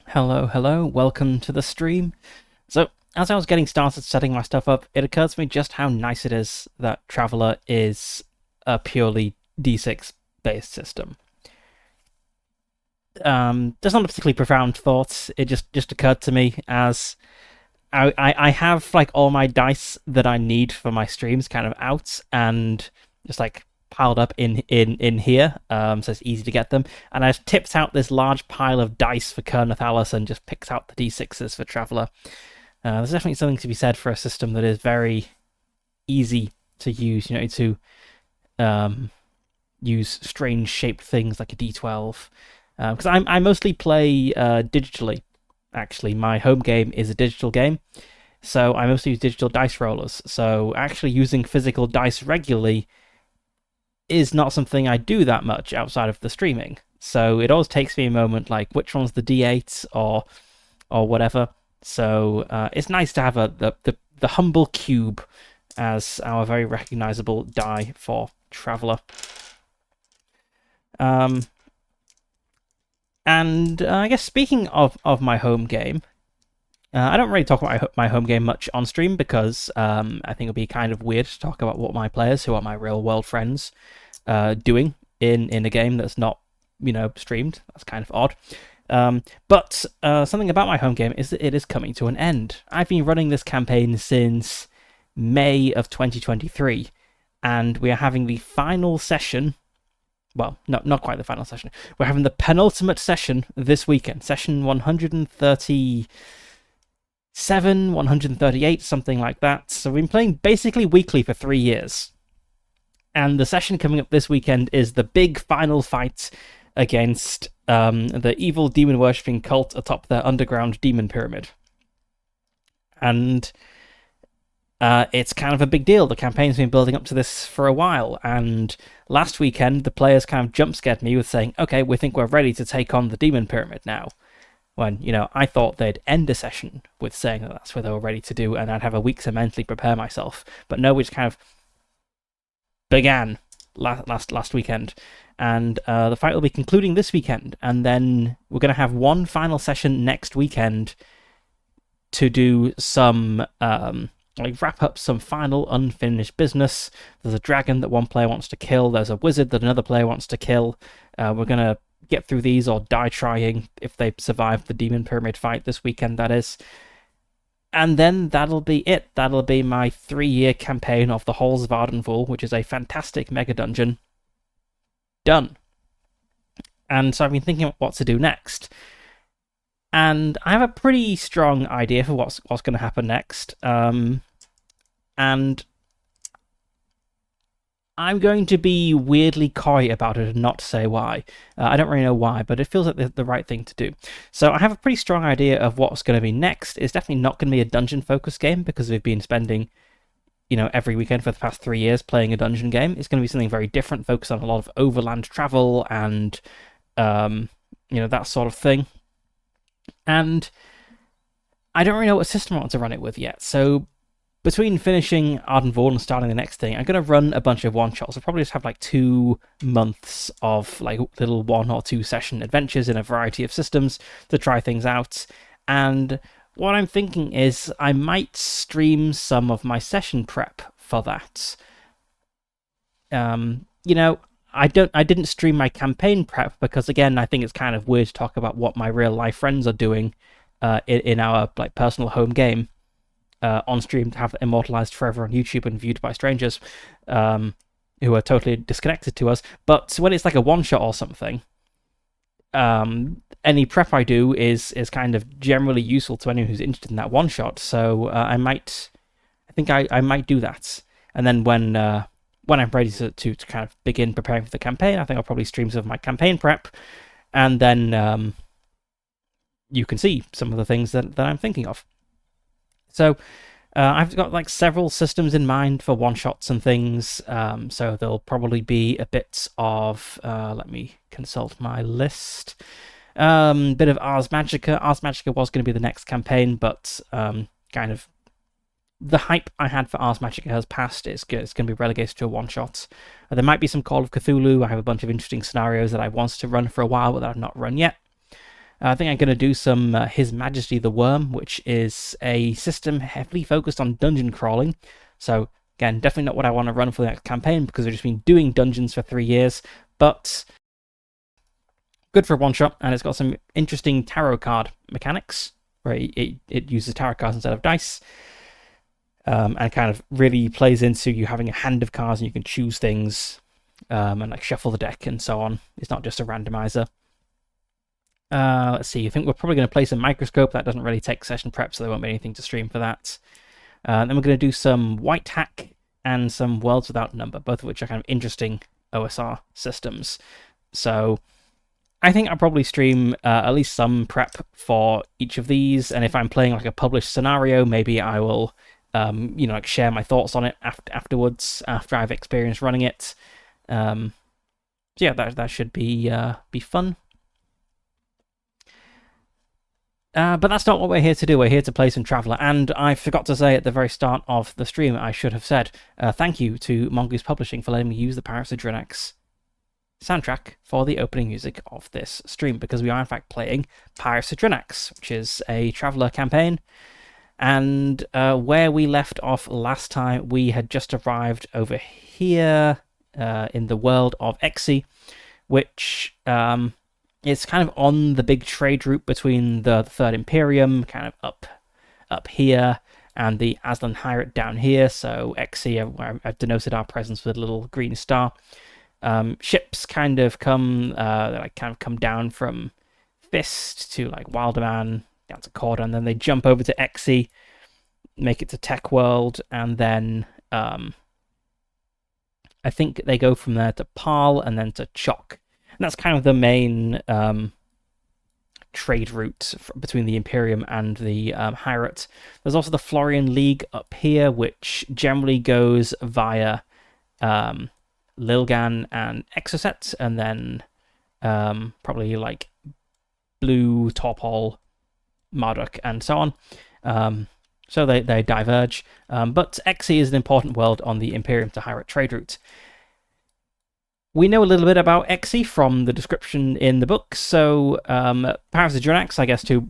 Hello, hello, welcome to the stream. So, as I was getting started setting my stuff up, it occurred to me just how nice it is that Traveller is a purely D6 based system. There's not a particularly profound thought, it just occurred to me as I have like all my dice that I need for my streams kind of out and just like piled up in here, so it's easy to get them. And I've tipped out this large pile of dice for Kerneth Alice and just picked out the D6s for Traveller. There's definitely something to be said for a system that is very easy to use. To um, use strange shaped things like a D12. Because I mostly play digitally. Actually, my home game is a digital game, so I mostly use digital dice rollers. So actually using physical dice regularly is not something I do that much outside of the streaming. So it always takes me a moment, like which one's the D8 or whatever. So it's nice to have the humble cube as our very recognizable die for Traveller. Um, and I guess speaking of my home game, I don't really talk about my home game much on stream because I think it'll be kind of weird to talk about what my players, who are my real world friends, doing in a game that's not streamed. That's kind of odd. But something about my home game is that it is coming to an end. I've been running this campaign since May of 2023, and we are having the final session. Well, no, not quite the final session. We're having the penultimate session this weekend, session 137, 138, something like that. So we've been playing basically weekly for 3 years. And the session coming up this weekend is the big final fight against the evil demon worshipping cult atop their underground demon pyramid. And it's kind of a big deal. The campaign's been building up to this for a while, and last weekend the players kind of jump scared me with saying, okay, we think we're ready to take on the demon pyramid now. When, I thought they'd end a session with saying that that's what they were ready to do, and I'd have a week to mentally prepare myself. But no, we just kind of began last weekend, and the fight will be concluding this weekend, and then we're going to have one final session next weekend to do some wrap up some final unfinished business. There's a dragon that one player wants to kill. There's a wizard that another player wants to kill. We're gonna get through these or die trying if they survive the demon pyramid fight this weekend, that is. And then that'll be it. That'll be my 3-year campaign of the Halls of Ardenvul, which is a fantastic mega dungeon. Done. And so I've been thinking about what to do next. And I have a pretty strong idea for what's going to happen next. And I'm going to be weirdly coy about it and not say why. I don't really know why, but it feels like the right thing to do. So I have a pretty strong idea of what's going to be next. It's definitely not going to be a dungeon-focused game because we've been spending, every weekend for the past 3 years playing a dungeon game. It's going to be something very different, focused on a lot of overland travel and, that sort of thing. And I don't really know what system I want to run it with yet. So between finishing Ardenvul and starting the next thing, I'm going to run a bunch of one-shots. I'll probably just have 2 months of little 1 or 2 session adventures in a variety of systems to try things out. And what I'm thinking is I might stream some of my session prep for that. I didn't stream my campaign prep because, again, I think it's kind of weird to talk about what my real life friends are doing in our personal home game on stream, to have it immortalized forever on YouTube and viewed by strangers who are totally disconnected to us. But when it's like a one shot or something, any prep I do is kind of generally useful to anyone who's interested in that one shot. So I think I might do that, and then when I'm ready to kind of begin preparing for the campaign, I think I'll probably stream some of my campaign prep, and then you can see some of the things that I'm thinking of. So I've got several systems in mind for one-shots and things, so there'll probably be a bit of, let me consult my list, bit of Ars Magica. Ars Magica was going to be the next campaign, but kind of the hype I had for Ars Magica has passed. It's going to be relegated to a one-shot. There might be some Call of Cthulhu. I have a bunch of interesting scenarios that I wanted to run for a while, but that I've not run yet. I think I'm going to do some His Majesty the Worm, which is a system heavily focused on dungeon crawling. So, again, definitely not what I want to run for the next campaign, because I've just been doing dungeons for 3 years, but good for a one-shot, and it's got some interesting tarot card mechanics, where it uses tarot cards instead of dice, and kind of really plays into you having a hand of cards, and you can choose things, and like shuffle the deck and so on. It's not just a randomizer. Let's see, I think we're probably going to play some Microscope. That doesn't really take session prep, so there won't be anything to stream for that. Then we're going to do some White Hack and some Worlds Without Number, both of which are kind of interesting OSR systems. So I think I'll probably stream at least some prep for each of these, and if I'm playing like a published scenario, maybe I will like share my thoughts on it afterwards, after I've experienced running it. So yeah, that should be fun. But that's not what we're here to do. We're here to play some Traveller, and I forgot to say at the very start of the stream, I should have said, thank you to Mongoose Publishing for letting me use the Pirates of Drinax soundtrack for the opening music of this stream, because we are in fact playing Pirates of Drinax, which is a Traveller campaign. And where we left off last time, we had just arrived over here in the world of Exi, which it's kind of on the big trade route between the Third Imperium, kind of up here, and the Aslan Hierate down here. So Exi, where I've denoted our presence with a little green star. Ships kind of come down from Fist to like Wilderman, down to Corda, and then they jump over to Exi, make it to Tech World, and then I think they go from there to Parl and then to Chock. And that's kind of the main trade route between the Imperium and the Hierate. There's also the Florian League up here, which generally goes via Lilgan and Exocet, and then probably like Blue, Torpol, Marduk, and so on. So they diverge. But Exi is an important world on the Imperium to Hierate trade route. We know a little bit about Exi from the description in the book, so Pirates of Drinax, I guess, to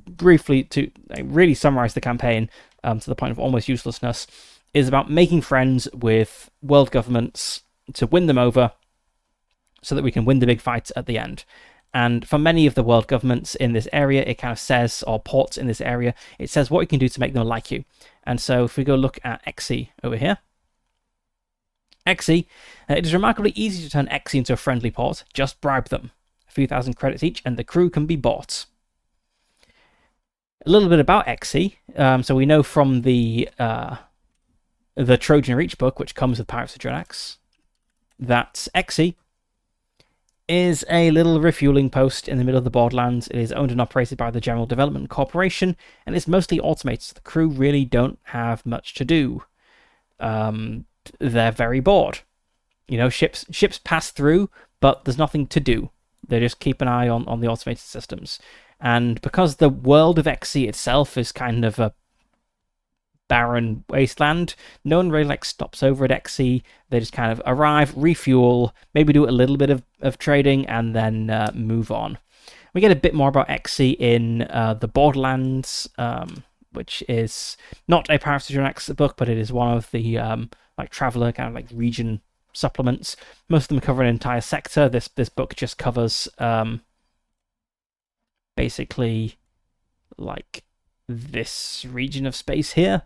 really summarize the campaign to the point of almost uselessness, is about making friends with world governments to win them over so that we can win the big fights at the end. And for many of the world governments in this area, it kind of says, or ports in this area, it says what you can do to make them like you. And so if we go look at Exi over here, Exi, it is remarkably easy to turn Exi into a friendly port. Just bribe them. A few thousand credits each, and the crew can be bought. A little bit about Exi. So we know from the Trojan Reach book, which comes with Pirates of Drinax, that Exi is a little refueling post in the middle of the Borderlands. It is owned and operated by the General Development Corporation, and it's mostly automated, so the crew really don't have much to do. They're very bored. Ships pass through, but there's nothing to do. They just keep an eye on the automated systems. And because the world of Exi itself is kind of a barren wasteland, no one really stops over at Exi. They just kind of arrive, refuel, maybe do a little bit of trading, and then move on. We get a bit more about Exi in the Borderlands, which is not a Pirates of Drinax book, but it is one of the Traveller kind of region supplements. Most of them cover an entire sector. This book just covers basically this region of space here.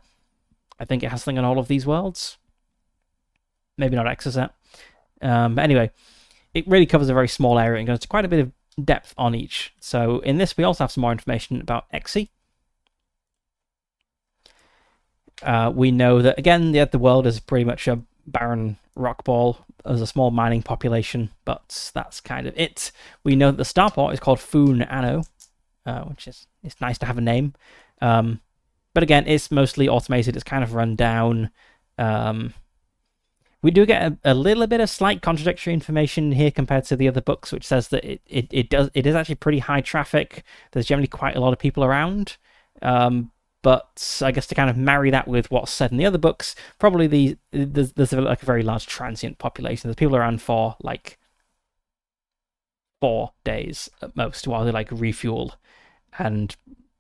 I think it has something on all of these worlds. Maybe not Exocet. But anyway, it really covers a very small area and goes to quite a bit of depth on each. So in this, we also have some more information about Exi. We know that, again, the world is pretty much a barren rock ball. There's a small mining population, but that's kind of it. We know that the starport is called Foon Anno, which is it's nice to have a name. But again, it's mostly automated. It's kind of run down. We do get a little bit of slight contradictory information here compared to the other books, which says that it is actually pretty high traffic. There's generally quite a lot of people around. But I guess to kind of marry that with what's said in the other books, probably there's a very large transient population. There's people around for 4 days at most while they refuel and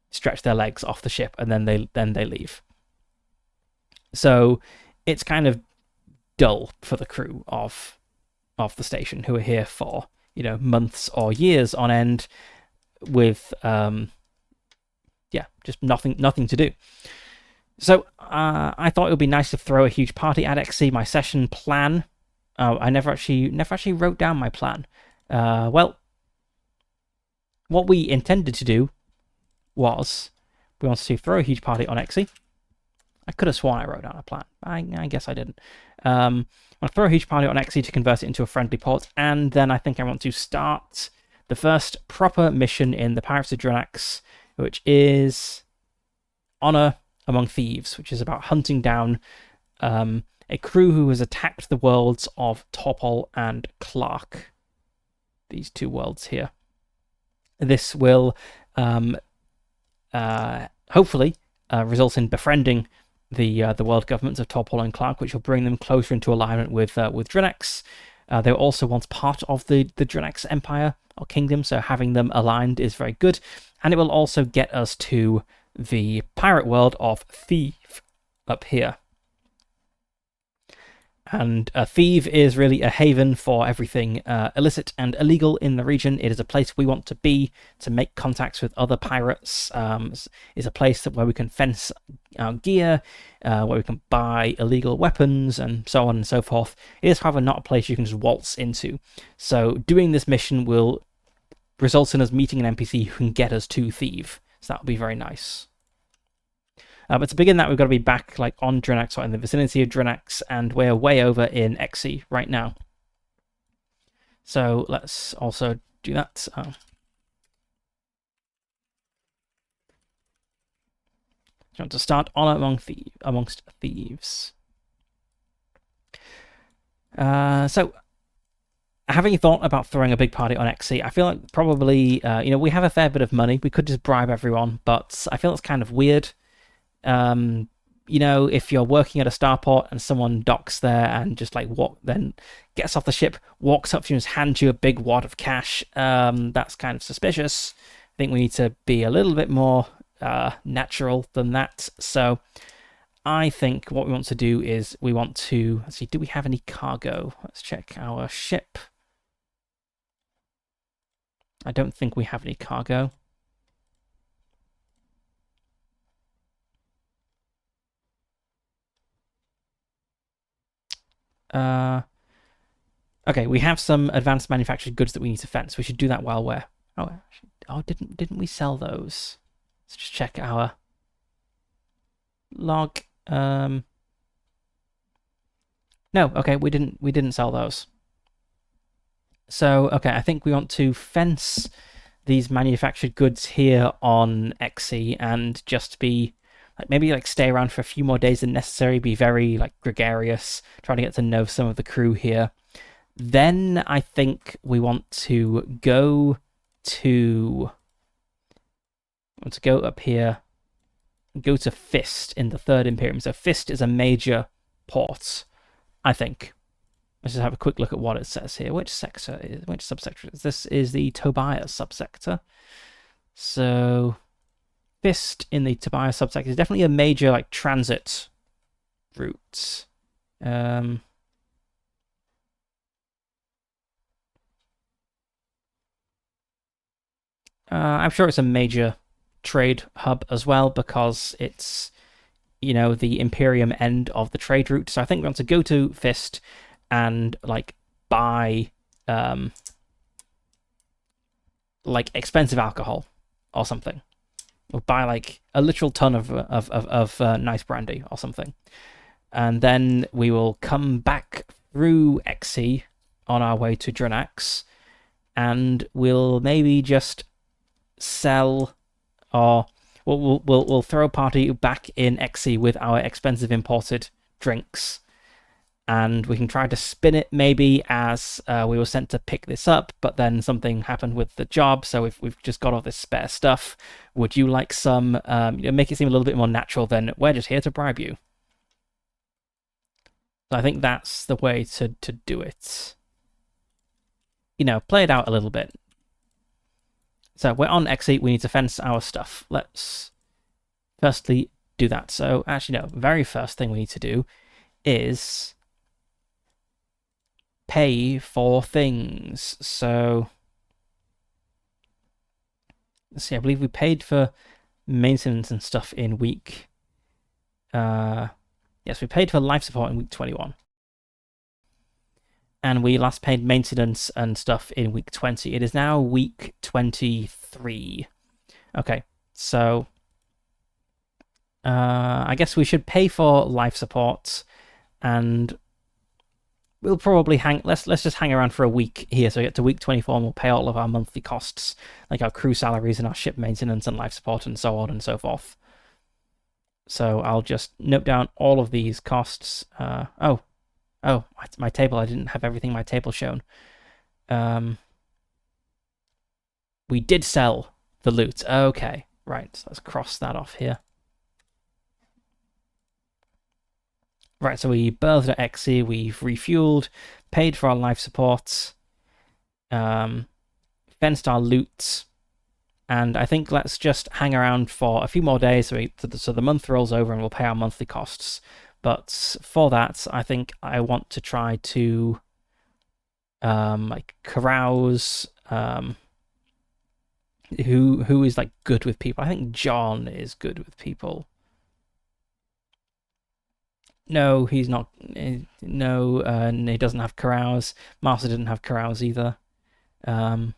stretch their legs off the ship, and then they leave. So it's kind of dull for the crew of the station, who are here for months or years on end with just nothing to do. So I thought it would be nice to throw a huge party at XC. My session plan. I never actually wrote down my plan. Well, what we intended to do was we wanted to throw a huge party on XC. I could have sworn I wrote down a plan. I guess I didn't. I'll throw a huge party on XC to convert it into a friendly port, and then I think I want to start the first proper mission in the Pirates of Drinax, which is Honor Among Thieves, which is about hunting down a crew who has attacked the worlds of Topol and Clark. These two worlds here. This will hopefully result in befriending the world governments of Topol and Clark, which will bring them closer into alignment with Drinax. They were also once part of the Drinax Empire or Kingdom, so having them aligned is very good. And it will also get us to the pirate world of Thief up here. And Thief is really a haven for everything illicit and illegal in the region. It is a place we want to be to make contacts with other pirates. It's a place where we can fence our gear, where we can buy illegal weapons, and so on and so forth. It is, however, not a place you can just waltz into. So doing this mission will result in us meeting an NPC who can get us to Thief. So that would be very nice. But to begin that, we've got to be back on Drinax or in the vicinity of Drinax, and we're way over in XC right now. So let's also do that. You want to start Honor Amongst Thieves. So, having thought about throwing a big party on XC, I feel like probably, we have a fair bit of money. We could just bribe everyone, but I feel it's kind of weird. If you're working at a starport and someone docks there and just then gets off the ship, walks up to you and just hands you a big wad of cash, that's kind of suspicious. I think we need to be a little bit more natural than that. So I think what we want to do is we want to, let's see, do we have any cargo? Let's check our ship. I don't think we have any cargo. Okay, we have some advanced manufactured goods that we need to fence. We should do that while we're... didn't we sell those? Let's just check our log. No, okay, we didn't sell those. So, okay, I think we want to fence these manufactured goods here on XC and just be maybe stay around for a few more days than necessary, be very gregarious, trying to get to know some of the crew here. Then I think we want to go up here, go to Fist in the Third Imperium. So Fist is a major port, I think. Let's just have a quick look at what it says here. Which subsector is this? Is the Tobias subsector. So Fist in the Tobias subsector is definitely a major transit route. I'm sure it's a major trade hub as well, because it's the Imperium end of the trade route. So I think we want to go to Fist and buy expensive alcohol or something. We'll buy a literal ton of nice brandy or something, and then we will come back through XC on our way to Drinax, and we'll maybe just sell, or we'll throw a party back in XC with our expensive imported drinks, and we can try to spin it maybe as we were sent to pick this up, but then something happened with the job, so if we've just got all this spare stuff, would you like some, make it seem a little bit more natural than we're just here to bribe you. So I think that's the way to do it. Play it out a little bit. So we're on XE, we need to fence our stuff. Let's firstly do that. So actually, no, very first thing we need to do is pay for things. So let's see, I believe we paid for maintenance and stuff in week... yes, we paid for life support in week 21. And we last paid maintenance and stuff in week 20. It is now week 23. Okay, so I guess we should pay for life support, and we'll probably let's just hang around for a week here, so we get to week 24 and we'll pay all of our monthly costs, like our crew salaries and our ship maintenance and life support and so on and so forth. So I'll just note down all of these costs. Oh, my table. I didn't have everything in my table shown. We did sell the loot. Okay, right. So let's cross that off here. Right, so we berthed at XE, we've refueled, paid for our life support, fenced our loot, and I think let's just hang around for a few more days so the month rolls over and we'll pay our monthly costs. But for that, I think I want to try to like carouse who is like good with people. I think John is good with people. No, he's not. No, he doesn't have carouse. Master didn't have carouse either. Hmm.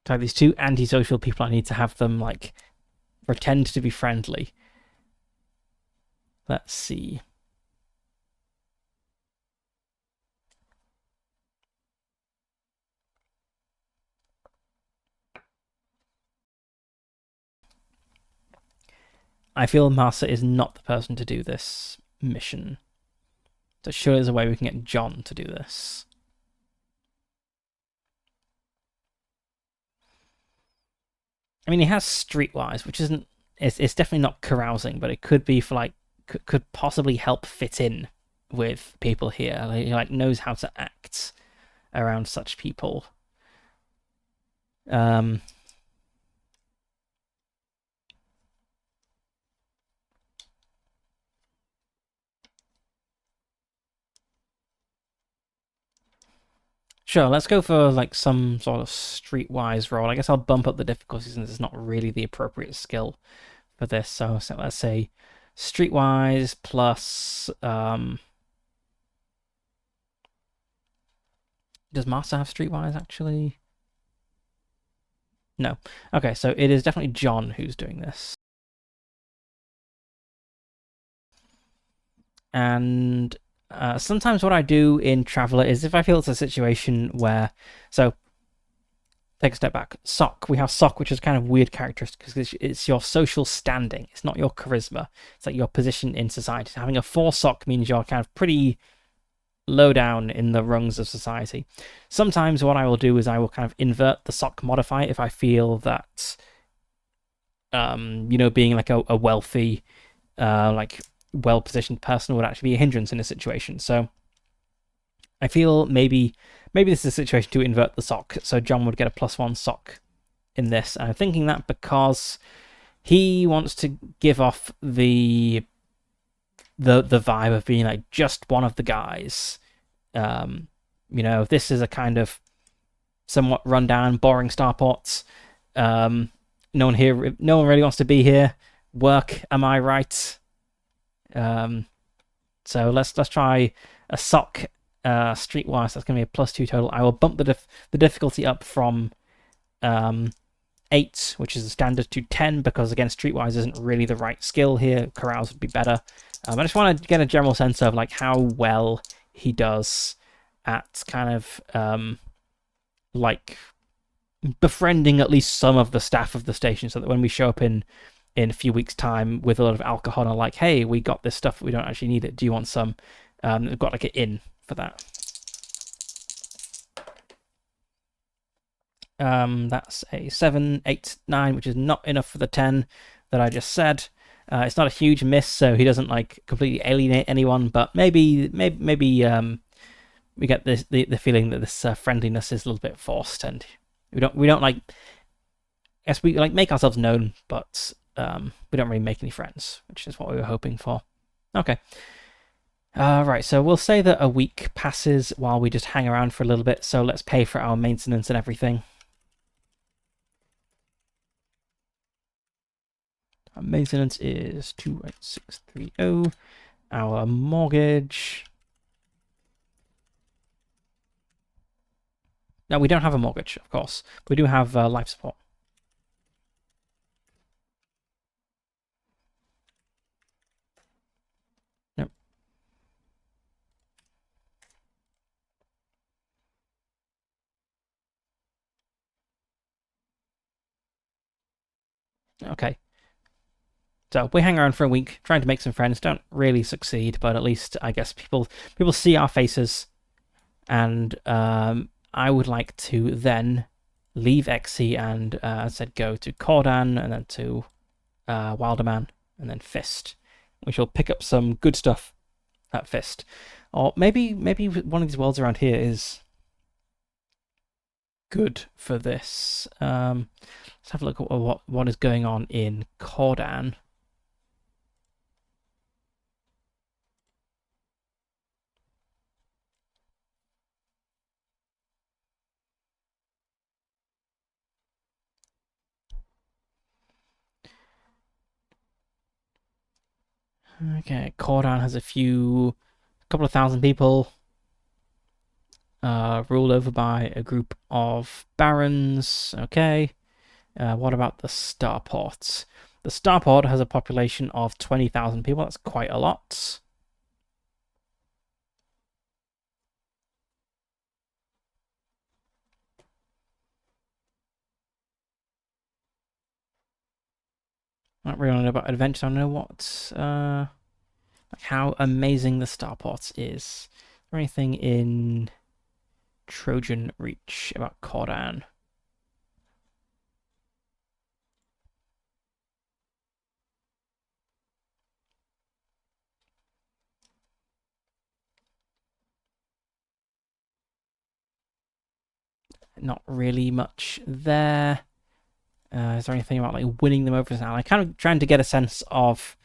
So these two antisocial people, I need to have them like pretend to be friendly. Let's see. I feel Master is not the person to do this mission. So sure there's a way we can get John to do this. I mean, he has Streetwise, which isn't... It's definitely not carousing, but it could be for, like... Could possibly help fit in with people here. He, like, knows how to act around such people. Sure, let's go for like some sort of streetwise role. I guess I'll bump up the difficulty since it's not really the appropriate skill for this. So let's say streetwise plus does Master have streetwise actually? No. Okay, so it is definitely John who's doing this. And sometimes what I do in Traveller is if I feel it's a situation where... So, take a step back. Sock. We have Sock, which is kind of weird characteristic because it's your social standing. It's not your charisma. It's like your position in society. Having a 4 Sock means you're kind of pretty low down in the rungs of society. Sometimes what I will do is I will kind of invert the Sock modifier if I feel that, being like a wealthy, like well-positioned person would actually be a hindrance in a situation. So I feel maybe this is a situation to invert the Sock. So John would get a +1 Sock in this. And I'm thinking that because he wants to give off the vibe of being like just one of the guys. This is a kind of somewhat rundown, boring starport. No one really wants to be here. Work, am I right? So let's try a Sock streetwise. That's going to be a +2 total. I will bump the difficulty up from 8, which is the standard, to 10 because again streetwise isn't really the right skill here. Carouse would be better. I just want to get a general sense of like how well he does at kind of like befriending at least some of the staff of the station, so that when we show up in a few weeks' time with a lot of alcohol and are like, hey, we got this stuff, but we don't actually need it. Do you want some? We've got like an in for that. That's a 7, 8, 9, which is not enough for the 10 that I just said. It's not a huge miss, so he doesn't like completely alienate anyone. But maybe we get the feeling that this friendliness is a little bit forced, and we don't like. Yes, we like make ourselves known, but we don't really make any friends, which is what we were hoping for. Okay. Right, so we'll say that a week passes while we just hang around for a little bit, so let's pay for our maintenance and everything. Our maintenance is 28630. Our mortgage... No, we don't have a mortgage, of course. We do have life support. Nope. Okay. So we hang around for a week, trying to make some friends. Don't really succeed, but at least I guess people see our faces. And I would like to then leave XC and, as I said, go to Cordan and then to Wilderman and then Fist. We shall pick up some good stuff at Fist. Or maybe one of these worlds around here is good for this. Let's have a look at what is going on in Cordan. Okay, Cordan has a couple of thousand people, ruled over by a group of barons. Okay. What about the Starport? The Starport has a population of 20,000 people. That's quite a lot. Not really know about adventure. I know what, like how amazing the Starport is. Is there anything in Trojan Reach about Cordan? Not really much there. Is there anything about like winning them over as an ally? Kind of trying to get a sense of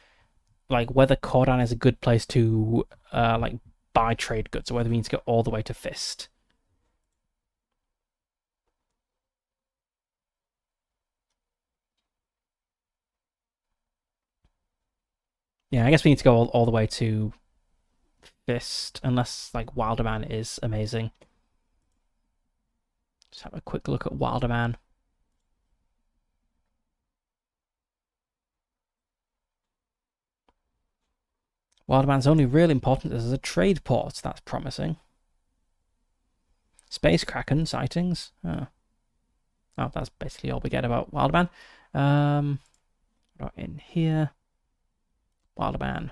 like whether Cordan is a good place to like buy trade goods, or whether we need to go all the way to Fist. Yeah, I guess we need to go all the way to Fist, unless like Wilderman is amazing. Just have a quick look at Wilderman. Wilderman's only real important as a trade port. That's promising. Space Kraken sightings. Oh, that's basically all we get about Wilderman. In here, Wilderman.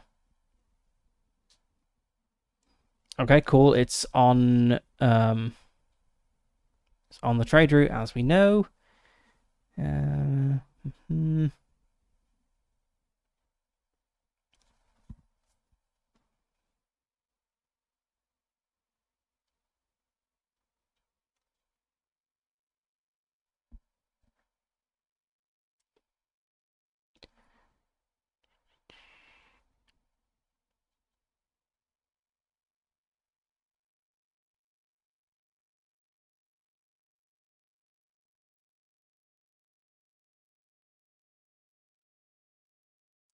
Okay, cool. It's on the trade route, as we know.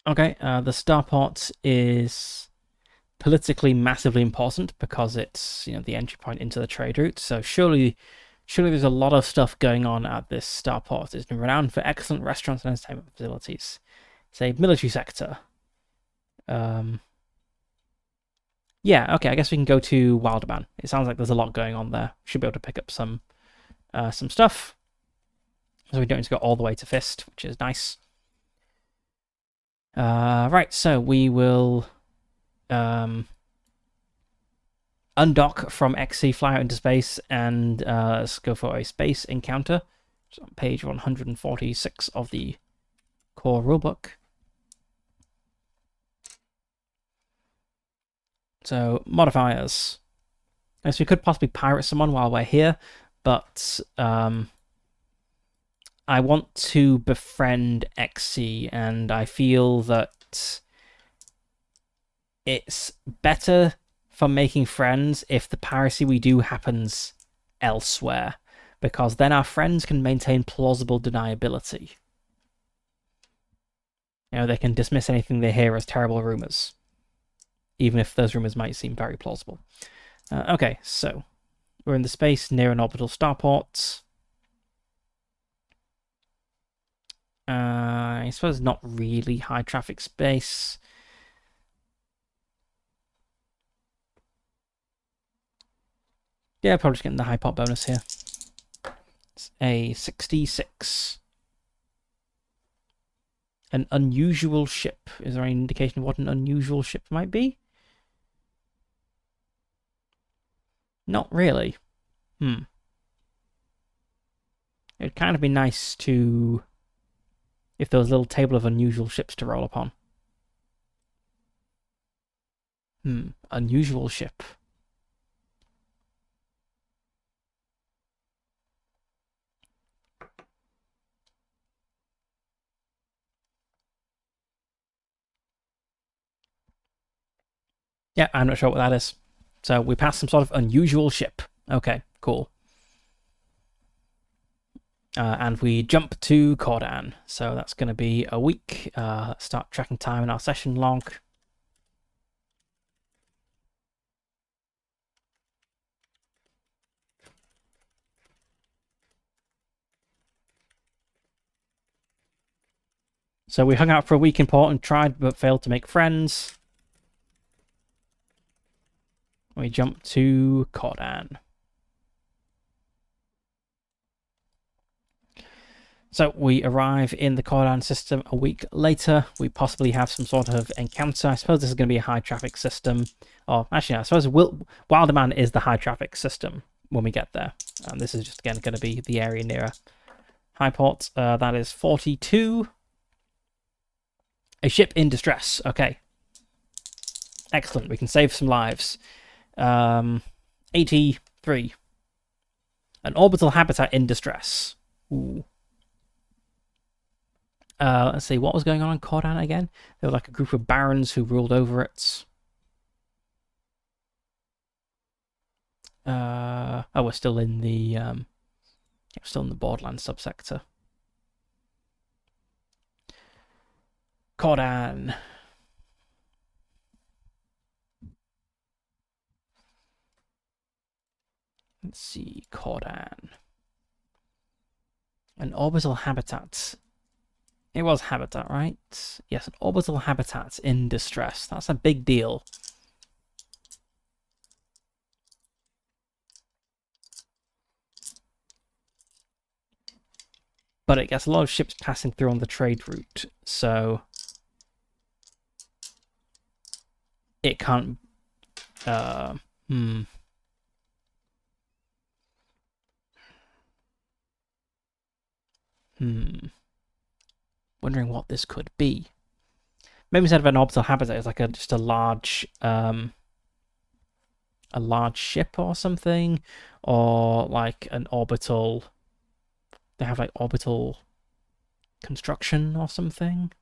Okay, the Starport is politically massively important because it's the entry point into the trade route. So surely there's a lot of stuff going on at this Starport. It's renowned for excellent restaurants and entertainment facilities. It's a military sector. Yeah, okay, I guess we can go to Wilderman. It sounds like there's a lot going on there. Should be able to pick up some stuff. So we don't need to go all the way to Fist, which is nice. Right, so we will undock from XC, fly out into space, and let's go for a space encounter. It's on page 146 of the core rulebook. So, modifiers. So we could possibly pirate someone while we're here, but I want to befriend XC, and I feel that it's better for making friends if the piracy we do happens elsewhere, because then our friends can maintain plausible deniability. They can dismiss anything they hear as terrible rumors, even if those rumors might seem very plausible. Okay, so we're in the space near an orbital starport. I suppose not really high traffic space. Yeah, probably just getting the high pop bonus here. It's a 66. An unusual ship. Is there any indication of what an unusual ship might be? Not really. It'd kind of be nice to... if there was a little table of unusual ships to roll upon. Unusual ship. Yeah, I'm not sure what that is. So we passed some sort of unusual ship. Okay, cool. And we jump to Cordan. So that's going to be a week. Let's start tracking time in our session log. So we hung out for a week in port and tried but failed to make friends. We jump to Cordan. So we arrive in the Cordan system a week later. We possibly have some sort of encounter. I suppose this is going to be a high traffic system. Or actually, I suppose Wilderman is the high traffic system when we get there. And this is just again going to be the area nearer Highport. That is 42. A ship in distress. Okay. Excellent. We can save some lives. 83. An orbital habitat in distress. Ooh. Let's see, what was going on in Cordan again? There were like a group of barons who ruled over it. We're still in the Borderlands subsector. Cordan. Let's see, Cordan. An orbital habitat. It was habitat, right? Yes, an orbital habitat in distress. That's a big deal. But it gets a lot of ships passing through on the trade route, so it can't... Wondering what this could be. Maybe instead of an orbital habitat, it's like just a large ship or something, or like an orbital. They have like orbital construction or something.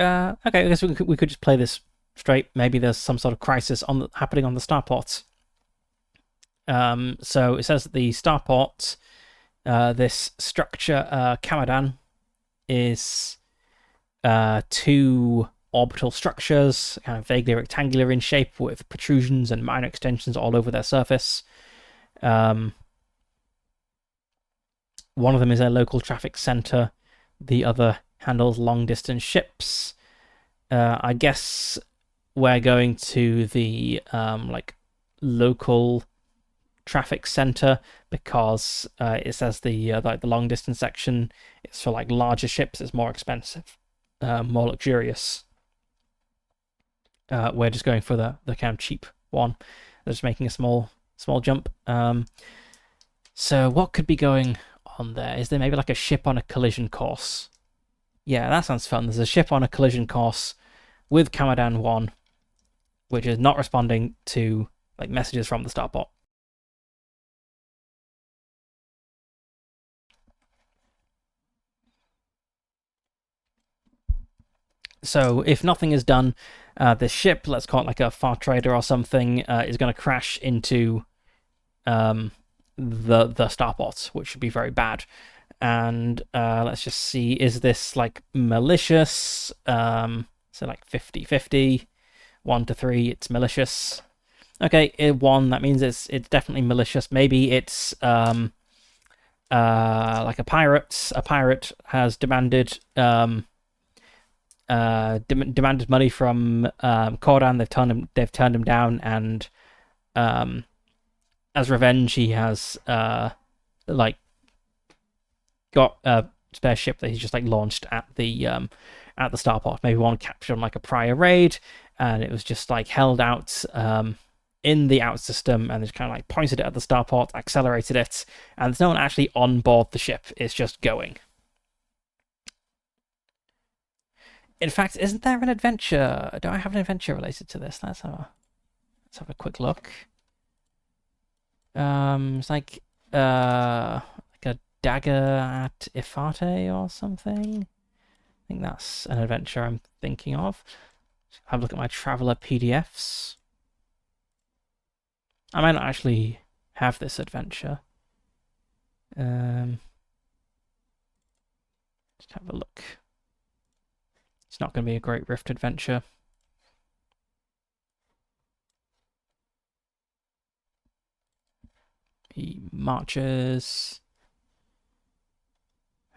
Okay, I guess we could just play this straight. Maybe there's some sort of crisis happening on the starport. So it says that the starport, this structure, Kamadan, is two orbital structures, kind of vaguely rectangular in shape, with protrusions and minor extensions all over their surface. One of them is a local traffic center. The other handles long-distance ships. I guess we're going to the like local traffic center because it says the like the long distance section is for like larger ships. It's more expensive, more luxurious. We're just going for the kind of cheap one. They're just making a small jump. So what could be going on there? Is there maybe like a ship on a collision course? Yeah, that sounds fun. There's a ship on a collision course with Kamadan 1, which is not responding to like messages from the starport. So if nothing is done, this ship, let's call it like a far trader or something, is going to crash into the starport, which should be very bad. And let's just see, is this like malicious? So like 50-50, 1 to 3, it's malicious. Okay, 1, that means it's definitely malicious. Maybe it's like a pirate. A pirate has demanded demanded money from Cordan. They've turned him down, and as revenge, he has like got a spare ship that he's just like launched at the starport. Maybe one captured on like a prior raid, and it was just like held out in the out system, and just kind of like pointed it at the starport, accelerated it, and there's no one actually on board the ship. It's just going. In fact, isn't there an adventure? Do I have an adventure related to this? Let's have a quick look. It's like a dagger at Ifate or something. I think that's an adventure I'm thinking of. Have a look at my Traveller PDFs. I might not actually have this adventure. Just have a look. It's not going to be a Great Rift adventure. He marches.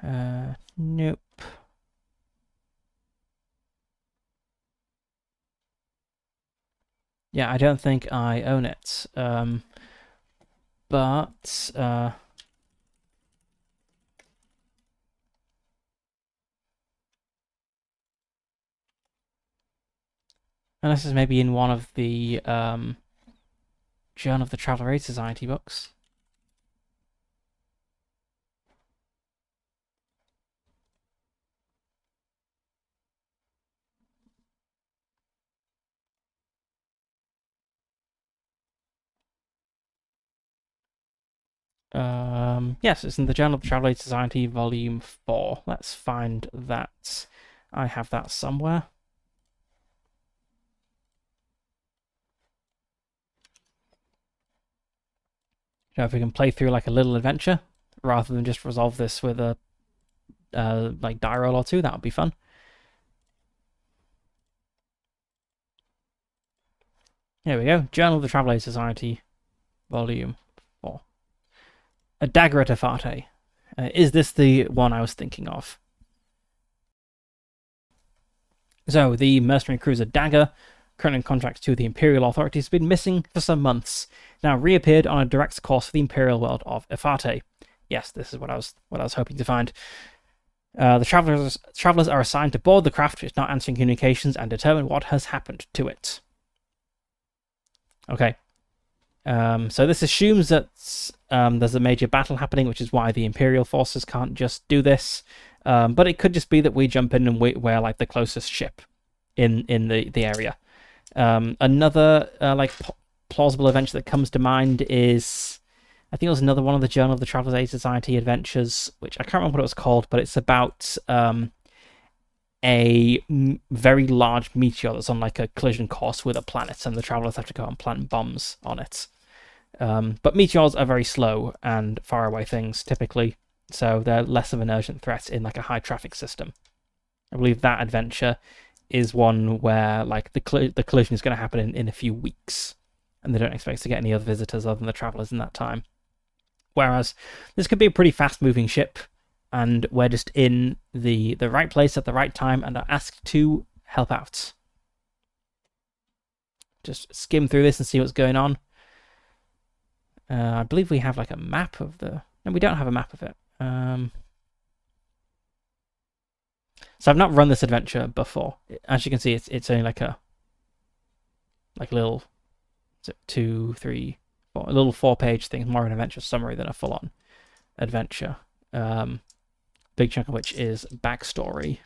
Nope. Yeah, I don't think I own it. But unless it's maybe in one of the Journal of the Traveller Aid Society books. Yes, it's in the Journal of the Travel Aid Society, Volume 4. Let's find that. I have that somewhere. You know, if we can play through like a little adventure rather than just resolve this with a like die roll or two, that would be fun. Here we go. Journal of the Travel Aid Society, Volume 4. A dagger at Ifate. Is this the one I was thinking of? So, the mercenary cruiser Dagger, currently in contract to the Imperial authorities, has been missing for some months. Now reappeared on a direct course for the Imperial world of Ifate. Yes, this is what I was hoping to find. The travelers are assigned to board the craft, which is not answering communications, and determine what has happened to it. Okay. So this assumes that there's a major battle happening, which is why the Imperial forces can't just do this. But it could just be that we jump in and we're like the closest ship in the area. Another like plausible adventure that comes to mind is, I think it was another one of the Journal of the Traveller's Aid Society adventures, which I can't remember what it was called, but it's about a very large meteor that's on like a collision course with a planet, and the travelers have to go and plant bombs on it. But meteors are very slow and far away things typically, so they're less of an urgent threat in like a high traffic system. I believe that adventure is one where like the collision is going to happen in a few weeks, and they don't expect to get any other visitors other than the travelers in that time. Whereas this could be a pretty fast-moving ship, and we're just in the right place at the right time and are asked to help out. just skim through this and see what's going on. I believe we have like a map of the... No, we don't have a map of it. So I've not run this adventure before. As you can see, it's only like a little 2, 3, 4, a little 4-page thing, more of an adventure summary than a full-on adventure. Big chunk of which is backstory.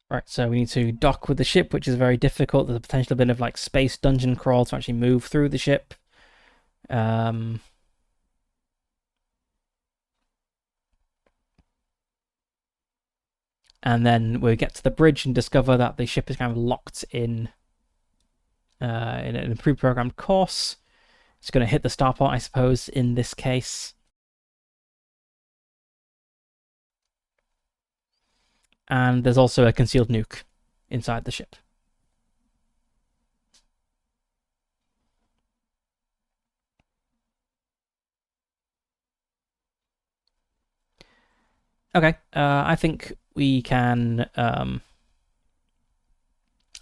Right, so we need to dock with the ship, which is very difficult. There's a potential bit of like space dungeon crawl to actually move through the ship. And then we get to the bridge and discover that the ship is kind of locked in an pre-programmed course. It's going to hit the starport, I suppose, in this case. And there's also a concealed nuke inside the ship. Okay, I think we can.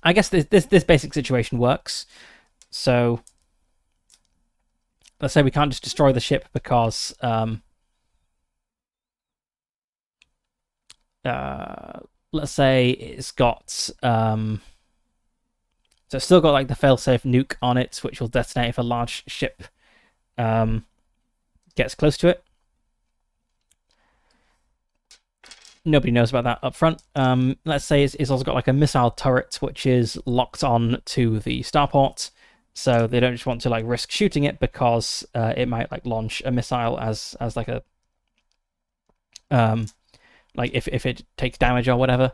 I guess this basic situation works. So let's say we can't just destroy the ship because let's say it's got so it's still got like the failsafe nuke on it, which will detonate if a large ship gets close to it. Nobody knows about that up front. Let's say it's also got like a missile turret, which is locked on to the starport, so they don't just want to like risk shooting it because it might like launch a missile as like a like if it takes damage or whatever.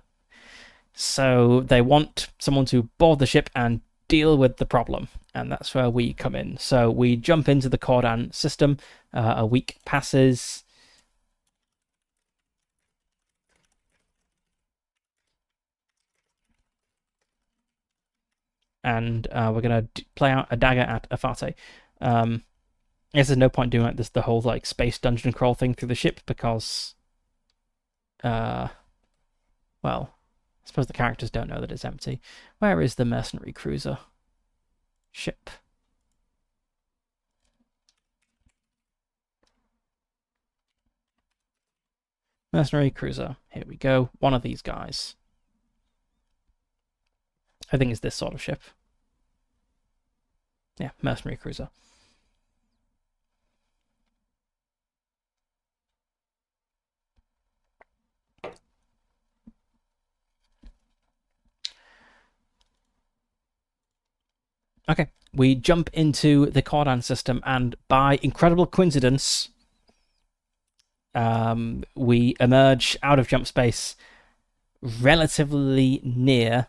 So they want someone to board the ship and deal with the problem, and that's where we come in. So we jump into the Cordan system. A week passes. And we're gonna play out a dagger at Afate. I guess there's no point doing like this the whole like space dungeon crawl thing through the ship because, well, I suppose the characters don't know that it's empty. Where is the mercenary cruiser ship? Mercenary cruiser. Here we go. One of these guys. I think it's this sort of ship. Yeah, mercenary cruiser. Okay, we jump into the Cordan system, and by incredible coincidence, we emerge out of jump space relatively near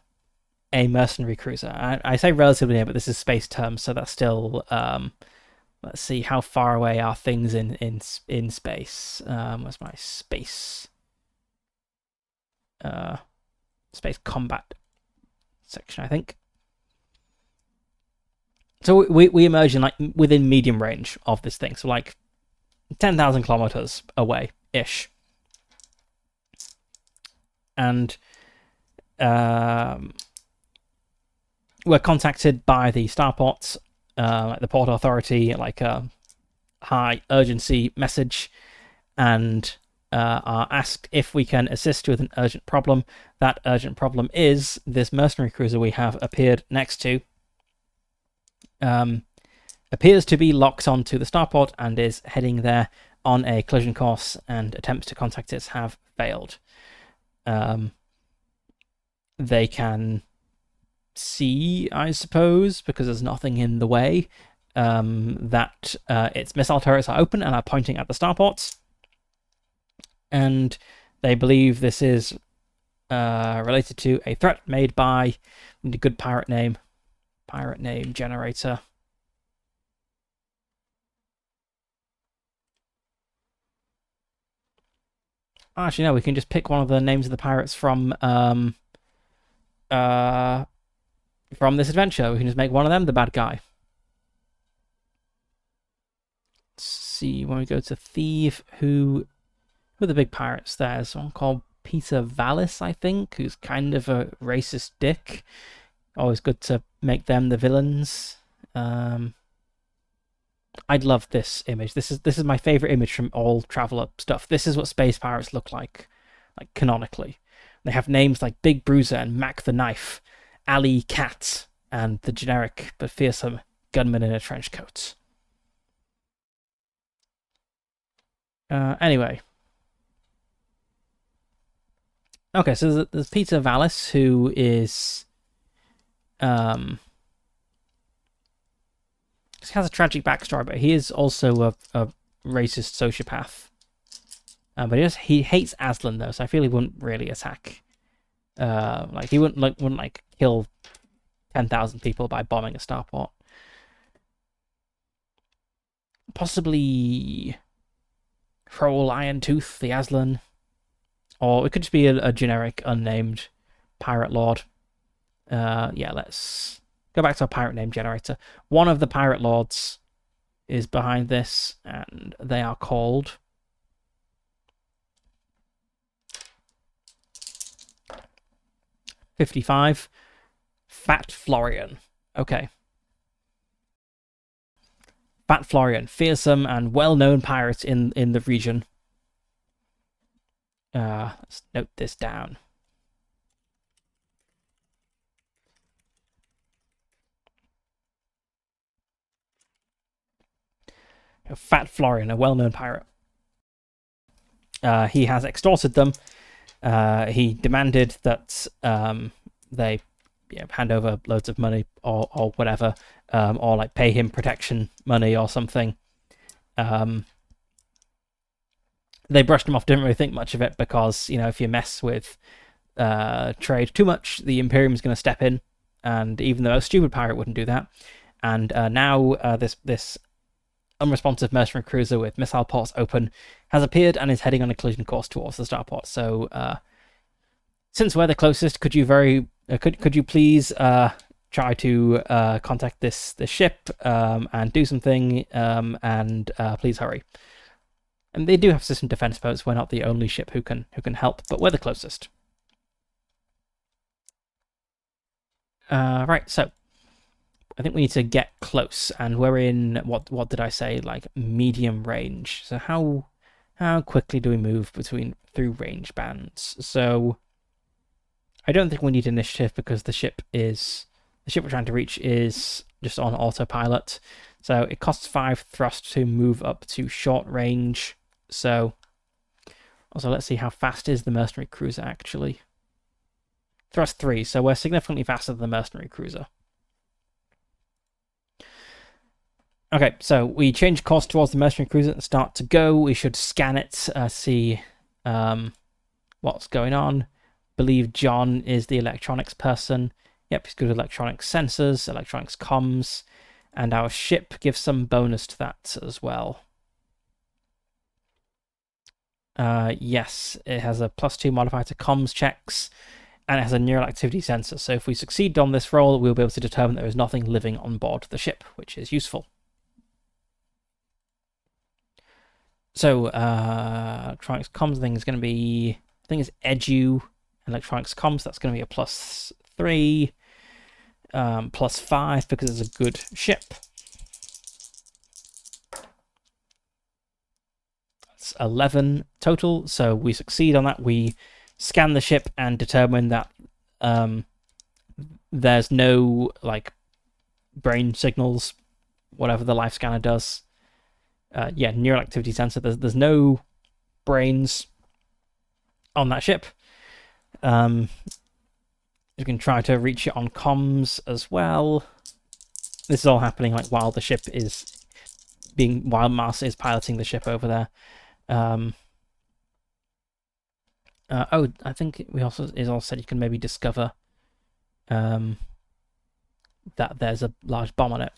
a mercenary cruiser. I say relatively near, but this is space terms, so that's still. Let's see how far away are things in space. Where's my space? Space combat section, I think. So we emerge in like within medium range of this thing, so like 10,000 kilometers away ish, and we're contacted by the starport, like the port authority, like a high urgency message, and are asked if we can assist with an urgent problem. That urgent problem is this mercenary cruiser we have appeared next to. Appears to be locked onto the starport and is heading there on a collision course, and attempts to contact it have failed. They can see, I suppose, because there's nothing in the way, that its missile turrets are open and are pointing at the starports. And they believe this is related to a threat made by the good pirate name generator. Actually, no, we can just pick one of the names of the pirates from from this adventure. We can just make one of them the bad guy. Let's see, when we go to Thief, who are the big pirates? There's one called Peter Vallis, I think, who's kind of a racist dick. Always good to make them the villains. I'd love this image. This is my favorite image from all Traveller stuff. This is what space pirates look like canonically. They have names like Big Bruiser and Mac the Knife, Ali Cat, and the generic but fearsome gunman in a trench coat. Anyway. Okay, so there's Peter Vallis, who is he has a tragic backstory, but he is also a racist sociopath. But he hates Aslan though, so I feel he wouldn't really attack. Like he wouldn't kill 10,000 people by bombing a starport. Possibly Kroll Irontooth, the Aslan, or it could just be a generic unnamed pirate lord. Yeah, let's go back to our pirate name generator. One of the pirate lords is behind this, and they are called 55 Fat Florian. Okay. Fat Florian, fearsome and well-known pirate in the region. Let's note this down. Fat Florian, a well-known pirate. He has extorted them. He demanded that they hand over loads of money or whatever, or like pay him protection money or something. They brushed him off, didn't really think much of it, because if you mess with trade too much, the Imperium's going to step in, and even the most stupid pirate wouldn't do that. And now this unresponsive mercenary cruiser with missile ports open has appeared and is heading on a collision course towards the starport. So since we're the closest, could you please try to contact this ship and do something, and please hurry. And they do have system defense boats. We're not the only ship who can help, but we're the closest. Right, so I think we need to get close, and we're in what did I say? Like medium range. So how quickly do we move through range bands? So I don't think we need initiative, because the ship we're trying to reach is just on autopilot. So it costs 5 thrust to move up to short range. So also let's see how fast is the mercenary cruiser actually. Thrust 3, so we're significantly faster than the mercenary cruiser. Okay, so we change course towards the mercenary cruiser and start to go. We should scan it, see what's going on. Believe John is the electronics person. Yep, he's good at electronics sensors, electronics comms, and our ship gives some bonus to that as well. Yes, it has a +2 modifier to comms checks, and it has a neural activity sensor. So if we succeed on this roll, we'll be able to determine there is nothing living on board the ship, which is useful. So electronics comms thing is going to be, I think it's edu electronics comms. That's going to be a +3, +5 because it's a good ship. That's 11 total. So we succeed on that. We scan the ship and determine that there's no brain signals, whatever the life scanner does. Neural activity sensor. There's no brains on that ship. You can try to reach it on comms as well. This is all happening while the ship is while Mars is piloting the ship over there. I think it also said you can maybe discover that there's a large bomb on it.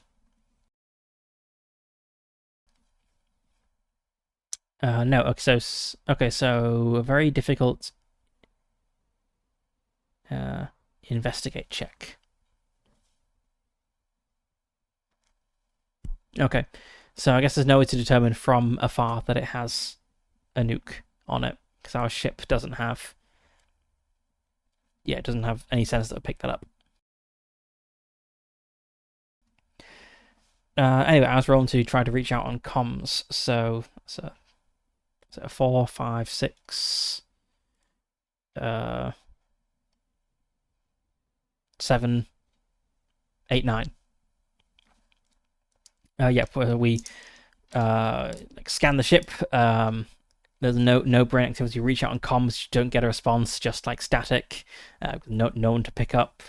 No, okay, so very difficult. investigate check. Okay, so I guess there's no way to determine from afar that it has a nuke on it, because our ship doesn't have... Yeah, it doesn't have any sensors that would pick that up. Anyway, I was rolling to try to reach out on comms, so 4, 5, 6, 7, 8, 9. Yeah, we scan the ship. There's no brain activity. Reach out on comms, you don't get a response, just like static. No one to pick up.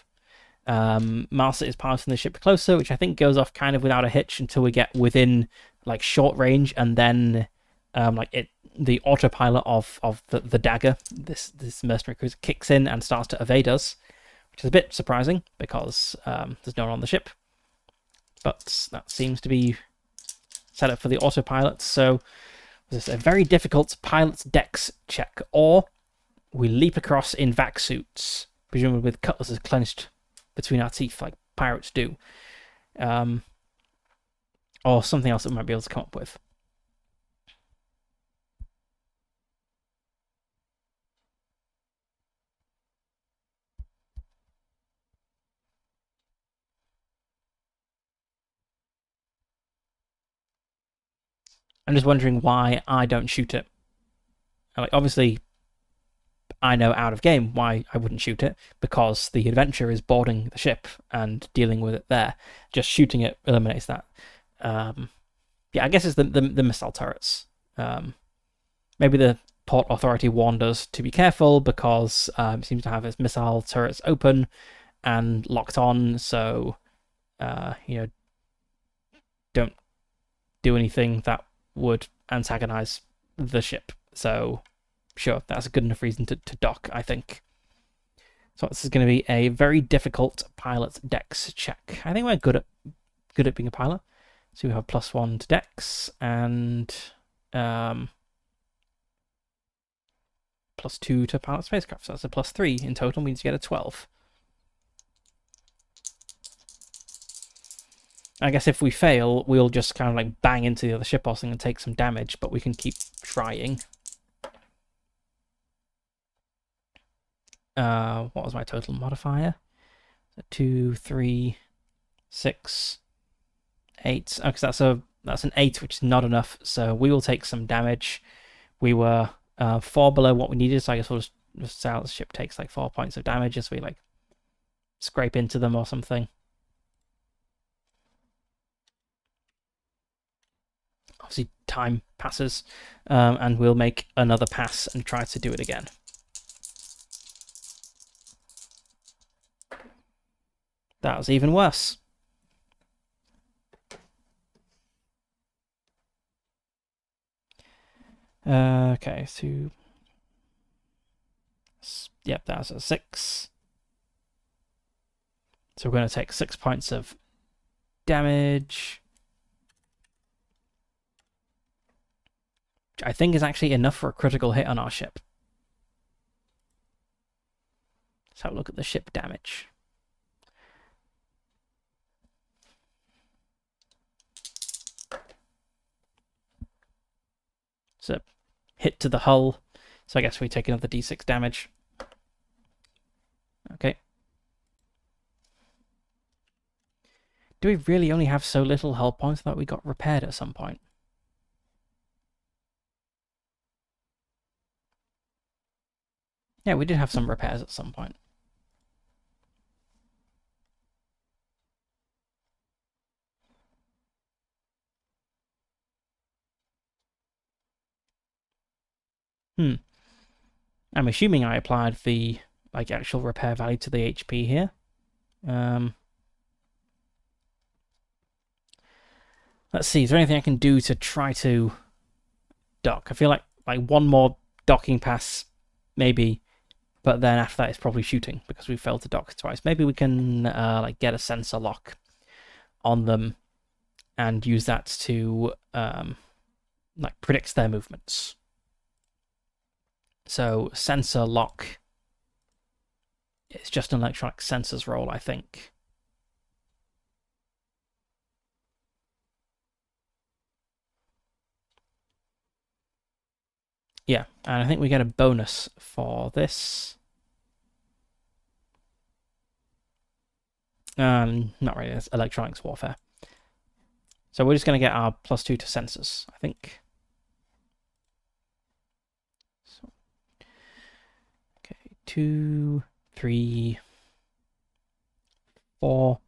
Marset is passing the ship closer, which I think goes off kind of without a hitch until we get within like short range, and then the autopilot of the dagger, this mercenary cruiser, kicks in and starts to evade us, which is a bit surprising because there's no one on the ship. But that seems to be set up for the autopilot. So this is a very difficult pilot's dex check, or we leap across in vac suits, presumably with cutlasses clenched between our teeth like pirates do, or something else that we might be able to come up with. I'm just wondering why I don't shoot it. Like, obviously, I know out of game why I wouldn't shoot it, because the adventure is boarding the ship and dealing with it there. Just shooting it eliminates that. Yeah, I guess it's the missile turrets. Maybe the Port Authority warned us to be careful because it seems to have its missile turrets open and locked on, so don't do anything that would antagonize the ship. So sure, that's a good enough reason to dock, I think. So this is going to be a very difficult pilot dex check. I think we're good at being a pilot. So we have +1 to dex and +2 to pilot spacecraft. So that's a +3 in total, means you get a 12. I guess if we fail, we'll just kind of like bang into the other ship or something and take some damage, but we can keep trying. What was my total modifier? 2, 3, 6, 8. Okay, so that's an 8, which is not enough. So we will take some damage. We were 4 below what we needed, so I guess we'll just say the ship takes like 4 points of damage as we like scrape into them or something. Obviously, time passes, and we'll make another pass and try to do it again. That was even worse. Okay, so yep, that's a 6. So we're going to take 6 points of damage, which I think is actually enough for a critical hit on our ship. Let's have a look at the ship damage. So hit to the hull. So I guess we take another d6 damage. Okay. Do we really only have so little hull points that we got repaired at some point? Yeah, we did have some repairs at some point. I'm assuming I applied the like actual repair value to the HP here. Let's see, is there anything I can do to try to dock? I feel like one more docking pass, maybe, but then after that it's probably shooting because we failed to dock twice. Maybe we can like get a sensor lock on them and use that to like predict their movements. So sensor lock It's just an electronic sensors roll, I think. Yeah, and I think we get a bonus for this. Not really, it's electronics warfare. So we're just going to get our +2 to sensors, I think. So, okay, 2, 3, 4.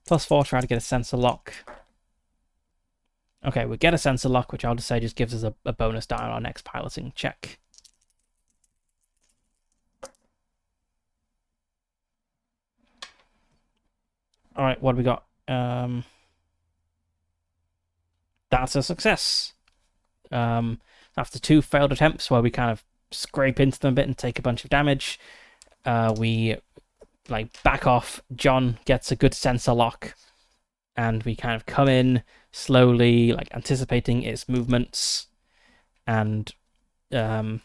+4, try to get a sensor lock. Okay, we get a sensor lock, which I'll just say just gives us a bonus die on our next piloting check. All right, what do we got? That's a success. After 2 failed attempts where we kind of scrape into them a bit and take a bunch of damage, we like back off. John gets a good sensor lock, and we kind of come in slowly, like anticipating its movements, and because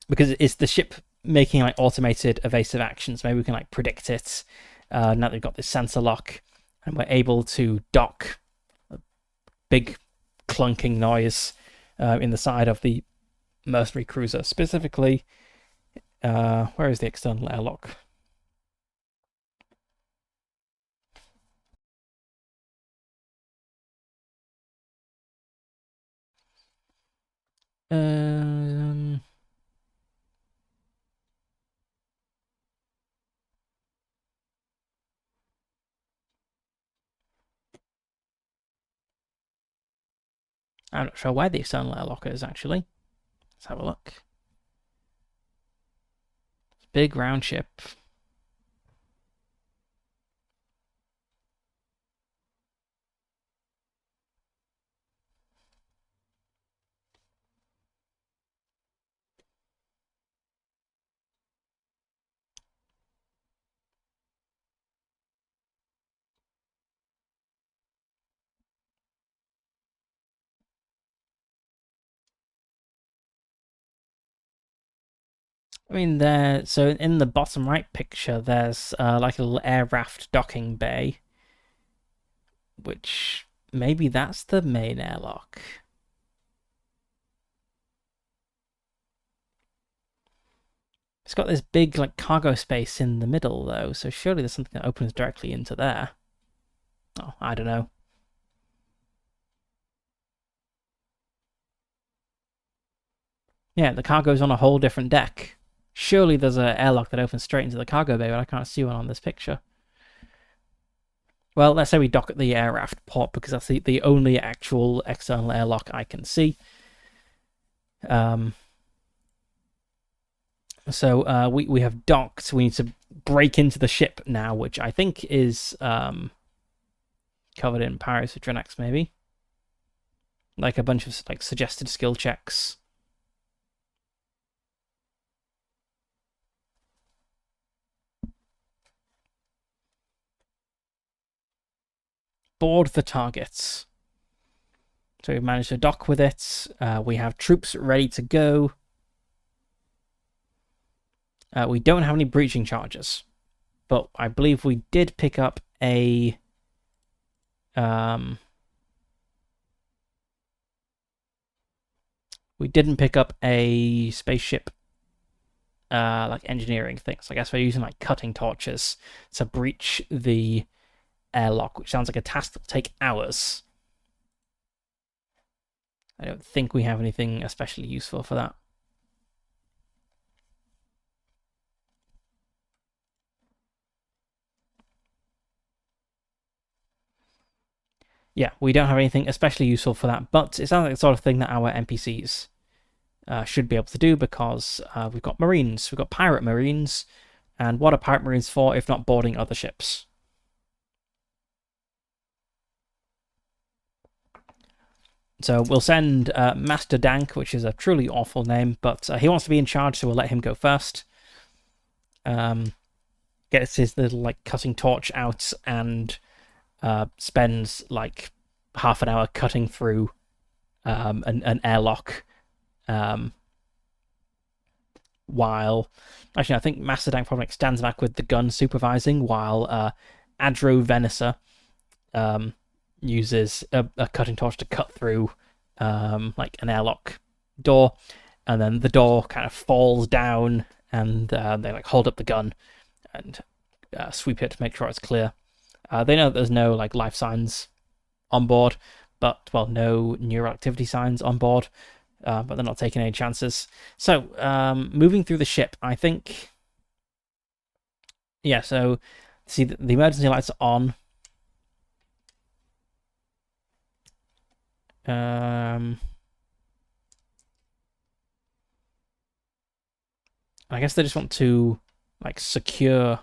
it's the ship making like automated evasive actions, maybe we can like predict it. Now that we've got this sensor lock, and we're able to dock a big clunking noise in the side of the mercenary cruiser. Specifically, where is the external airlock? Um, I'm not sure where the external airlock is, actually. Let's have a look. It's a big round ship. I mean, so in the bottom right picture, there's like a little air raft docking bay, which maybe that's the main airlock. It's got this big like cargo space in the middle though, so surely there's something that opens directly into there. Oh, I don't know. Yeah, the cargo's on a whole different deck. Surely there's an airlock that opens straight into the cargo bay, but I can't see one on this picture. Well, let's say we dock at the air raft port because that's the only actual external airlock I can see. So we have docked. We need to break into the ship now, which I think is covered in Paris or Drinax, maybe. Like a bunch of like suggested skill checks. Board the targets. So we've managed to dock with it. We have troops ready to go. We don't have any breaching charges, but I believe we did pick up a we didn't pick up a spaceship like engineering thing. So I guess we're using like cutting torches to breach the airlock, which sounds like a task that will take hours. I don't think we have anything especially useful for that. Yeah, we don't have anything especially useful for that, but it sounds like the sort of thing that our NPCs should be able to do because we've got Marines, we've got pirate Marines, and what are pirate Marines for if not boarding other ships? So we'll send Master Dank, which is a truly awful name, but he wants to be in charge, so we'll let him go first. Gets his little like cutting torch out and spends like half an hour cutting through an airlock while... Actually, I think Master Dank stands back with the gun supervising, while Adro Veneser uses a cutting torch to cut through like an airlock door, and then the door kind of falls down, and they like hold up the gun and sweep it to make sure it's clear. They know that there's no like life signs on board, but well, no neural activity signs on board, but they're not taking any chances. So moving through the ship, I think, yeah. So see, the emergency lights are on. I guess they just want to like secure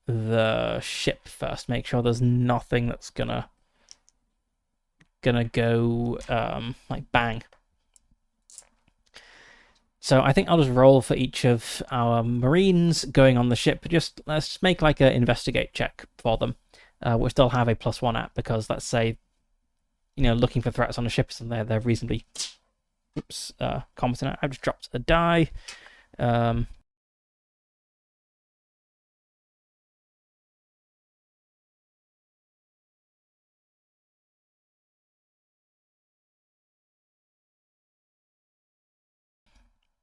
the ship first, make sure there's nothing that's gonna go like bang. So I think I'll just roll for each of our Marines going on the ship. Let's just make like an investigate check for them, which they'll have a +1 at, because let's say, looking for threats on a ship, and they're reasonably competent. I've just dropped a die.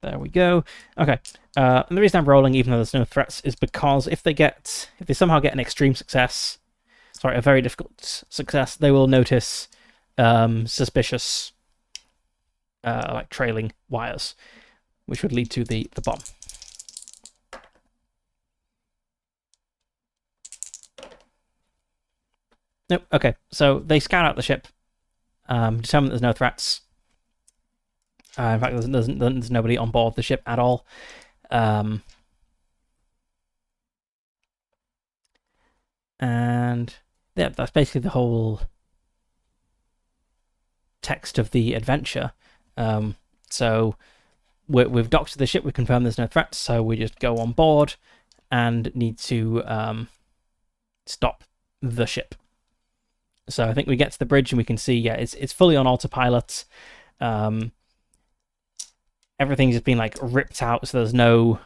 There we go. Okay. And the reason I'm rolling, even though there's no threats, is because if they somehow get an extreme success, sorry, a very difficult success, they will notice suspicious, like trailing wires, which would lead to the bomb. Nope. Okay. So they scout out the ship, determine there's no threats. In fact, there's nobody on board the ship at all. And yeah, that's basically the whole text of the adventure. So we've docked the ship, we confirm there's no threats, so we just go on board and need to stop the ship. So I think we get to the bridge and we can see, yeah, it's fully on autopilot. Everything's just been like ripped out, so there's no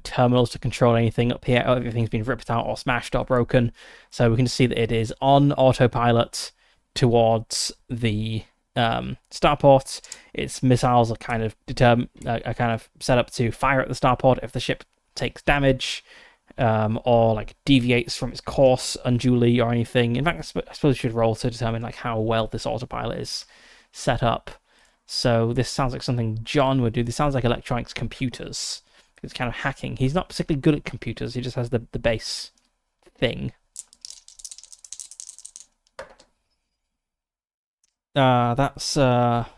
terminals to control anything up here. Everything's been ripped out or smashed or broken. So we can see that it is on autopilot towards the starport. Its missiles are kind of set up to fire at the starport if the ship takes damage, or like deviates from its course unduly or anything. In fact, I suppose we should roll to determine like how well this autopilot is set up. So this sounds like something John would do. This sounds like electronics computers. It's kind of hacking. He's not particularly good at computers. He just has the base thing. That's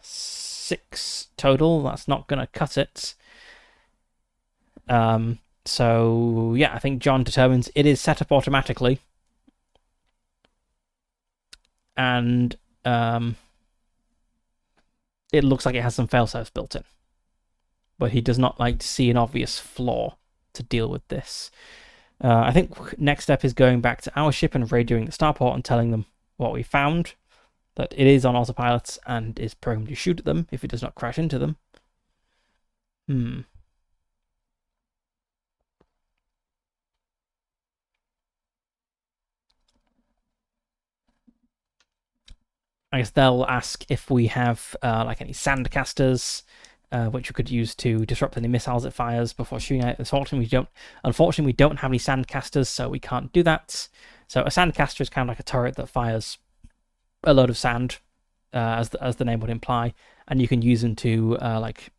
6 total. That's not going to cut it. So yeah, I think John determines it is set up automatically. And it looks like it has some failsafes built in. But he does not like to see an obvious flaw to deal with this. I think next step is going back to our ship and radioing the starport and telling them what we found. That it is on autopilot and is programmed to shoot at them if it does not crash into them. I guess they'll ask if we have like any sandcasters, which we could use to disrupt any missiles it fires before shooting at it. Unfortunately, we don't have any sandcasters, so we can't do that. So a sandcaster is kind of like a turret that fires a load of sand, as the name would imply, and you can use them to like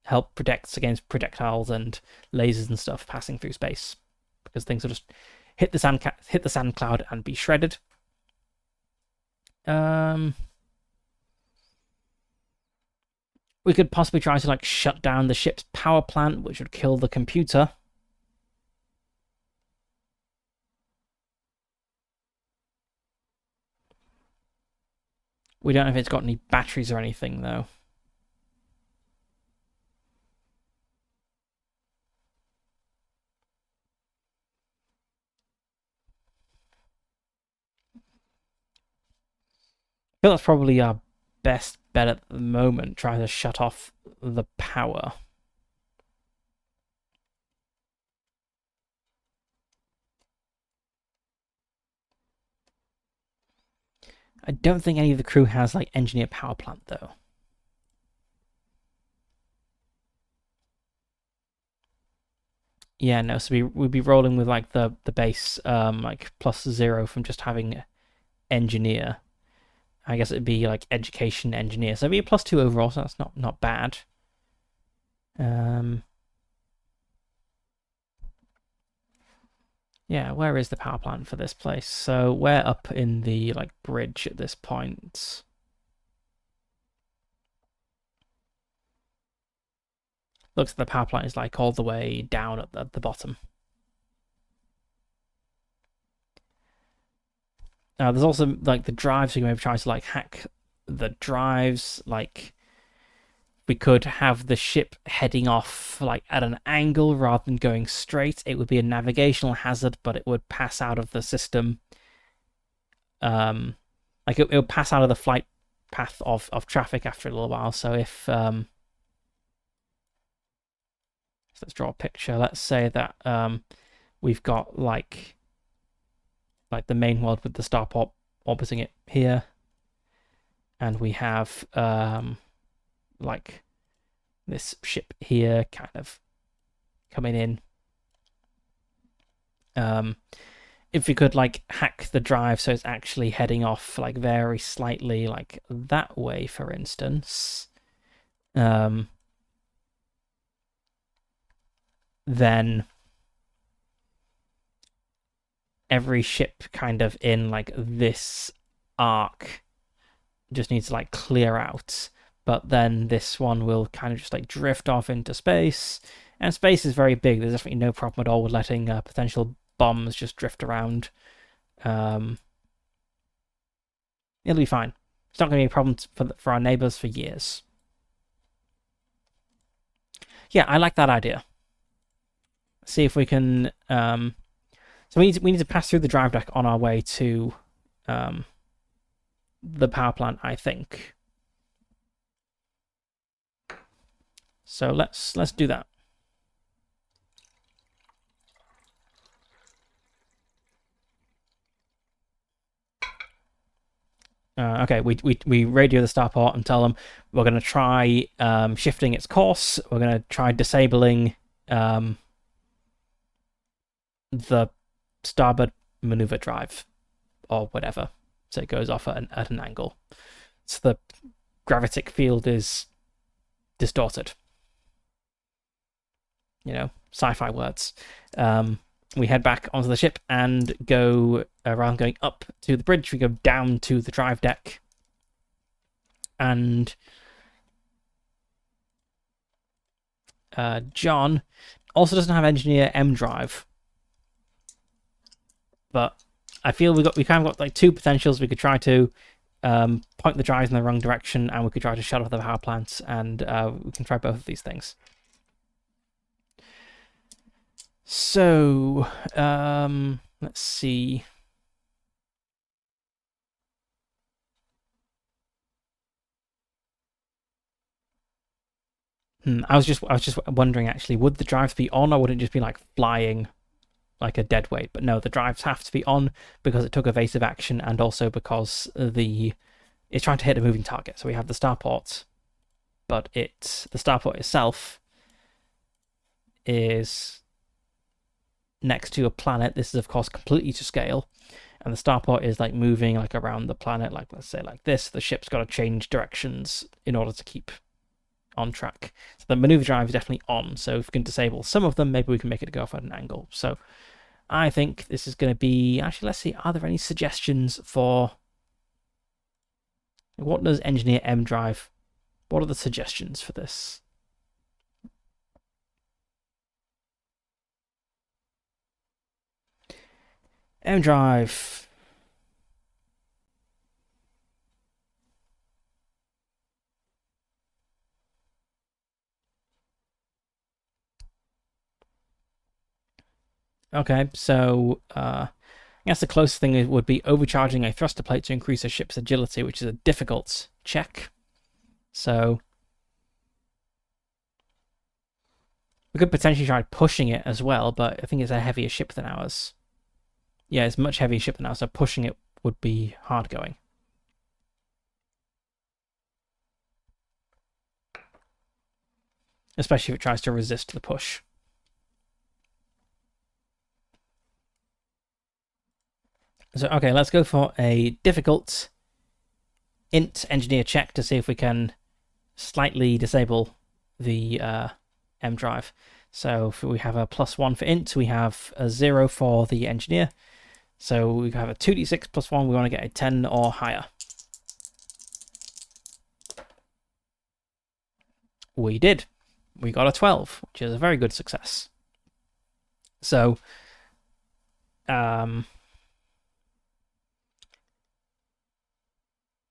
help protect against projectiles and lasers and stuff passing through space, because things will just hit the sand cloud and be shredded. We could possibly try to like shut down the ship's power plant, which would kill the computer. We don't know if it's got any batteries or anything, though. I feel that's probably our best bet at the moment. Try to shut off the power. I don't think any of the crew has like engineer power plant though. Yeah, no. So we'd be rolling with like the base like +0 from just having engineer. I guess it'd be like education engineer. So it'd be a +2 overall. So that's not bad. Yeah, where is the power plant for this place? So we're up in the like bridge at this point. Looks like the power plant is like all the way down at the bottom. There's also like the drives. So you may try to like hack the drives. Like we could have the ship heading off like at an angle rather than going straight. It would be a navigational hazard, but it would pass out of the system. Like it would pass out of the flight path of traffic after a little while. So if so let's draw a picture. Let's say that we've got like the main world with the starport orbiting it here, and we have like this ship here kind of coming in. If we could like hack the drive so it's actually heading off like very slightly like that way, for instance, then every ship kind of in like this arc just needs to like clear out, but then this one will kind of just like drift off into space, and space is very big. There's definitely no problem at all with letting potential bombs just drift around. It'll be fine. It's not going to be a problem for our neighbors for years. Yeah, I like that idea. See if we can. So we need to pass through the drive deck on our way to the power plant, I think. So let's do that. Okay, we radio the starport and tell them we're going to try shifting its course. We're going to try disabling the starboard maneuver drive or whatever, so it goes off at an angle. So the gravitic field is distorted. You know, sci-fi words. We head back onto the ship and go, rather than going up to the bridge, we go down to the drive deck. And John also doesn't have engineer M drive, but I feel we kind of got like two potentials. We could try to point the drives in the wrong direction, and we could try to shut off the power plants, and we can try both of these things. So, let's see. I was just wondering actually, would the drives be on, or would it just be like flying like a dead weight? But no, the drives have to be on because it took evasive action, and also because it's trying to hit a moving target. So we have the starport, but the starport itself is next to a planet. This is of course completely to scale, and the starport is like moving like around the planet, like let's say like this. The ship's got to change directions in order to keep on track. So the maneuver drive is definitely on. So if we can disable some of them, maybe we can make it go off at an angle. So I think this is going to be, actually, let's see, are there any suggestions for what does engineer M drive? What are the suggestions for this? M drive. Okay, so I guess the closest thing would be overcharging a thruster plate to increase a ship's agility, which is a difficult check. So we could potentially try pushing it as well, but I think it's a heavier ship than ours. Yeah, it's a much heavier ship than ours, so pushing it would be hard going. especially if it tries to resist the push. So, okay, let's go for a difficult int engineer check to see if we can slightly disable the M drive. So if we have a +1 for int, we have a 0 for the engineer. So we have a 2d6 +1, we want to get a 10 or higher. We did. We got a 12, which is a very good success. So,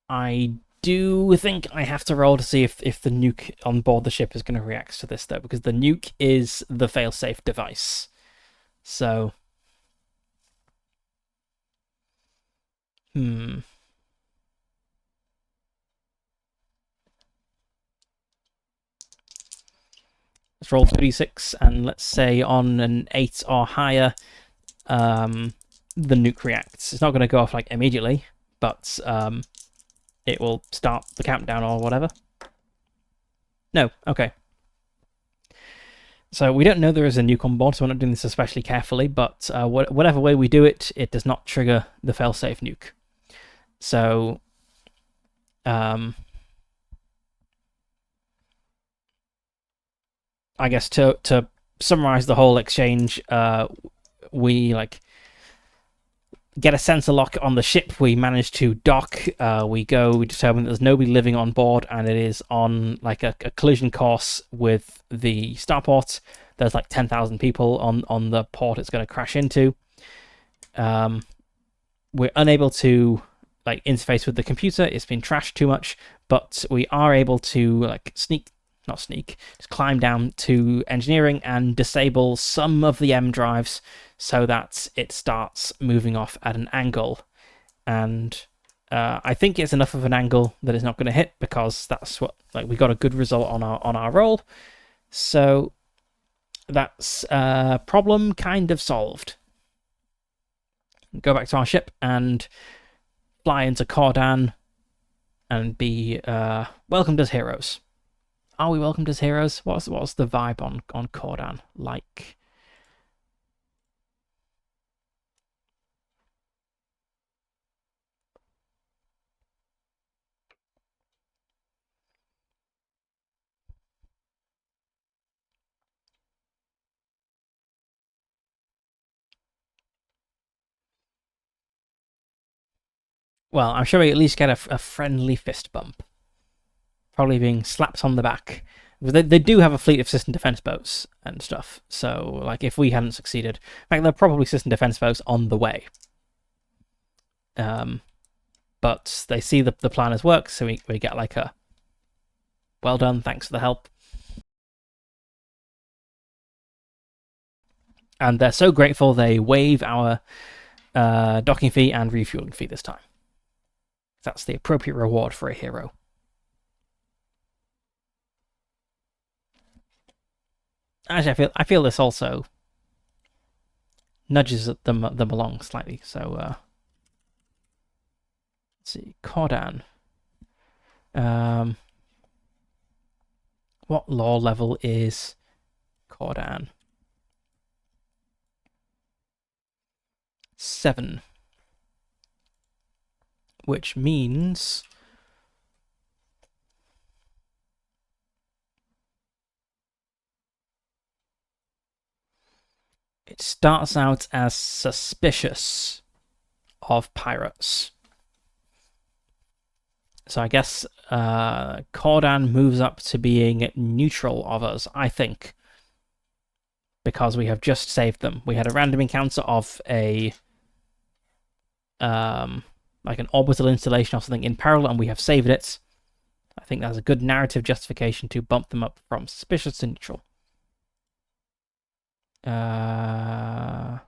I do think I have to roll to see if the nuke on board the ship is going to react to this, though, because the nuke is the failsafe device. So, let's roll 2d6, and let's say on an 8 or higher, the nuke reacts. It's not going to go off like immediately, but it will start the countdown or whatever. No, okay. So we don't know there is a nuke on board, so we're not doing this especially carefully, but whatever way we do it, it does not trigger the failsafe nuke. So, I guess to summarize the whole exchange, we get a sensor lock on the ship. We manage to dock. We determine that there's nobody living on board, and it is on like a collision course with the starport. There's like 10,000 people on the port it's going to crash into. We're unable to like interface with the computer. It's been trashed too much, but we are able to like just climb down to engineering and disable some of the M drives so that it starts moving off at an angle. And I think it's enough of an angle that it's not going to hit, because that's what we got a good result on our roll. So that's problem kind of solved. Go back to our ship and fly into Cordan and be welcomed as heroes. Are we welcomed as heroes? What's the vibe on Cordan like? Well, I'm sure we at least get a friendly fist bump. Probably being slapped on the back. They do have a fleet of system defense boats and stuff. So, like, if we hadn't succeeded, in fact, they're probably system defense boats on the way. But they see the plan has worked, so we get like a well done, thanks for the help. And they're so grateful they waive our docking fee and refueling fee this time. That's the appropriate reward for a hero. Actually, I feel this also nudges them along slightly. So let's see, Cordan. What law level is Cordan? 7. Which means it starts out as suspicious of pirates. So I guess Cordan moves up to being neutral of us, I think, because we have just saved them. We had a random encounter of a like an orbital installation or something in peril, and we have saved it. I think that's a good narrative justification to bump them up from suspicious to neutral. What am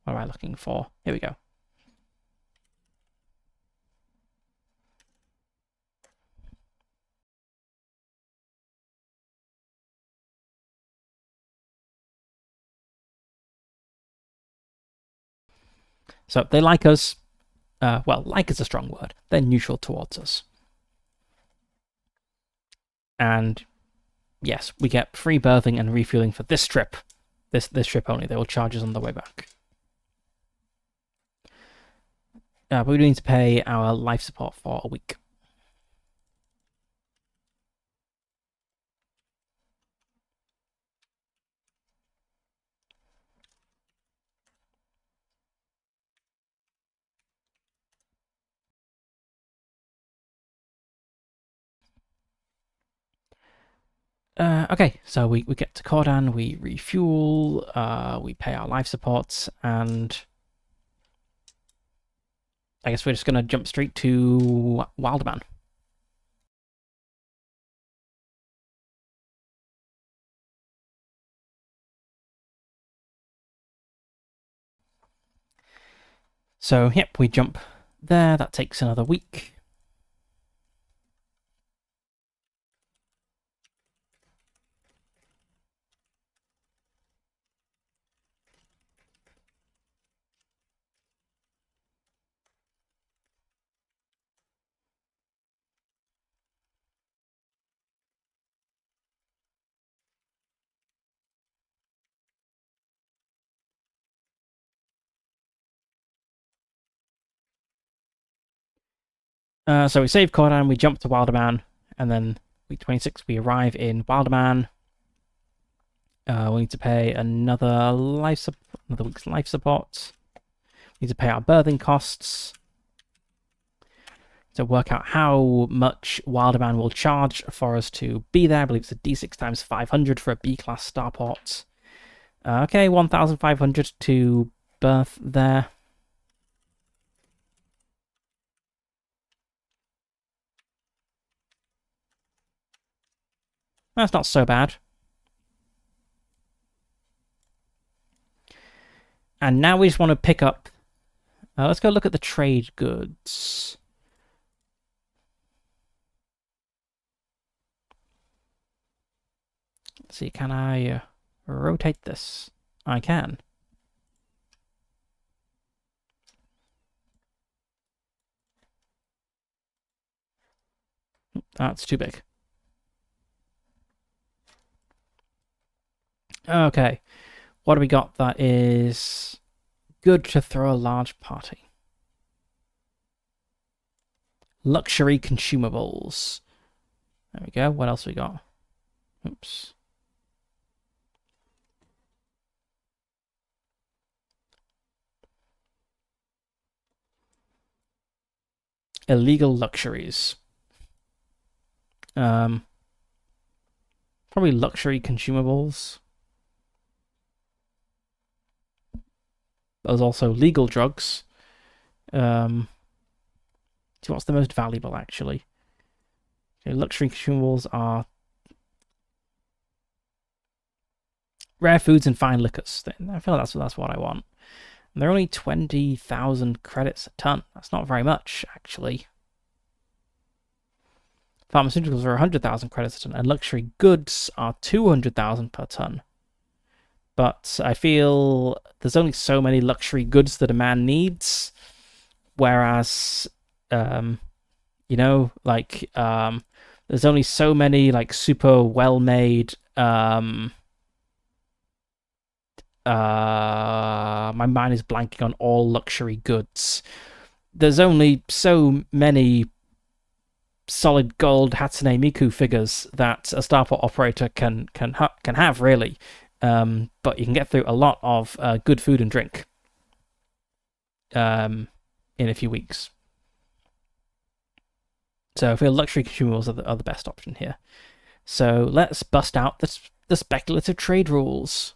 I looking for? Here we go. So they like us. Well, like is a strong word. They're neutral towards us. And yes, we get free berthing and refueling for this trip. This trip only. They will charge us on the way back. But we need to pay our life support for a week. Okay, so we get to Cordan, we refuel, we pay our life supports, and I guess we're just going to jump straight to Wilderman. So, yep, we jump there. That takes another week. So we save Cordan, we jump to Wilderman, and then week 26 we arrive in Wilderman. We need to pay another week's life support. We need to pay our berthing costs. To work out how much Wilderman will charge for us to be there. I believe it's a D6 times 500 for a B-class starport. Okay, 1,500 to berth there. That's not so bad. And now we just want to pick up... let's go look at the trade goods. Let's see, can I rotate this? I can. That's too big. Okay. What do we got that is good to throw a large party? Luxury consumables. There we go. What else we got? Oops. Illegal luxuries. Probably luxury consumables. There's also legal drugs. See what's the most valuable, actually. Okay, luxury consumables are rare foods and fine liquors. I feel like that's what I want. And they're only 20,000 credits a ton. That's not very much, actually. Pharmaceuticals are 100,000 credits a ton, and luxury goods are 200,000 per ton. But I feel there's only so many luxury goods that a man needs, whereas, you know, like, there's only so many, like, super well-made, my mind is blanking on all luxury goods. There's only so many solid gold Hatsune Miku figures that a starport operator can have, really. But you can get through a lot of good food and drink in a few weeks. So I feel luxury consumables are the best option here. So let's bust out the speculative trade rules.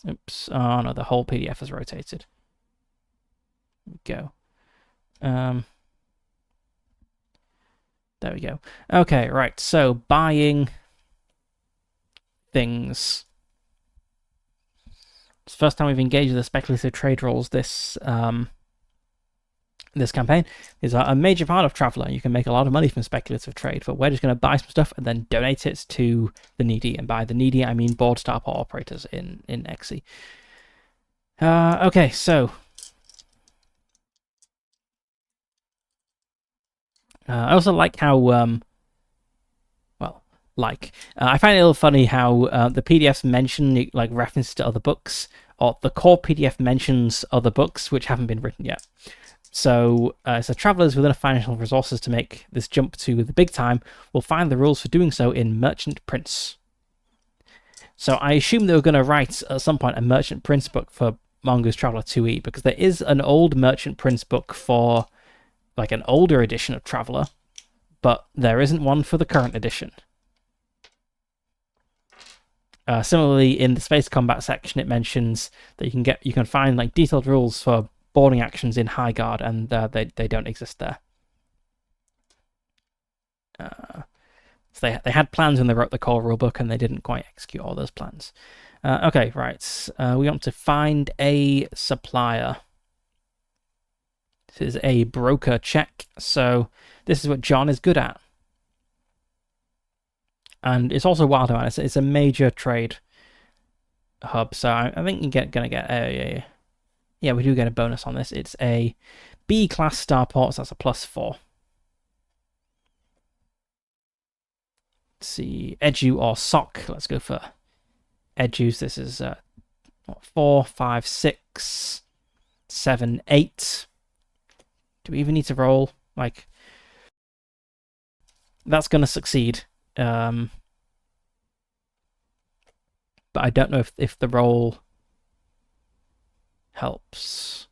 Oops. Oh no, the whole PDF is rotated. There we go. There we go. Okay, right. So buying things. It's the first time we've engaged with the speculative trade rules this campaign. Is a major part of Traveller. You can make a lot of money from speculative trade, but we're just going to buy some stuff and then donate it to the needy. And by the needy, I mean bored starport operators in XE. Okay, so I also like how I find it a little funny how the PDFs mention like references to other books, or the core PDF mentions other books which haven't been written yet. So travelers with enough financial resources to make this jump to the big time will find the rules for doing so in Merchant Prince. So I assume they were going to write at some point a Merchant Prince book for Mongoose Traveller 2e, because there is an old Merchant Prince book for like an older edition of Traveller, but there isn't one for the current edition. Similarly, in the space combat section, it mentions that you can find like detailed rules for boarding actions in High Guard, and they don't exist there. So they had plans when they wrote the core rulebook, and they didn't quite execute all those plans. Okay, right. We want to find a supplier. This is a broker check, so this is what John is good at. And it's also Wilderman. It's a major trade hub, so I think you're gonna get a... Yeah, we do get a bonus on this. It's a B-class starport, so that's a +4. Let's see, Edu or Sock. Let's go for Edus. This is 4, 5, 6, 7, 8. Do we even need to roll? Like, that's going to succeed. But I don't know if the roll helps.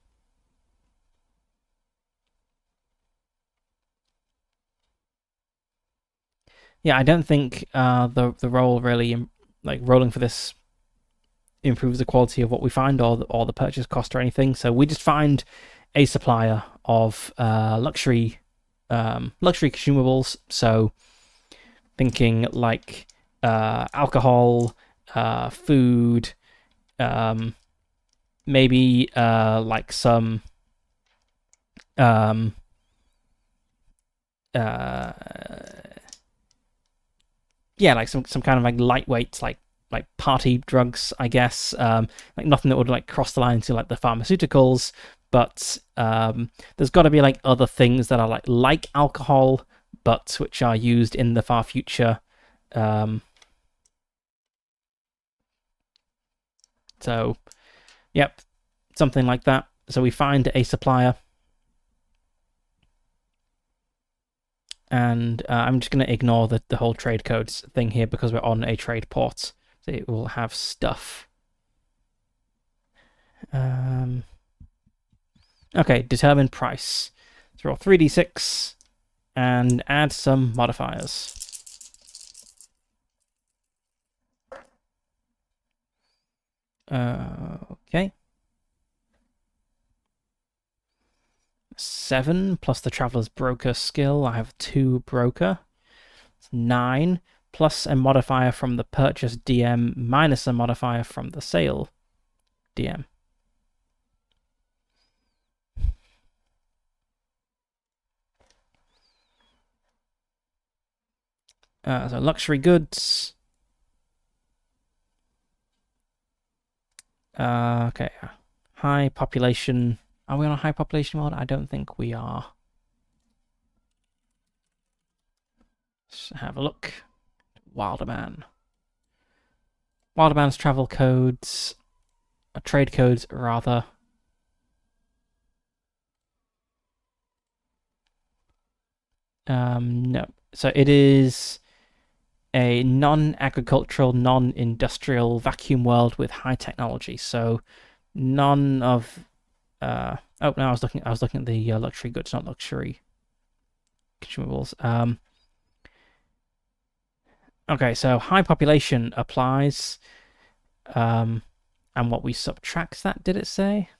Yeah, I don't think the roll really, like, rolling for this improves the quality of what we find or the purchase cost or anything. So we just find a supplier of luxury consumables. So thinking like alcohol, food, maybe like some yeah, like some kind of like lightweight like party drugs, I guess. Like nothing that would like cross the line into like the pharmaceuticals, but there's got to be like other things that are like alcohol, but which are used in the far future. So, yep, something like that. So we find a supplier, and I'm just going to ignore the whole trade codes thing here because we're on a trade port. So it will have stuff. Okay, determine price. So roll 3d6 and add some modifiers. Okay. 7 plus the Traveler's Broker skill. I have 2 Broker. It's 9 plus a modifier from the Purchase DM minus a modifier from the Sale DM. So luxury goods. Okay. High population. Are we on a high population world? I don't think we are. Let's have a look. Wilderman. Wilderman's travel codes. Trade codes, rather. No. So it is a non-agricultural, non-industrial vacuum world with high technology. So none of oh no, I was looking at the luxury goods, not luxury consumables. Okay, so high population applies. And what we subtract that, did it say?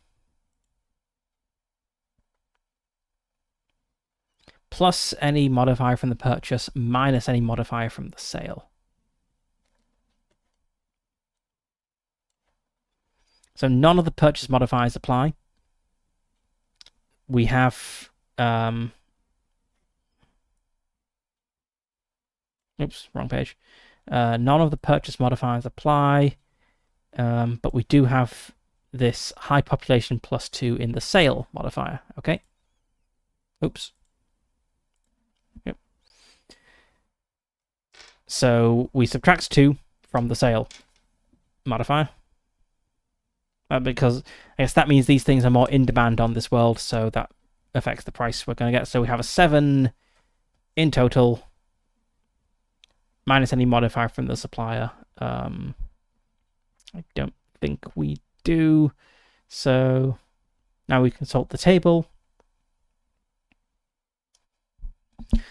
Plus any modifier from the purchase, minus any modifier from the sale. So none of the purchase modifiers apply. We have... oops, wrong page. None of the purchase modifiers apply, but we do have this high population +2 in the sale modifier, okay? Oops. Yep. So we subtract 2 from the sale modifier. Because I guess that means these things are more in demand on this world, so that affects the price we're going to get. So we have a 7 in total, minus any modifier from the supplier. I don't think we do. So now we consult the table.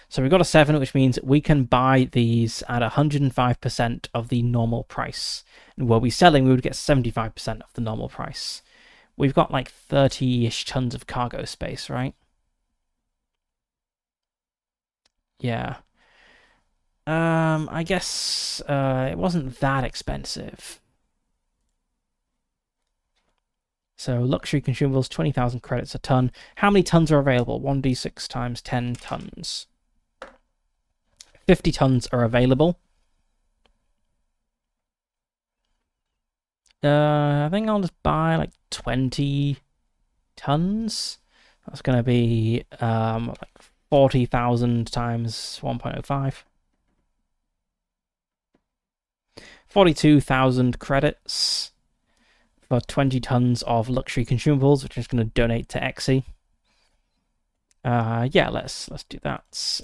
So we've got a 7, which means we can buy these at 105% of the normal price. And were we selling, we would get 75% of the normal price. We've got like 30-ish tons of cargo space, right? Yeah. I guess it wasn't that expensive. So luxury consumables, 20,000 credits a ton. How many tons are available? 1d6 times 10 tons. 50 tons are available. I think I'll just buy like 20 tons. That's going to be like 40,000 times 1.05. 42,000 credits for 20 tons of luxury consumables, which is going to donate to Exy. Yeah, let's do that.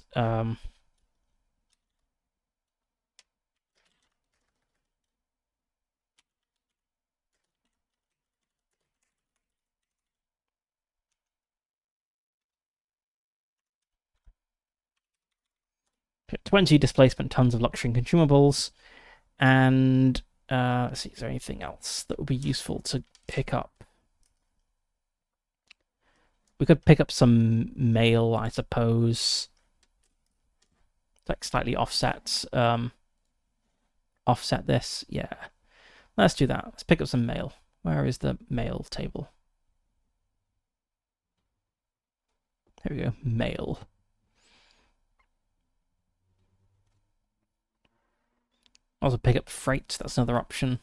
20 displacement tons of luxury consumables, and let's see, is there anything else that would be useful to pick up? We could pick up some mail, I suppose. Like slightly offset this. Yeah, let's do that. Let's pick up some mail. Where is the mail table? Here we go. Mail. Also pick up freight. That's another option.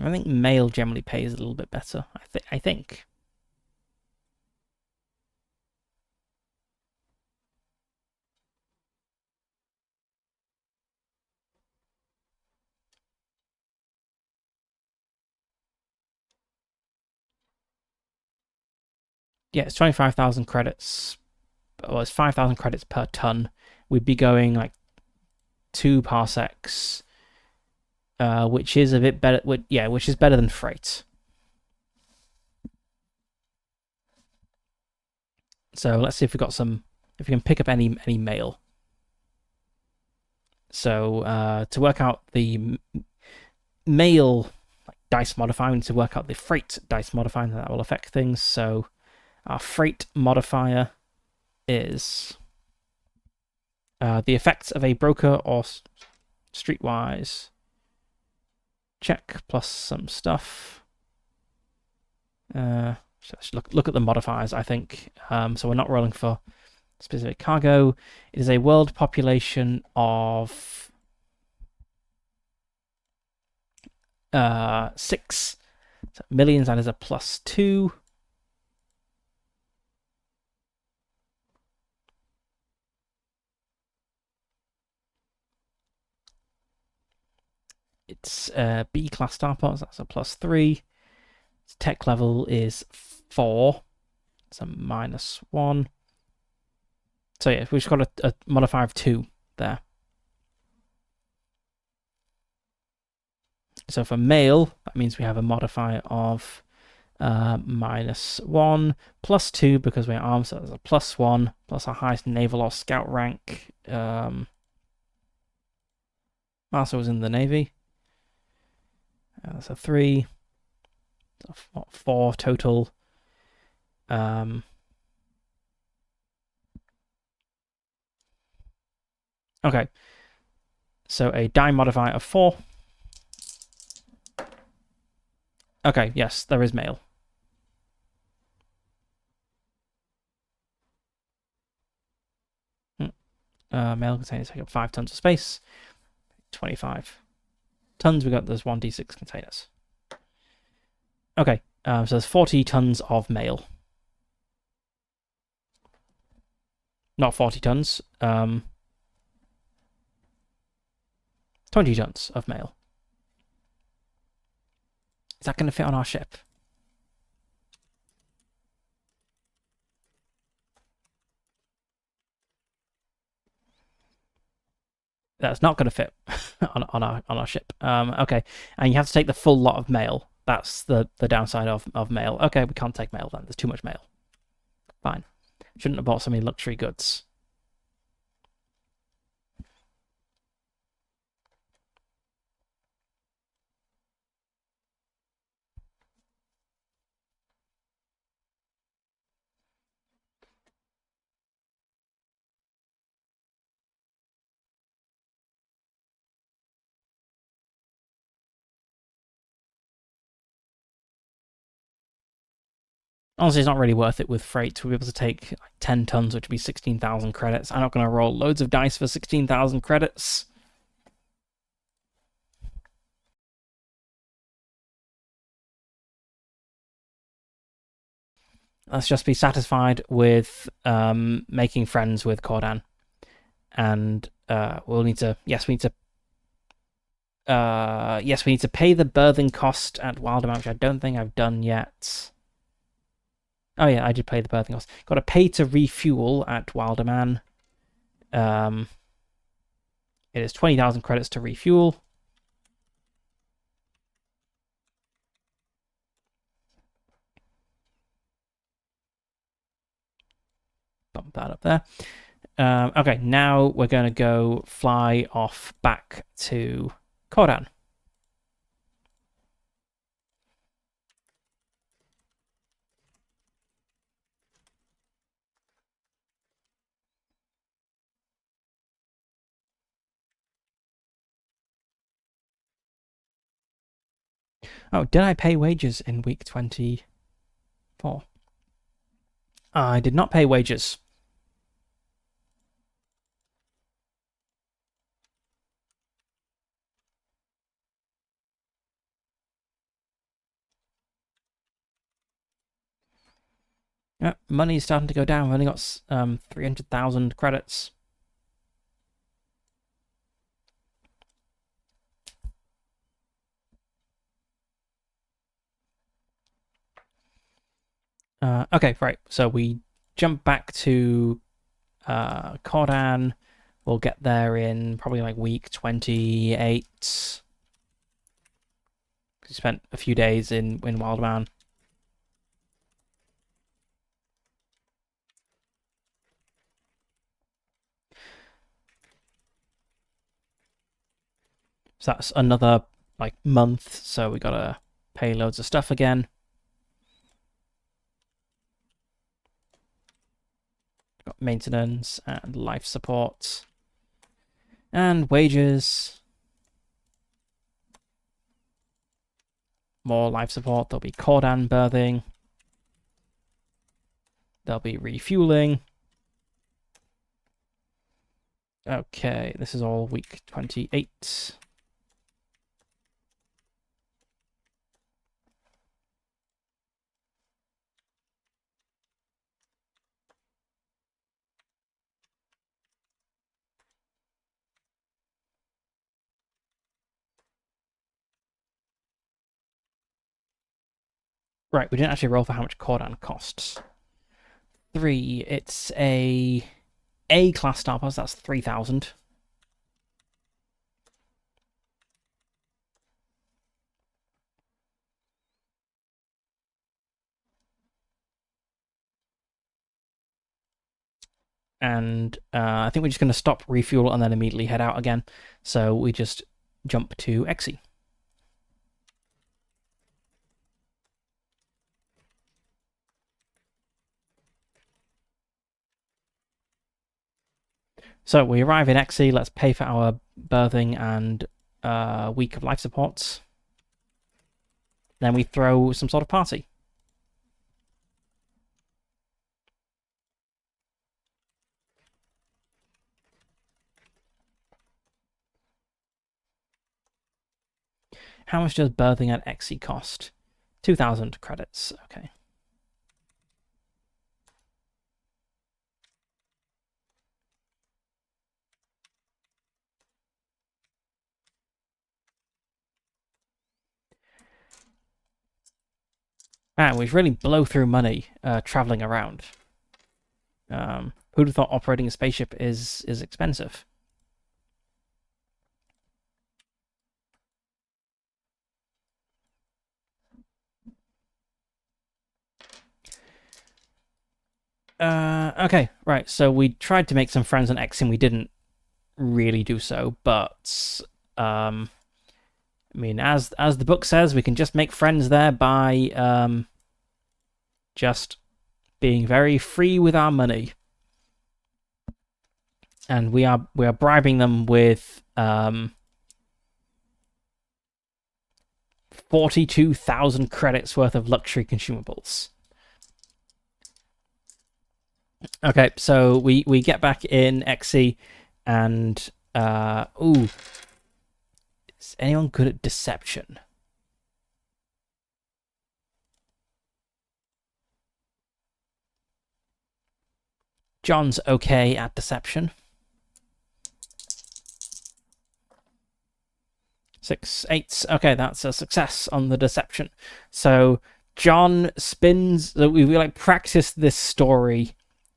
I think mail generally pays a little bit better. I think. Yeah, it's 25,000 credits. Well, it's 5,000 credits per ton. We'd be going like 2 parsecs, which is a bit better. Yeah, which is better than freight. So let's see if we got some. If we can pick up any mail. So to work out the mail dice modifier, we need to work out the freight dice modifier, and that will affect things. So our freight modifier is the effects of a broker or streetwise check plus some stuff. So let's look at the modifiers, I think. So we're not rolling for specific cargo. It is a world population of 6 so millions. That is a +2. It's B class starports. That's a +3. Its tech level is 4. It's a -1. So yeah, we've got a modifier of 2 there. So for mail, that means we have a modifier of -1 +2 because we're armed, so there's a +1 plus our highest naval or scout rank. Marcel was in the Navy. That's a 3. So 4 total. Okay. So a die modifier of 4. Okay, yes, there is mail. Mail containers take up 5 tons of space. 25 tons. We got those 1d6 containers. Okay, so there's 40 tons of mail. Not 40 tons. 20 tons of mail. Is that going to fit on our ship? That's not going to fit on our ship. Okay, and you have to take the full lot of mail. That's the downside of mail. Okay, we can't take mail then. There's too much mail. Fine. Shouldn't have bought so many luxury goods. Honestly, it's not really worth it with freight. We'll be able to take like 10 tons, which would be 16,000 credits. I'm not going to roll loads of dice for 16,000 credits. Let's just be satisfied with making friends with Cordan. And we'll need to... Yes, we need to... yes, we need to pay the berthing cost at Wilderman, which I don't think I've done yet. Oh yeah, I did pay the berthing cost. Got to pay to refuel at Wilderman. It is 20,000 credits to refuel. Bump that up there. Okay, now we're going to go fly off back to Cordan. Oh, did I pay wages in week 24? I did not pay wages. Money's starting to go down. We've only got 300,000 credits. Okay, right. So we jump back to Cordan. We'll get there in probably like week 28. We spent a few days in Wildman. So that's another like month. So we gotta pay loads of stuff again. Got maintenance and life support and wages. More life support. There'll be Cordan berthing. There'll be refueling. Okay, this is all week 28. Right, we didn't actually roll for how much Cordan costs. 3, it's a class star pass, that's 3,000. And I think we're just going to stop, refuel, and then immediately head out again. So we just jump to Exy. So we arrive in Exy. Let's pay for our berthing and week of life supports. Then we throw some sort of party. How much does berthing at Exy cost? 2,000 credits. Okay. Man, we really blow through money traveling around. Who'd have thought operating a spaceship is expensive? Okay, right. So we tried to make some friends on X and we didn't really do so, but I mean, as the book says, we can just make friends there by just being very free with our money, and we are bribing them with 42,000 credits worth of luxury consumables. Okay, so we get back in XC, and ooh, is anyone good at deception? John's okay at deception. 6 8s. Okay, that's a success on the deception. So John spins. We like practice this story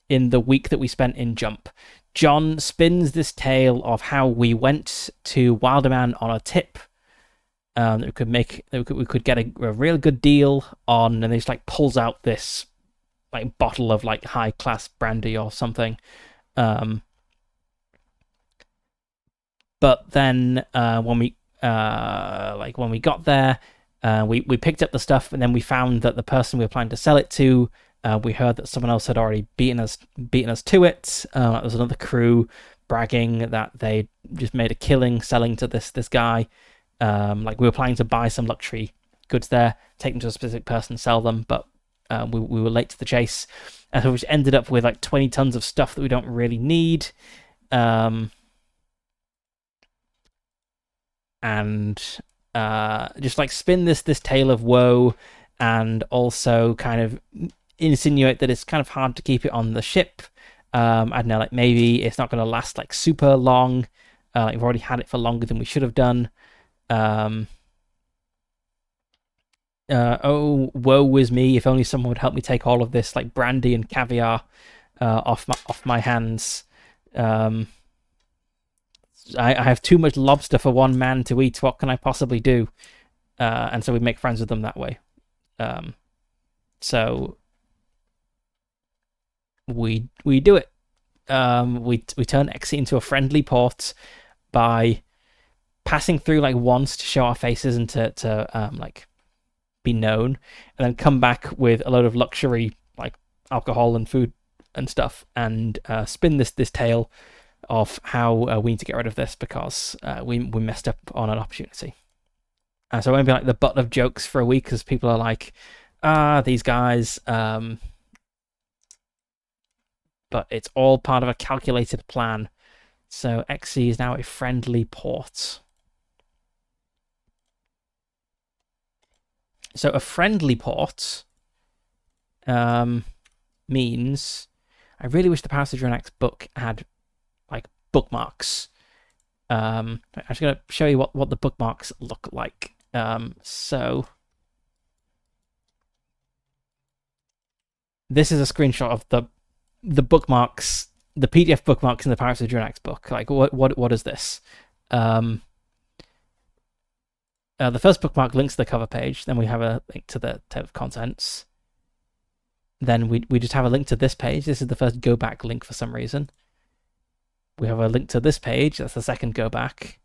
in the week that we spent in Jump. John spins this tale of how we went to Wilderman on a tip. That we could get a real good deal on, and he just like pulls out this like bottle of like high class brandy or something. But then when we got there, we picked up the stuff, and then we found that the person we were planning to sell it to, we heard that someone else had already beaten us to it. There was another crew bragging that they just made a killing selling to this guy. Like we were planning to buy some luxury goods there, take them to a specific person, sell them, but we were late to the chase, and so we just ended up with like 20 tons of stuff that we don't really need. And just like spin this tale of woe, and also kind of insinuate that it's kind of hard to keep it on the ship. I don't know, like maybe it's not going to last like super long. Like we've already had it for longer than we should have done. Oh, woe was me! If only someone would help me take all of this like brandy and caviar off my hands. I have too much lobster for one man to eat. What can I possibly do? And so we make friends with them that way. So we do it. We turn Exit into a friendly port by passing through like once to show our faces and to like be known, and then come back with a load of luxury like alcohol and food and stuff, and spin this tale of how we need to get rid of this because we messed up on an opportunity. So I won't be like the butt of jokes for a week because people are like, these guys. But it's all part of a calculated plan. So XC is now a friendly port. So a friendly port means I really wish the Pirates of Drinax book had like bookmarks. I'm just gonna show you what the bookmarks look like. So this is a screenshot of the bookmarks, the PDF bookmarks in the Pirates of Drinax book. Like what is this? The first bookmark links to the cover page. Then we have a link to the table of contents. Then we just have a link to this page. This is the first go back link for some reason. We have a link to this page. That's the second go back.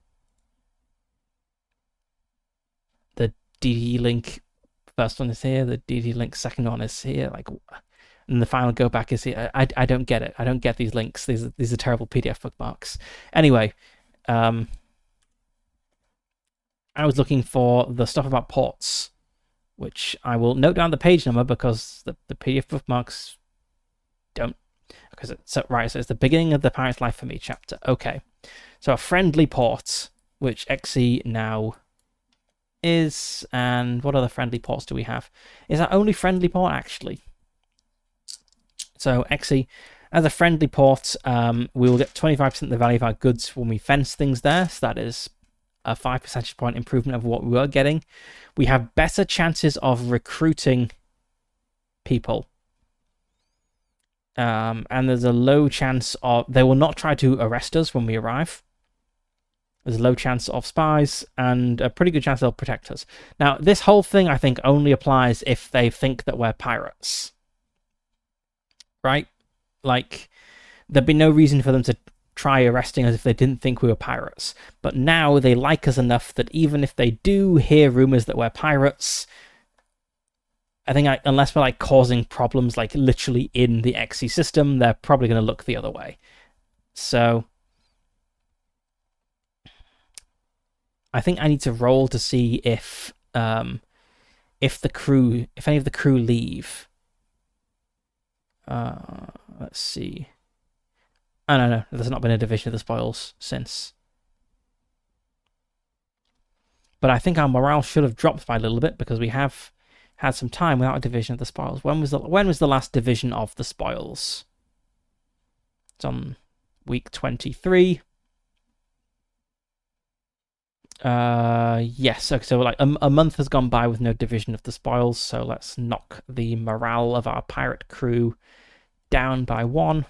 The DD link first one is here. The DD link second one is here. Like, and the final go back is here. I don't get it. I don't get these links. These are terrible PDF bookmarks. Anyway, I was looking for the stuff about ports, which I will note down the page number because the PDF bookmarks don't. Because so it's the beginning of the Pirate's Life for Me chapter. Okay, so a friendly port, which XE now is, and what other friendly ports do we have? Is that only friendly port actually? So XE, as a friendly port, we will get 25% of the value of our goods when we fence things there. So that is a 5 percentage point improvement of what we were getting. We have better chances of recruiting people. And there's a low chance of... They will not try to arrest us when we arrive. There's a low chance of spies, and a pretty good chance they'll protect us. Now, this whole thing, I think, only applies if they think that we're pirates. Right? Like, there'd be no reason for them to try arresting us if they didn't think we were pirates. But now they like us enough that even if they do hear rumors that we're pirates, I think unless we're like causing problems like literally in the XE system, they're probably going to look the other way. So I think I need to roll to see if any of the crew leave. Let's see. I don't know. There's not been a division of the spoils since. But I think our morale should have dropped by a little bit because we have had some time without a division of the spoils. When was the last division of the spoils? It's on week 23. Yes. Okay, so like a month has gone by with no division of the spoils. So let's knock the morale of our pirate crew down by 1.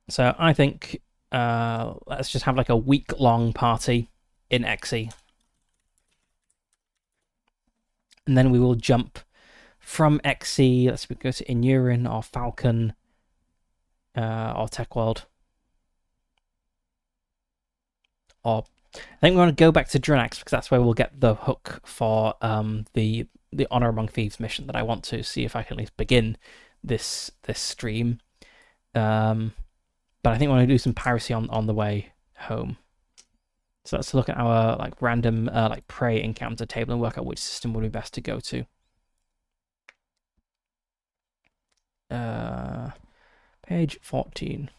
So I think let's just have like a week-long party in XE. And then we will jump from XE, let's go to Inurin or Falcon or Tech World. Or I think we want to go back to Drinax because that's where we'll get the hook for the Honor Among Thieves mission that I want to see if I can at least begin this stream. But I think we want to do some piracy on the way home. So let's look at our like random like prey encounter table and work out which system would be best to go to. Page 14.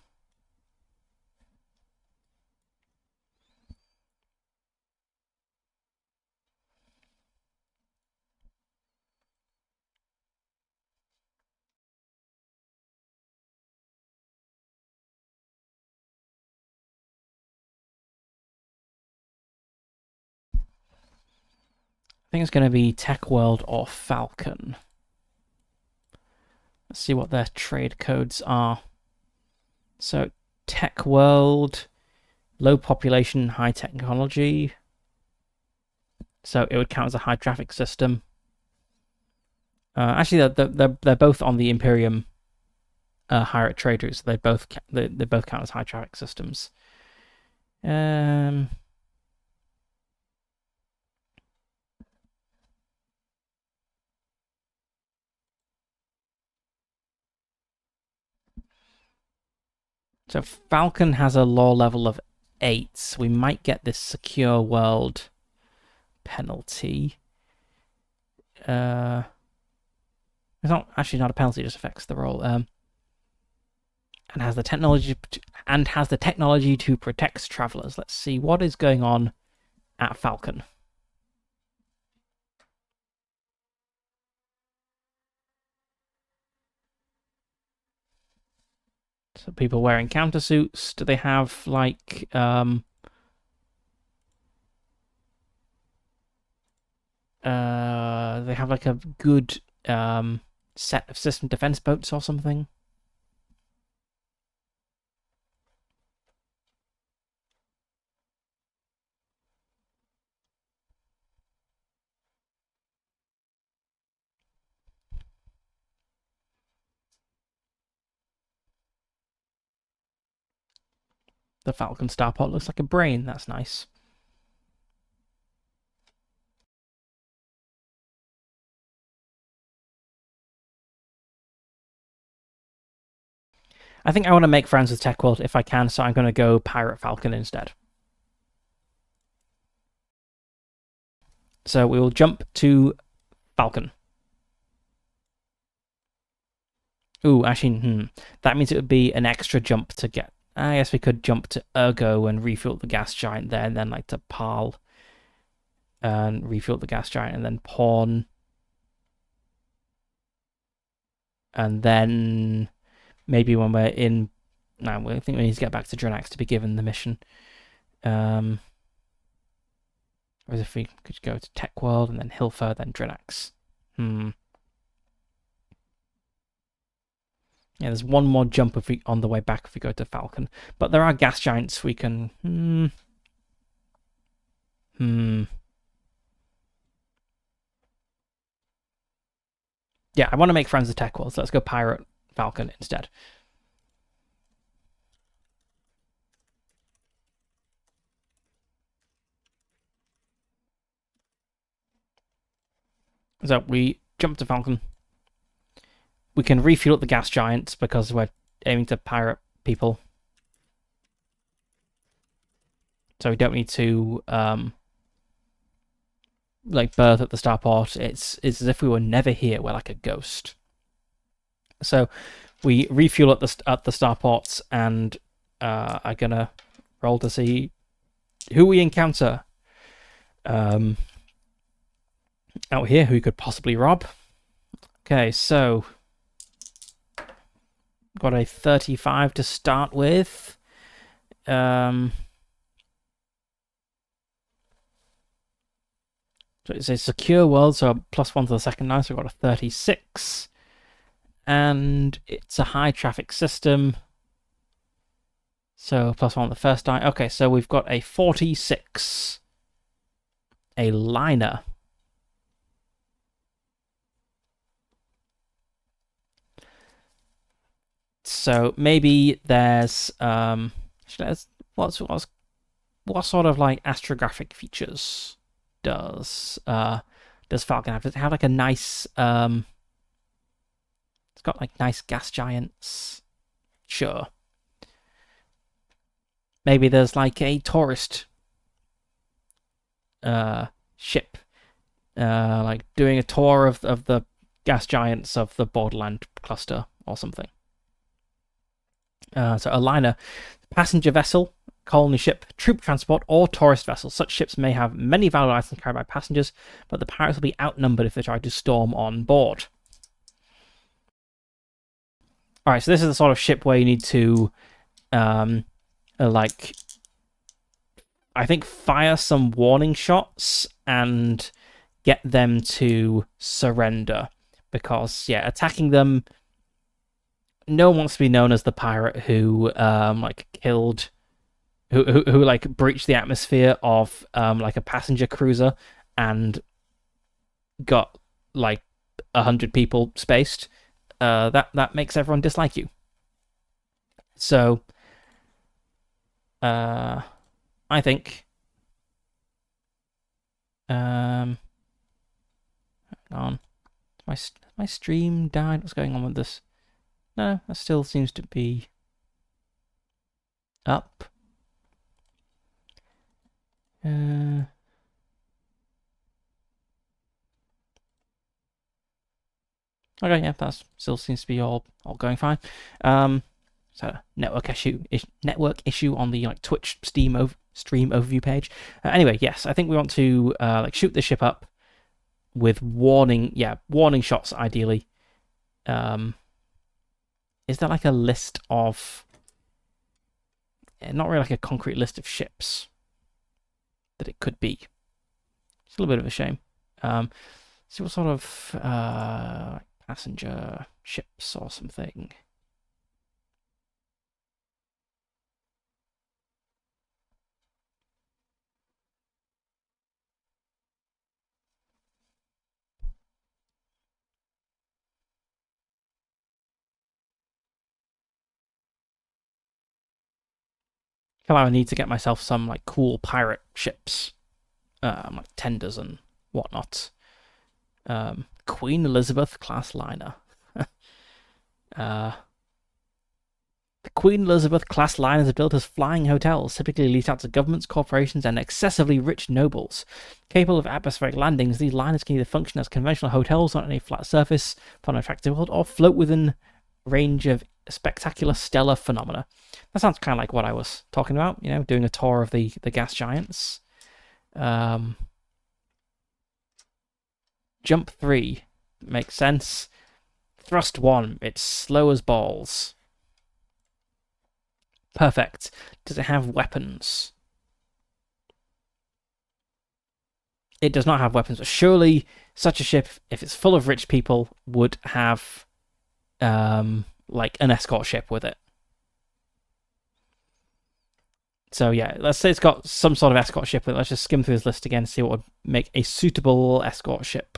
I think it's going to be Tech World or Falcon. Let's see what their trade codes are. So Tech World, low population, high technology. So it would count as a high traffic system. Actually, they're both on the Imperium higher trade routes. So they both count as high traffic systems. So Falcon has a law level of 8. So we might get this secure world penalty. It's not a penalty; it just affects the roll. And has the technology to protect travelers. Let's see what is going on at Falcon. So people wearing countersuits. Do they have like they have like a good set of system defense boats or something? The Falcon starport looks like a brain. That's nice. I think I want to make friends with Tech World if I can, so I'm going to go Pirate Falcon instead. So we will jump to Falcon. Ooh, actually, that means it would be an extra jump to get. I guess we could jump to Ergo and refuel the gas giant there, and then like to Parl. and refuel the gas giant, and then pawn, and then maybe when we're in, no, I think we need to get back to Drinax to be given the mission. Whereas if we could go to Tech World and then Hilfer, then Drinax. Yeah, there's one more jump if we on the way back if we go to Falcon, but there are gas giants we can. Yeah, I want to make friends with Tech World, so let's go Pirate Falcon instead. So we jump to Falcon. We can refuel the gas giants because we're aiming to pirate people. So we don't need to like berth at the starport. It's as if we were never here. We're like a ghost. So we refuel at the starports and are gonna roll to see who we encounter. Out here, who we could possibly rob. Okay, so got a 35 to start with. So it's a secure world, so +1 to the second now, so we've got a 36. And it's a high traffic system. So +1 on the first die. Okay, so we've got a 46. A liner. So maybe there's what sort of like astrographic features does Falcon have? Does it have like a nice it's got like nice gas giants? Sure. Maybe there's like a tourist ship like doing a tour of the gas giants of the Borderland cluster or something. So a liner, passenger vessel, colony ship, troop transport, or tourist vessel. Such ships may have many valuable items carried by passengers, but the pirates will be outnumbered if they try to storm on board. Alright, so this is the sort of ship where you need to, like, I think fire some warning shots and get them to surrender. Because, yeah, attacking them, no one wants to be known as the pirate who like killed, who like breached the atmosphere of like a passenger cruiser and got like 100 people spaced. That makes everyone dislike you. So I think hang on, my stream died. What's going on with this? No, that still seems to be up. Okay, yeah, that still seems to be all going fine. So network issue on the like Twitch stream overview page. Anyway, yes, I think we want to like shoot the ship up with warning shots ideally. Is there like a list of, not really like a concrete list of ships that it could be? It's a little bit of a shame. See what sort of passenger ships or something. I feel like I need to get myself some like cool pirate ships, like tenders and whatnot. Queen Elizabeth class liner. The Queen Elizabeth class liners are built as flying hotels, typically leased out to governments, corporations, and excessively rich nobles. Capable of atmospheric landings, these liners can either function as conventional hotels on any flat surface for an attractive world, or float within range of spectacular stellar phenomena. That sounds kind of like what I was talking about, you know, doing a tour of the gas giants. Jump 3. Makes sense. Thrust 1. It's slow as balls. Perfect. Does it have weapons? It does not have weapons, but surely such a ship, if it's full of rich people, would have like an escort ship with it. So yeah, let's say it's got some sort of escort ship with it. Let's just skim through this list again and see what would make a suitable escort ship.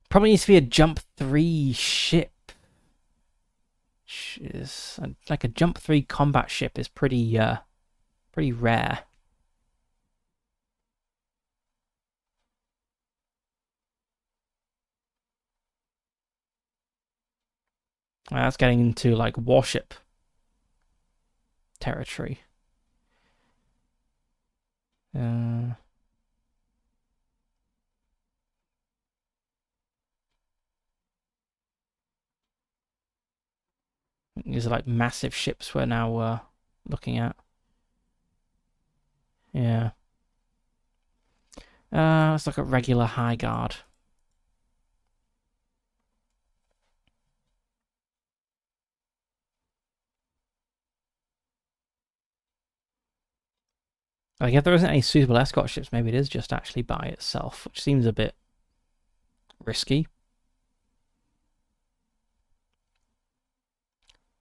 Probably needs to be a jump 3 ship. Which is like a jump 3 combat ship is pretty rare. That's getting into like warship territory. Uh, these are like massive ships we're now looking at. Yeah. Let's look at regular high guard. Like if there isn't any suitable escort ships, maybe it is just actually by itself, which seems a bit risky.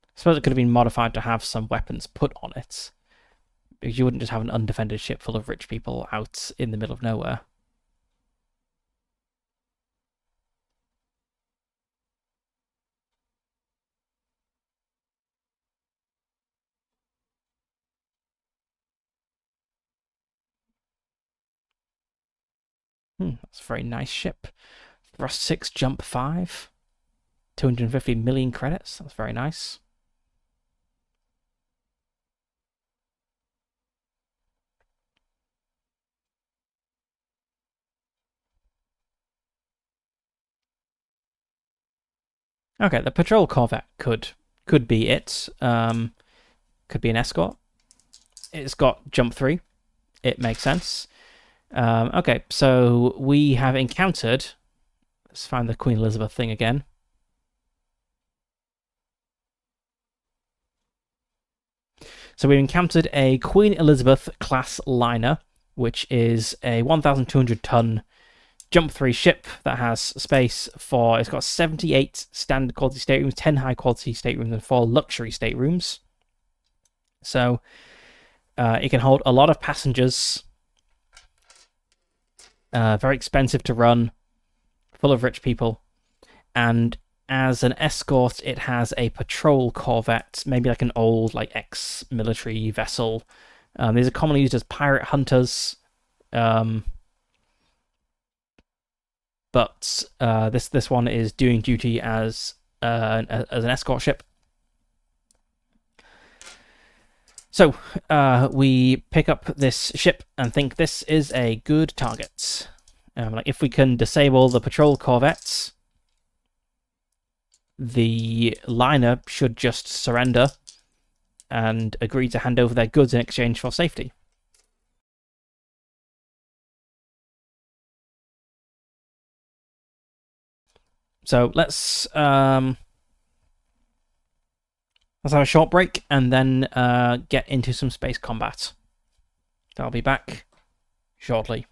I suppose it could have been modified to have some weapons put on it, because you wouldn't just have an undefended ship full of rich people out in the middle of nowhere. That's a very nice ship. Thrust 6, jump 5. 250 million credits. That's very nice. Okay, the patrol corvette could be it. Could be an escort. It's got jump 3. It makes sense. Okay, so we have encountered. Let's find the Queen Elizabeth thing again. So we've encountered a Queen Elizabeth class liner, which is a 1,200 ton jump 3 ship that has space for. It's got 78 standard quality staterooms, 10 high quality staterooms, and 4 luxury staterooms. So it can hold a lot of passengers. Very expensive to run, full of rich people, and as an escort, it has a patrol corvette, maybe like an old, like ex-military vessel. These are commonly used as pirate hunters, but this one is doing duty as an escort ship. So we pick up this ship and think this is a good target. Like if we can disable the patrol corvettes, the liner should just surrender and agree to hand over their goods in exchange for safety. So let's have a short break and then get into some space combat. I'll be back shortly.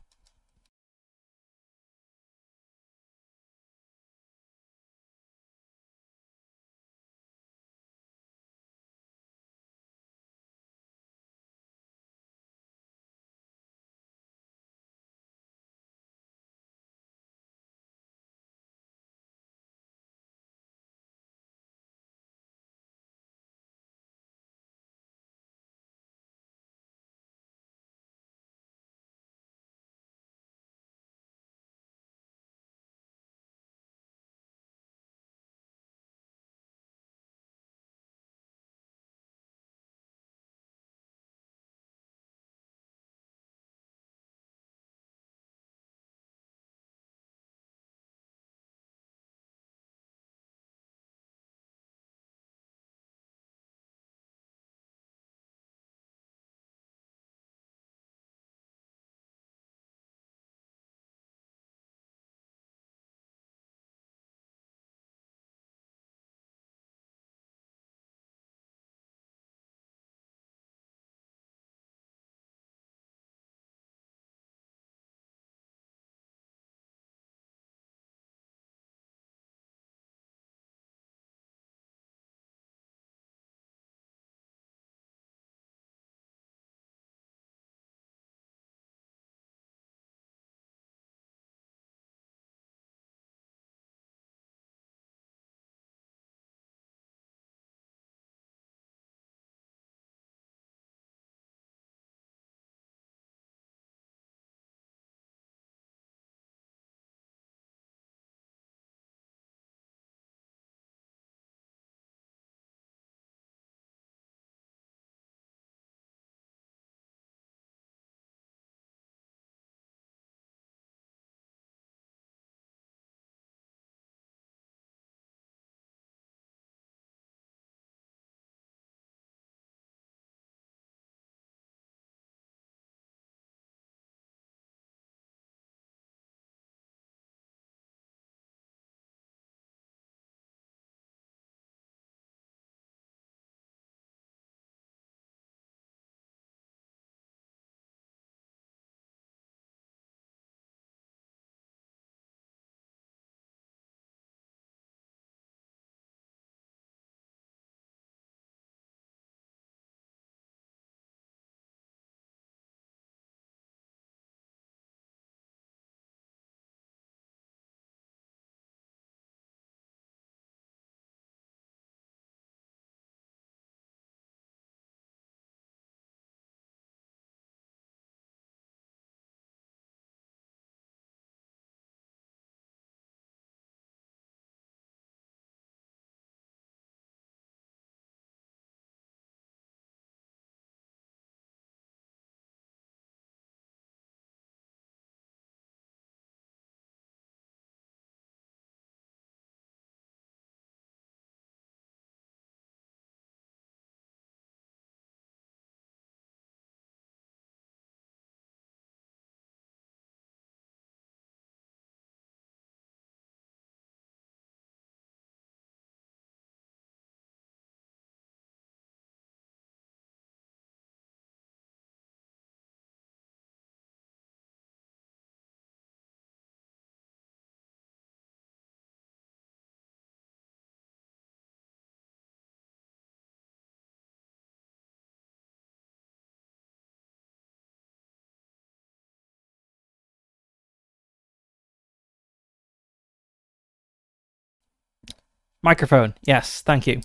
Microphone. Yes, thank you.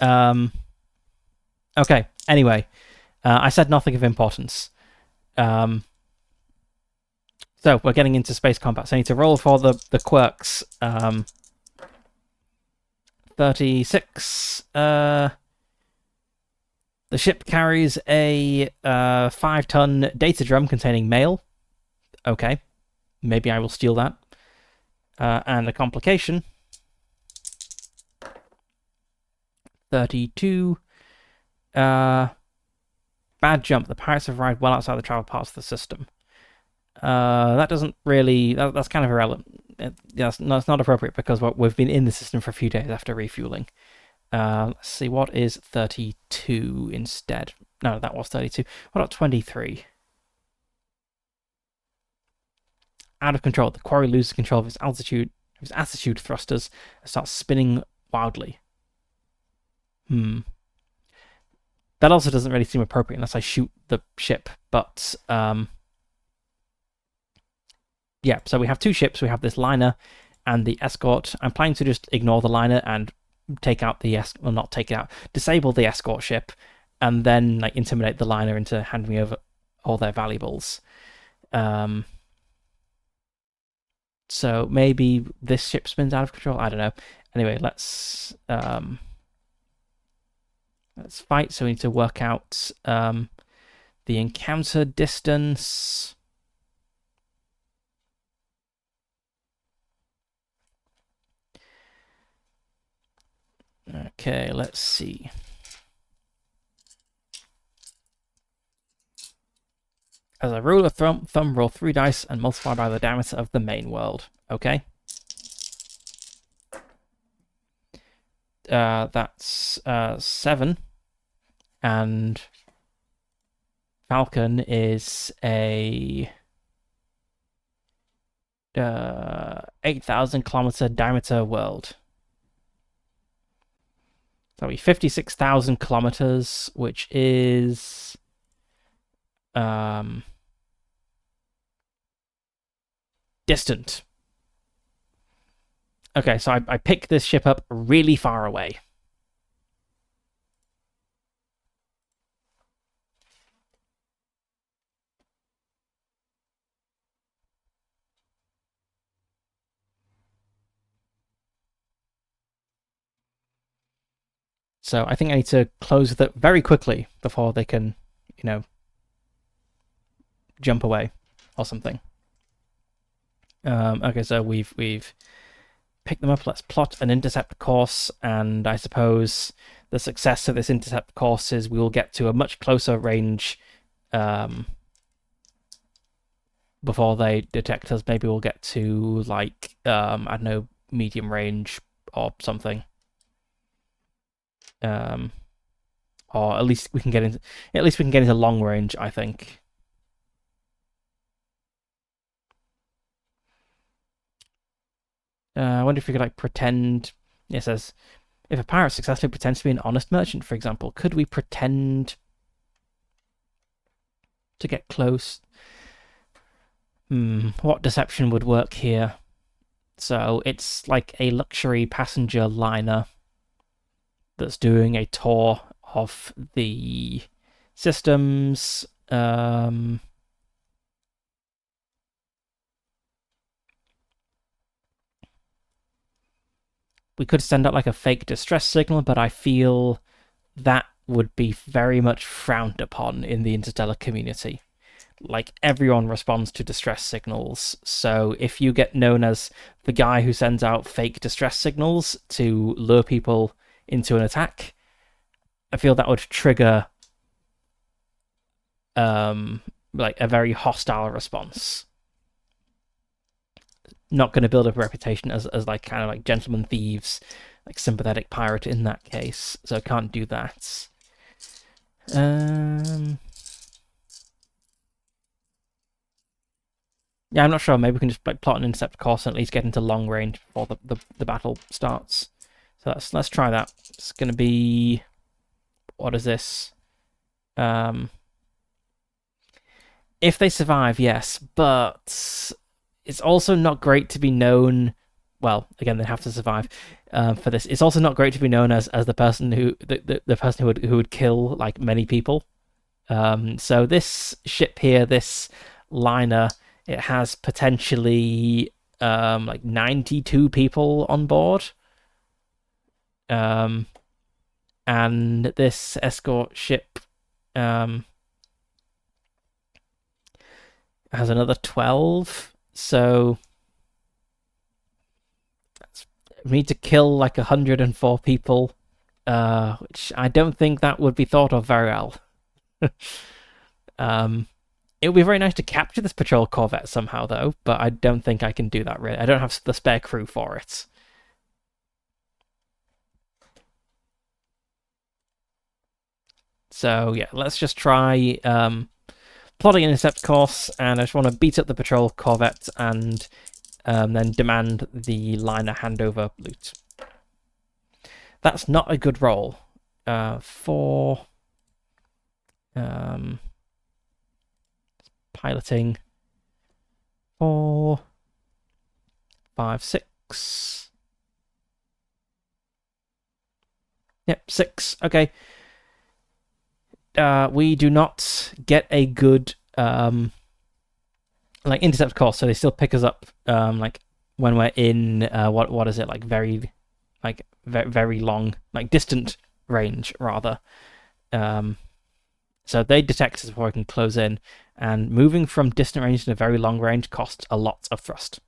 Um, okay. Anyway, I said nothing of importance. So we're getting into space combat. So I need to roll for the quirks. 36. The ship carries a 5-ton data drum containing mail. Okay, maybe I will steal that. And a complication. 32. Bad jump. The pirates have arrived well outside the travel parts of the system. That doesn't really... that's kind of irrelevant. It's not appropriate because we've been in the system for a few days after refueling. Let's see, what is 32 instead? No, that was 32. What about 23? Out of control. The quarry loses control of its attitude thrusters and starts spinning wildly. That also doesn't really seem appropriate unless I shoot the ship, but yeah, so we have two ships. We have this liner and the escort. I'm planning to just ignore the liner and take out the not take it out, disable the escort ship, and then like intimidate the liner into handing me over all their valuables. So maybe this ship spins out of control. I don't know. Anyway, let's fight. So we need to work out the encounter distance. Okay, let's see. As a rule of thumb, roll 3 dice and multiply by the diameter of the main world. Okay. That's 7. And Falcon is a 8,000 kilometer diameter world. That'll be 56,000 kilometers, which is distant. Okay, so I pick this ship up really far away. So I think I need to close it very quickly before they can, jump away or something. Okay, so we've picked them up. Let's plot an intercept course, and I suppose the success of this intercept course is we will get to a much closer range before they detect us. Maybe we'll get to like I don't know, medium range or something. Or at least we can get into long range, I think. I wonder if we could like pretend. It says if a pirate successfully pretends to be an honest merchant, for example, could we pretend to get close? What deception would work here? So it's like a luxury passenger liner that's doing a tour of the systems. We could send out like a fake distress signal, but I feel that would be very much frowned upon in the interstellar community. Like, everyone responds to distress signals, so if you get known as the guy who sends out fake distress signals to lure people into an attack, I feel that would trigger like a very hostile response. Not going to build up a reputation as like kind of like gentleman thieves, like sympathetic pirate in that case, so I can't do that. Yeah, I'm not sure. Maybe we can just like plot an intercept course and at least get into long range before the battle starts. So let's try that. It's gonna be, what is this? If they survive, yes, but it's also not great to be known well, again, they have to survive for this. It's also not great to be known as the person the person who would kill like many people. So this ship here, this liner, it has potentially like 92 people on board. Um, and this escort ship has another 12. So we need to kill like 104 people, which I don't think that would be thought of very well. It would be very nice to capture this patrol corvette somehow, though, but I don't think I can do that really. I don't have the spare crew for it. So yeah, let's just try plotting an intercept course, and I just want to beat up the patrol corvette and then demand the liner handover loot. That's not a good roll. For piloting 4, 5, 6. Yep, 6. Okay. We do not get a good like intercept course, so they still pick us up like when we're in what is it, like very long, like distant range rather. So they detect us before I can close in, and moving from distant range to very long range costs a lot of thrust.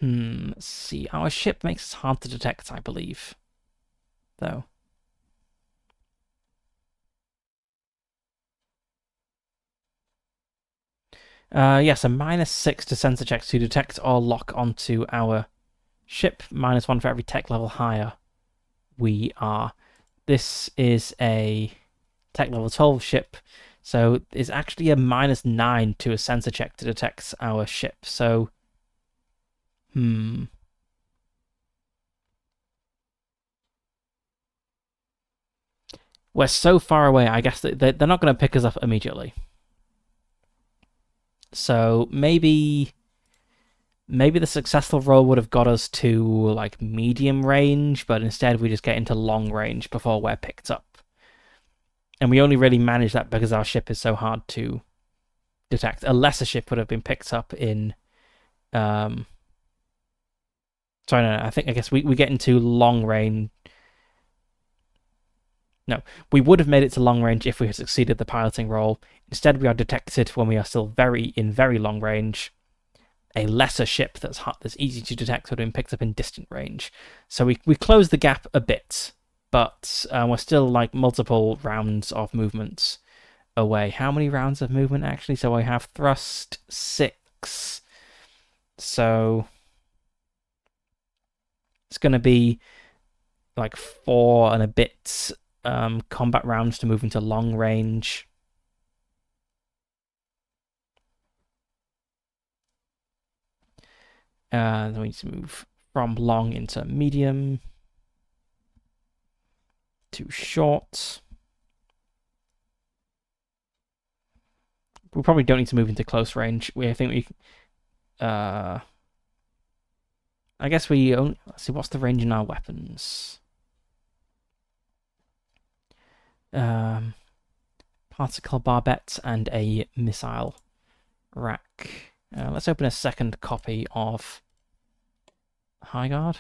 Let's see. Our ship makes it hard to detect, I believe, though. Yes, a -6 to sensor checks to detect or lock onto our ship. -1 for every tech level higher we are. This is a tech level 12 ship, so it's actually a -9 to a sensor check to detect our ship. So, we're so far away, I guess they're not going to pick us up immediately. So maybe the successful roll would have got us to like medium range, but instead we just get into long range before we're picked up. And we only really manage that because our ship is so hard to detect. A lesser ship would have been picked up in sorry, no, I guess we get into long range. No, we would have made it to long range if we had succeeded the piloting roll. Instead, we are detected when we are still very long range. A lesser ship that's easy to detect would have been picked up in distant range. So we close the gap a bit, but we're still like multiple rounds of movements away. How many rounds of movement actually? So I have thrust 6. So it's going to be like 4 and a bit combat rounds to move into long range. Then we need to move from long into medium to short. We probably don't need to move into close range. I think we. I guess we. Let's see, what's the range in our weapons? Particle barbette and a missile rack. Let's open a second copy of High Guard.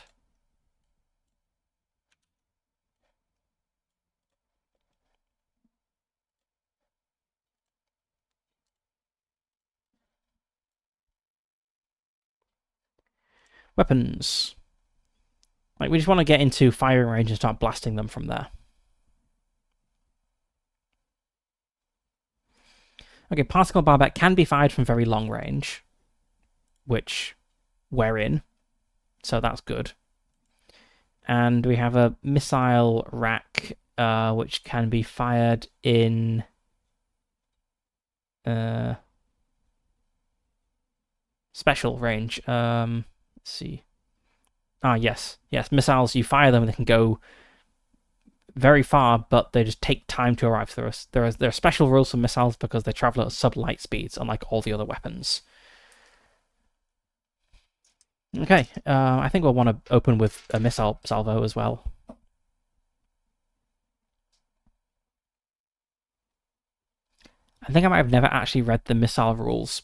Weapons. Like, we just want to get into firing range and start blasting them from there. Okay, particle barbette can be fired from very long range, which we're in, so that's good. And we have a missile rack, which can be fired in special range. Let's see. Ah, yes. Yes, missiles, you fire them and they can go very far, but they just take time to arrive. There are special rules for missiles because they travel at sub-light speeds, unlike all the other weapons. Okay, I think we'll want to open with a missile salvo as well. I think I might have never actually read the missile rules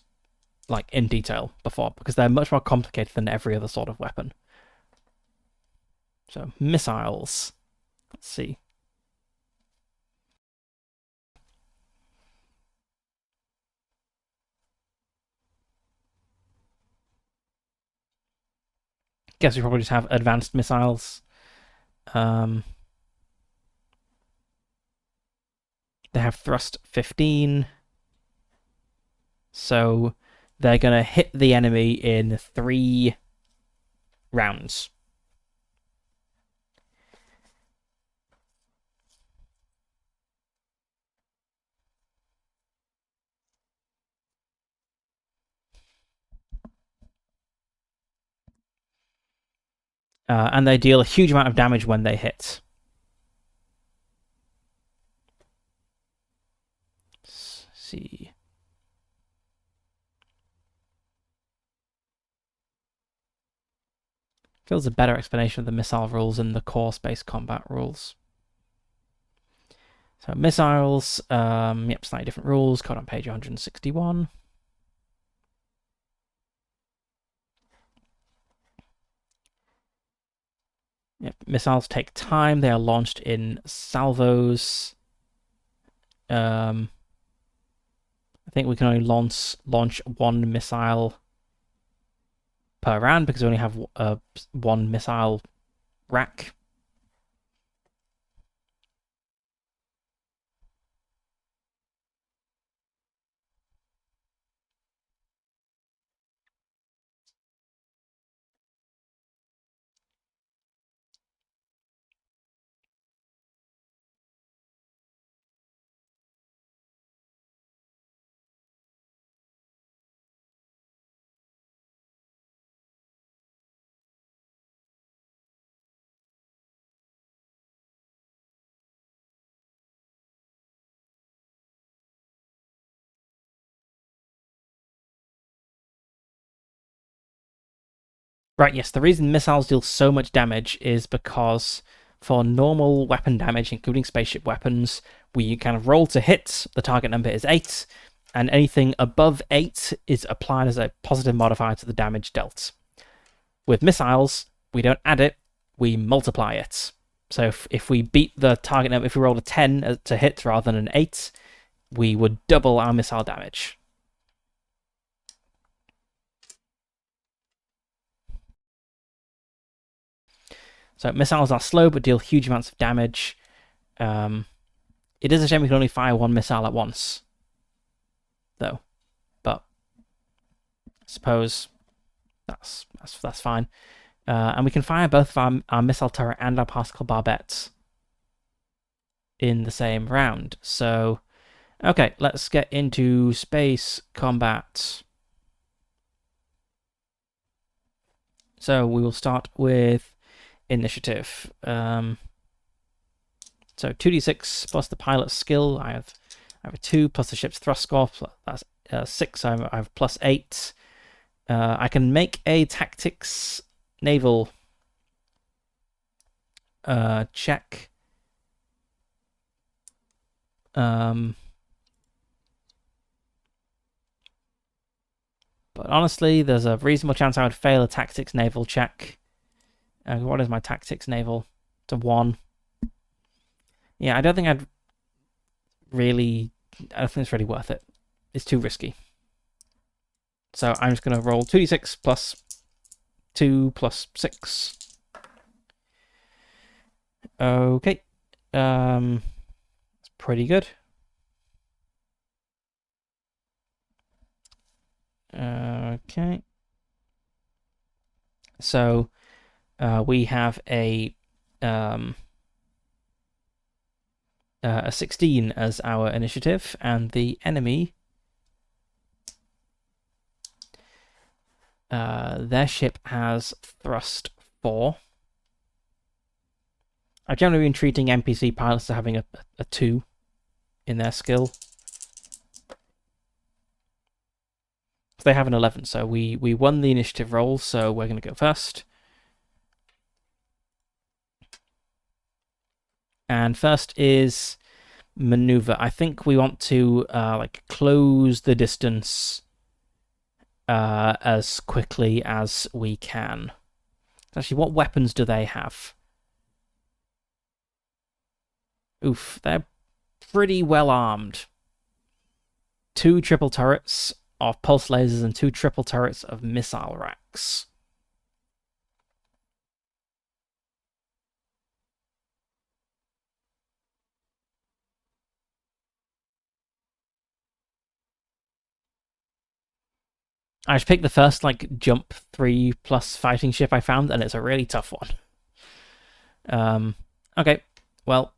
like in detail before because they're much more complicated than every other sort of weapon. So missiles. Let's see. Guess we probably just have advanced missiles. They have thrust 15. So they're going to hit the enemy in 3 rounds. And they deal a huge amount of damage when they hit. Let's see. Feels a better explanation of the missile rules and the core space combat rules. So missiles, yep, slightly different rules. Code on page 161. Yep, missiles take time. They are launched in salvos. I think we can only launch 1 missile per round because we only have 1 missile rack. Right, yes, the reason missiles deal so much damage is because for normal weapon damage, including spaceship weapons, we kind of roll to hit, the target number is 8, and anything above 8 is applied as a positive modifier to the damage dealt. With missiles, we don't add it, we multiply it. So if we beat the target number, if we rolled a 10 to hit rather than an 8, we would double our missile damage. So missiles are slow but deal huge amounts of damage. It is a shame we can only fire 1 missile at once, though. But I suppose that's fine. And we can fire both of our missile turret and our particle barbettes in the same round. So, okay, let's get into space combat. So we will start with initiative. So 2d6 plus the pilot's skill. I have a 2 plus the ship's thrust score. That's 6. I have plus 8. I can make a tactics naval check. But honestly, there's a reasonable chance I would fail a tactics naval check. What is my tactics naval? It's a 1. Yeah, I don't think I'd really... I don't think it's really worth it. It's too risky. So I'm just going to roll 2d6 plus 2 plus 6. Okay. It's pretty good. Okay. So we have a 16 as our initiative, and the enemy Their ship has thrust 4. I've generally been treating NPC pilots as having a 2 in their skill. They have an 11, so we won the initiative roll, so we're going to go first. And first is maneuver. I think we want to like close the distance as quickly as we can. Actually, what weapons do they have? Oof, they're pretty well armed. 2 triple turrets of pulse lasers and 2 triple turrets of missile racks. I just picked the first like jump 3+ fighting ship I found, and it's a really tough one. Okay, well,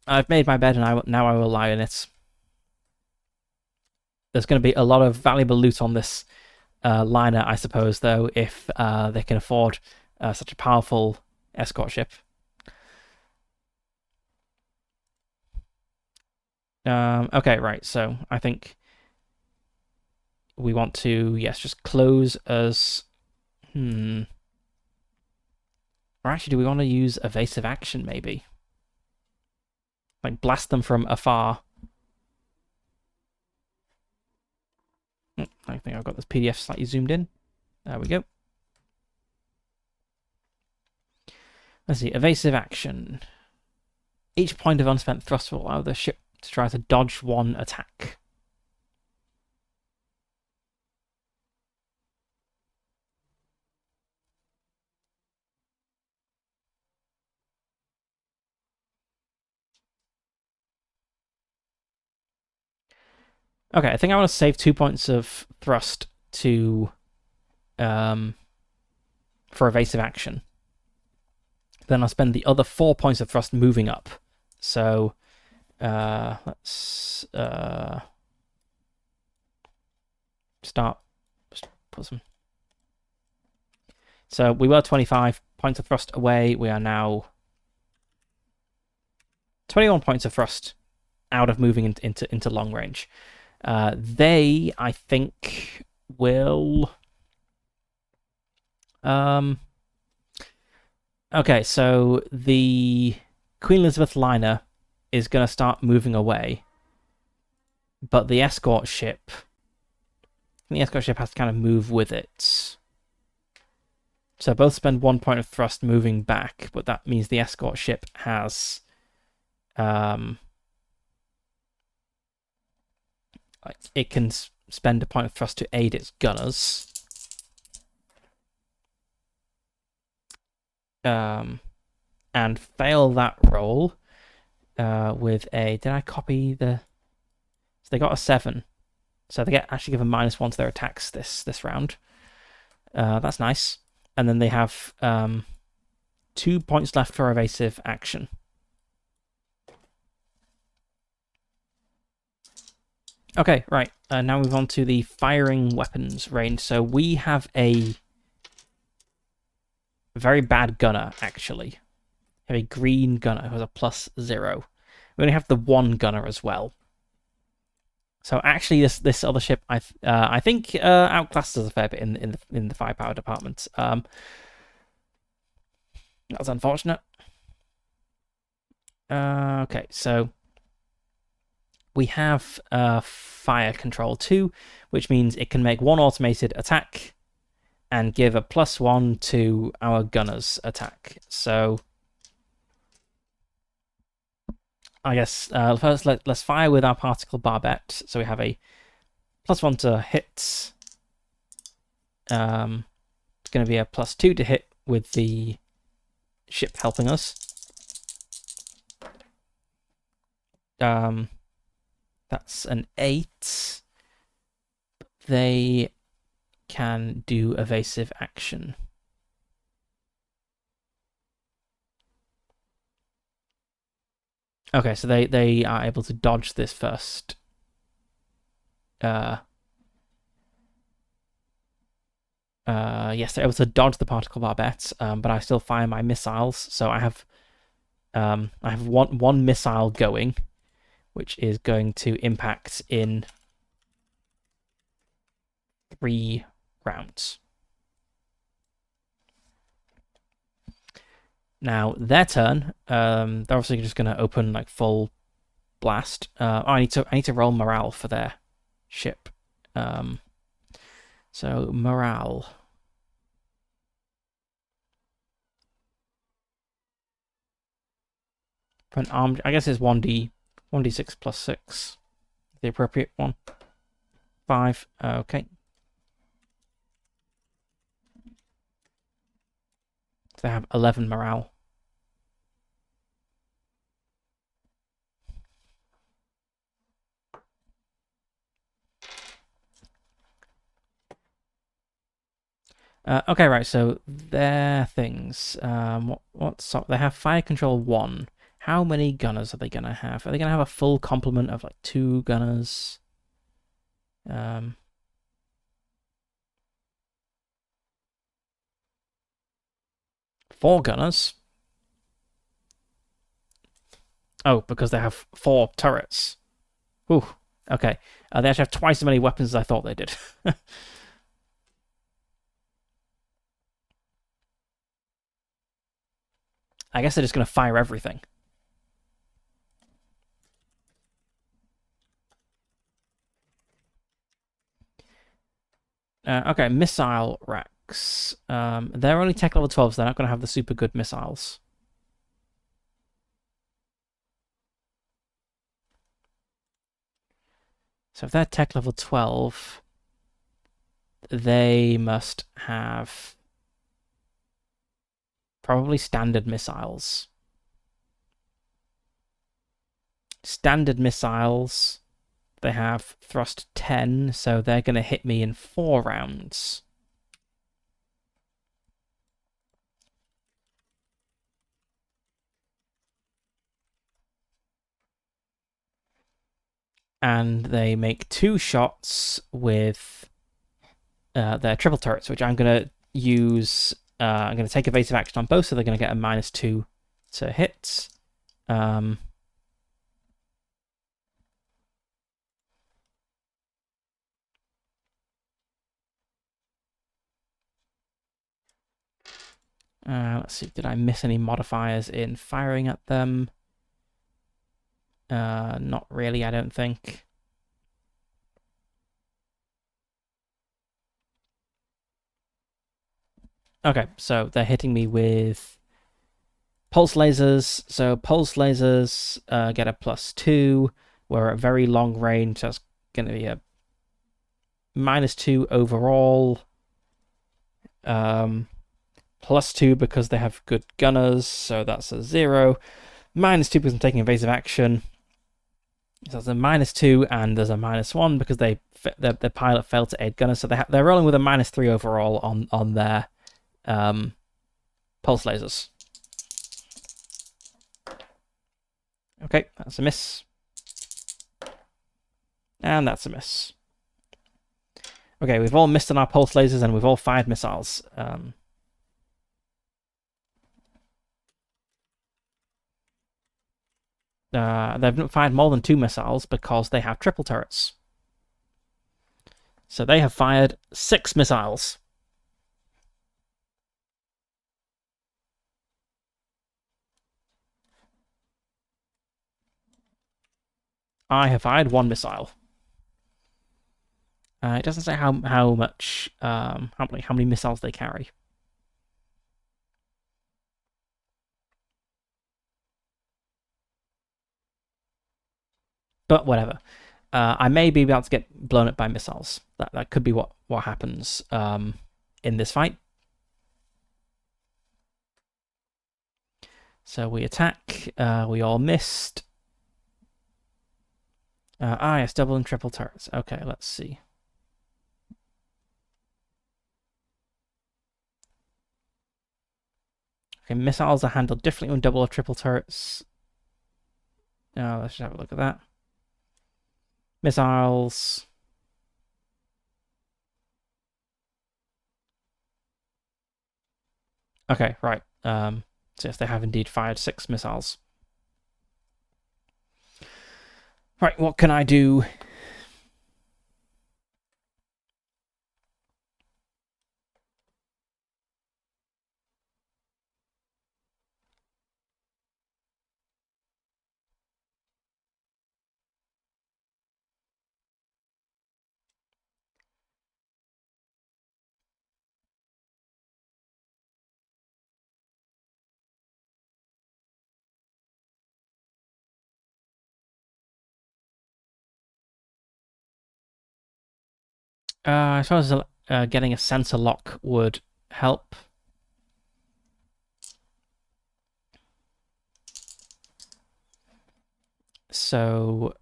I've made my bed, and now I will lie in it. There's going to be a lot of valuable loot on this liner, I suppose, though, if they can afford such a powerful escort ship. Okay, right. So I think we want to, yes, just close as... Or actually, do we want to use evasive action, maybe? Like, blast them from afar. I think I've got this PDF slightly zoomed in. There we go. Let's see, evasive action. Each point of unspent thrust will allow the ship to try to dodge 1 attack. Okay, I think I want to save 2 points of thrust to for evasive action. Then I'll spend the other 4 points of thrust moving up. So let's start. Just put some. So we were 25 points of thrust away. We are now 21 points of thrust out of moving into long range. They, I think, will. Okay, so the Queen Elizabeth liner is going to start moving away, but the escort ship has to kind of move with it. So both spend 1 point of thrust moving back, but that means the escort ship has it can spend a point of thrust to aid its gunners. And fail that roll with a... Did I copy the... So they got a 7. So they actually given -1 to their attacks this round. That's nice. And then they have 2 points left for evasive action. Okay, right. Now move on to the firing weapons range. So we have a very bad gunner, actually. We have a green gunner who has a +0. We only have the 1 gunner as well. So actually, this other ship, I think, outclasses us a fair bit in the firepower department. That's unfortunate. Okay, so we have fire control 2, which means it can make 1 automated attack and give a +1 to our gunner's attack. So I guess first let's fire with our particle barbette. So we have a +1 to hit. It's going to be a +2 to hit with the ship helping us. That's an 8. They can do evasive action. Okay, so they are able to dodge this first. Yes, they're able to dodge the particle barbette, but I still fire my missiles. So I have one missile going, which is going to impact in 3 rounds. Now their turn. They're obviously just going to open like full blast. I need to roll morale for their ship. So morale. For an armed, I guess it's 1d6 plus 6. The appropriate one. 5. Okay. So they have 11 morale. Okay, right. So their things. So they have fire control 1. How many gunners are they gonna have? Are they gonna have a full complement of like 2 gunners? 4 gunners. Oh, because they have 4 turrets. Ooh. Okay. They actually have twice as many weapons as I thought they did. I guess they're just gonna fire everything. Okay, missile racks. They're only tech level 12, so they're not going to have the super good missiles. So if they're tech level 12, they must have probably standard missiles. Standard missiles, they have thrust 10, so they're going to hit me in 4 rounds. And they make 2 shots with their triple turrets, which I'm going to use. I'm going to take evasive action on both, so they're going to get a -2 to hit. Let's see, did I miss any modifiers in firing at them? Not really, I don't think. Okay, so they're hitting me with pulse lasers. So pulse lasers get a +2. We're at very long range, so that's going to be a -2 overall. +2 because they have good gunners, so that's a 0. -2 because I'm taking evasive action. So there's a -2 and there's a -1 because the pilot failed to aid gunners, so they're rolling with a -3 overall on their pulse lasers. Okay, that's a miss. And that's a miss. Okay, we've all missed on our pulse lasers and we've all fired missiles. They've fired more than 2 missiles because they have triple turrets. So they have fired 6 missiles. I have fired 1 missile. It doesn't say how much how many missiles they carry. But whatever. I may be able to get blown up by missiles. That could be what happens in this fight. So we attack. We all missed. Yes, double and triple turrets. Okay, let's see. Okay, missiles are handled differently on double or triple turrets. Let's just have a look at that. Missiles. Okay, right. So yes, they have indeed fired 6 missiles. Right, what can I do? I suppose getting a sensor lock would help. So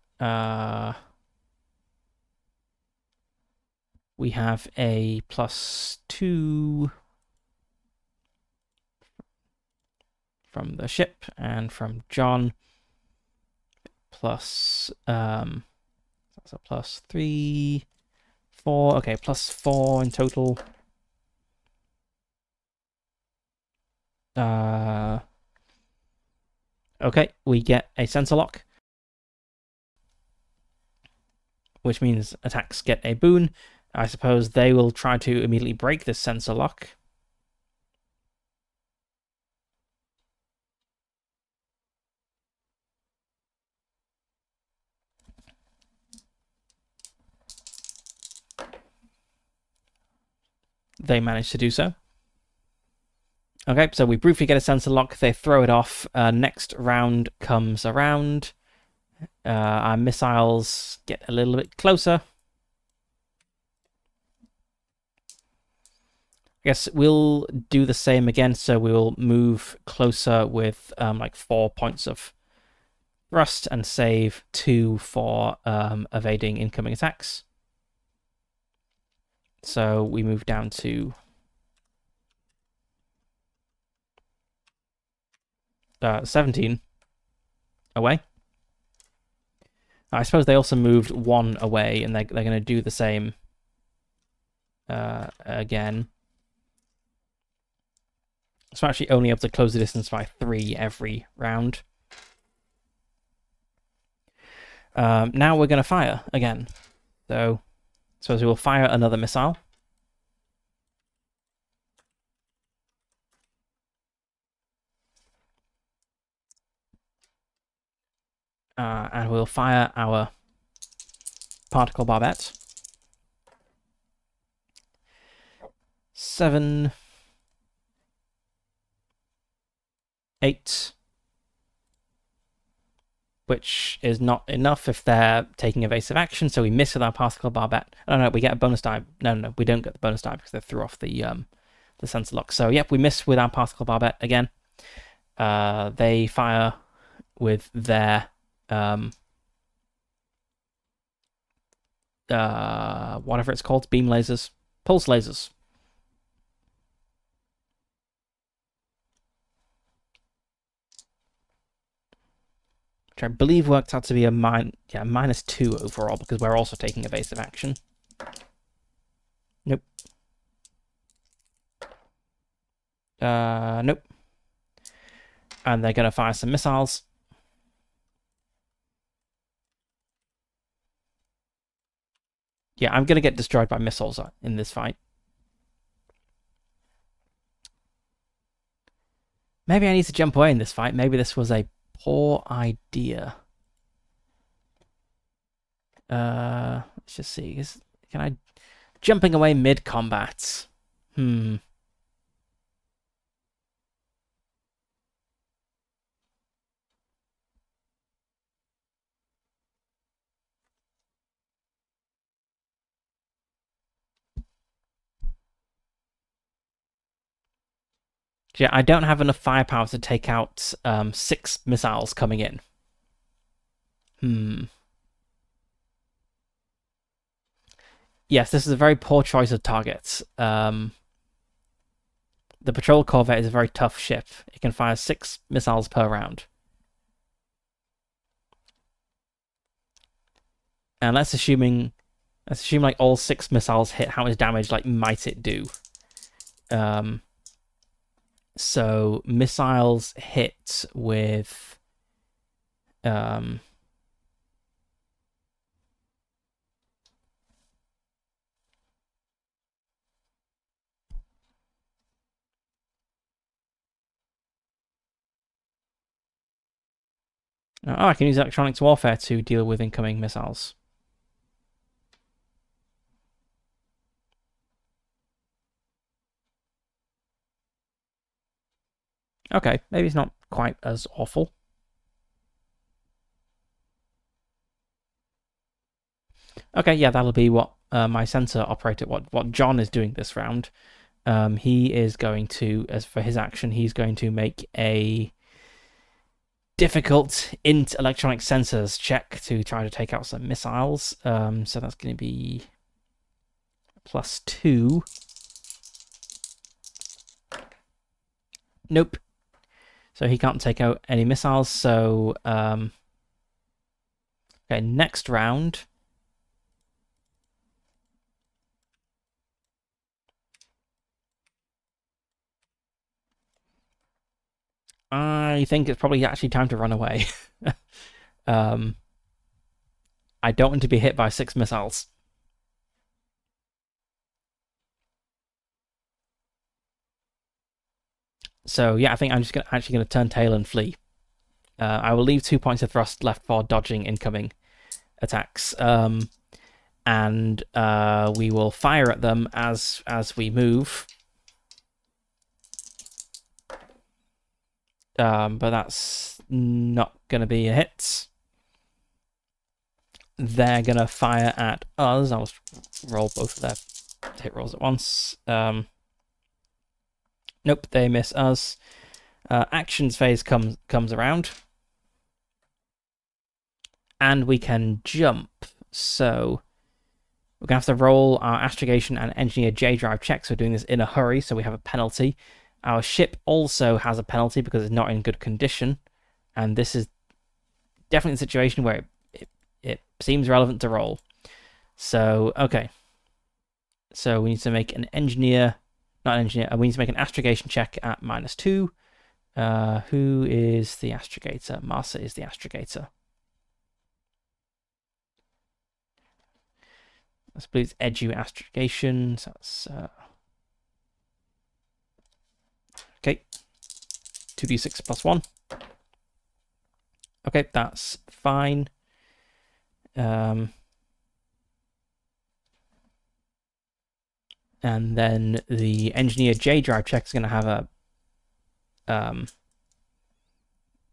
we have a +2 from the ship and from John, plus that's a +3, 4. Okay, +4 in total. Okay, we get a sensor lock, which means attacks get a boon. I suppose they will try to immediately break this sensor lock. They manage to do so. Okay, so we briefly get a sensor lock. They throw it off. Next round comes around. Our missiles get a little bit closer. I guess we'll do the same again. So we'll move closer with like 4 points of thrust and save 2 for evading incoming attacks. So we move down to 17 away. I suppose they also moved 1 away, and they're going to do the same again. So I'm actually only able to close the distance by 3 every round. Now we're going to fire again. So I suppose we will fire another missile. And we'll fire our particle barbette. 7, 8, which is not enough if they're taking evasive action, so we miss with our particle barbette. Oh no, we get a bonus die. No, we don't get the bonus die because they threw off the sensor lock. So yep, we miss with our particle barbette again. They fire with their whatever it's called, beam lasers, pulse lasers. Which I believe worked out to be a -2 overall because we're also taking evasive action. Nope. Nope. And they're gonna fire some missiles. Yeah, I'm gonna get destroyed by missiles in this fight. Maybe I need to jump away in this fight. Maybe this was a poor idea. Let's just see. Can I jumping away mid-combat? Yeah, I don't have enough firepower to take out 6 missiles coming in. Yes, this is a very poor choice of targets. The patrol corvette is a very tough ship. It can fire 6 missiles per round. And let's assume like all 6 missiles hit. How much damage like might it do? So missiles hit with I can use electronics warfare to deal with incoming missiles. Okay, maybe it's not quite as awful. Okay, yeah, that'll be what my sensor operator, what John is doing this round. He is going to, as for his action, he's going to make a difficult int electronic sensors check to try to take out some missiles. So that's going to be +2. Nope. So he can't take out any missiles. So okay, next round. I think it's probably actually time to run away. I don't want to be hit by 6 missiles. So yeah, I think I'm just actually going to turn tail and flee. I will leave 2 points of thrust left for dodging incoming attacks, and we will fire at them as we move. But that's not going to be a hit. They're going to fire at us. I'll roll both of their hit rolls at once. Nope, they miss us. Actions phase comes around. And we can jump. So we're going to have to roll our astrogation and engineer J drive checks. We're doing this in a hurry, so we have a penalty. Our ship also has a penalty because it's not in good condition. And this is definitely a situation where it seems relevant to roll. So, okay. So we need to make an engineer, not an engineer, we need to make an astrogation check at -2. Who is the astrogator? Marsa is the astrogator. I believe it's edu astrogation. So that's okay. 2d6 +1. Okay, that's fine. And then the engineer J drive check is going to have a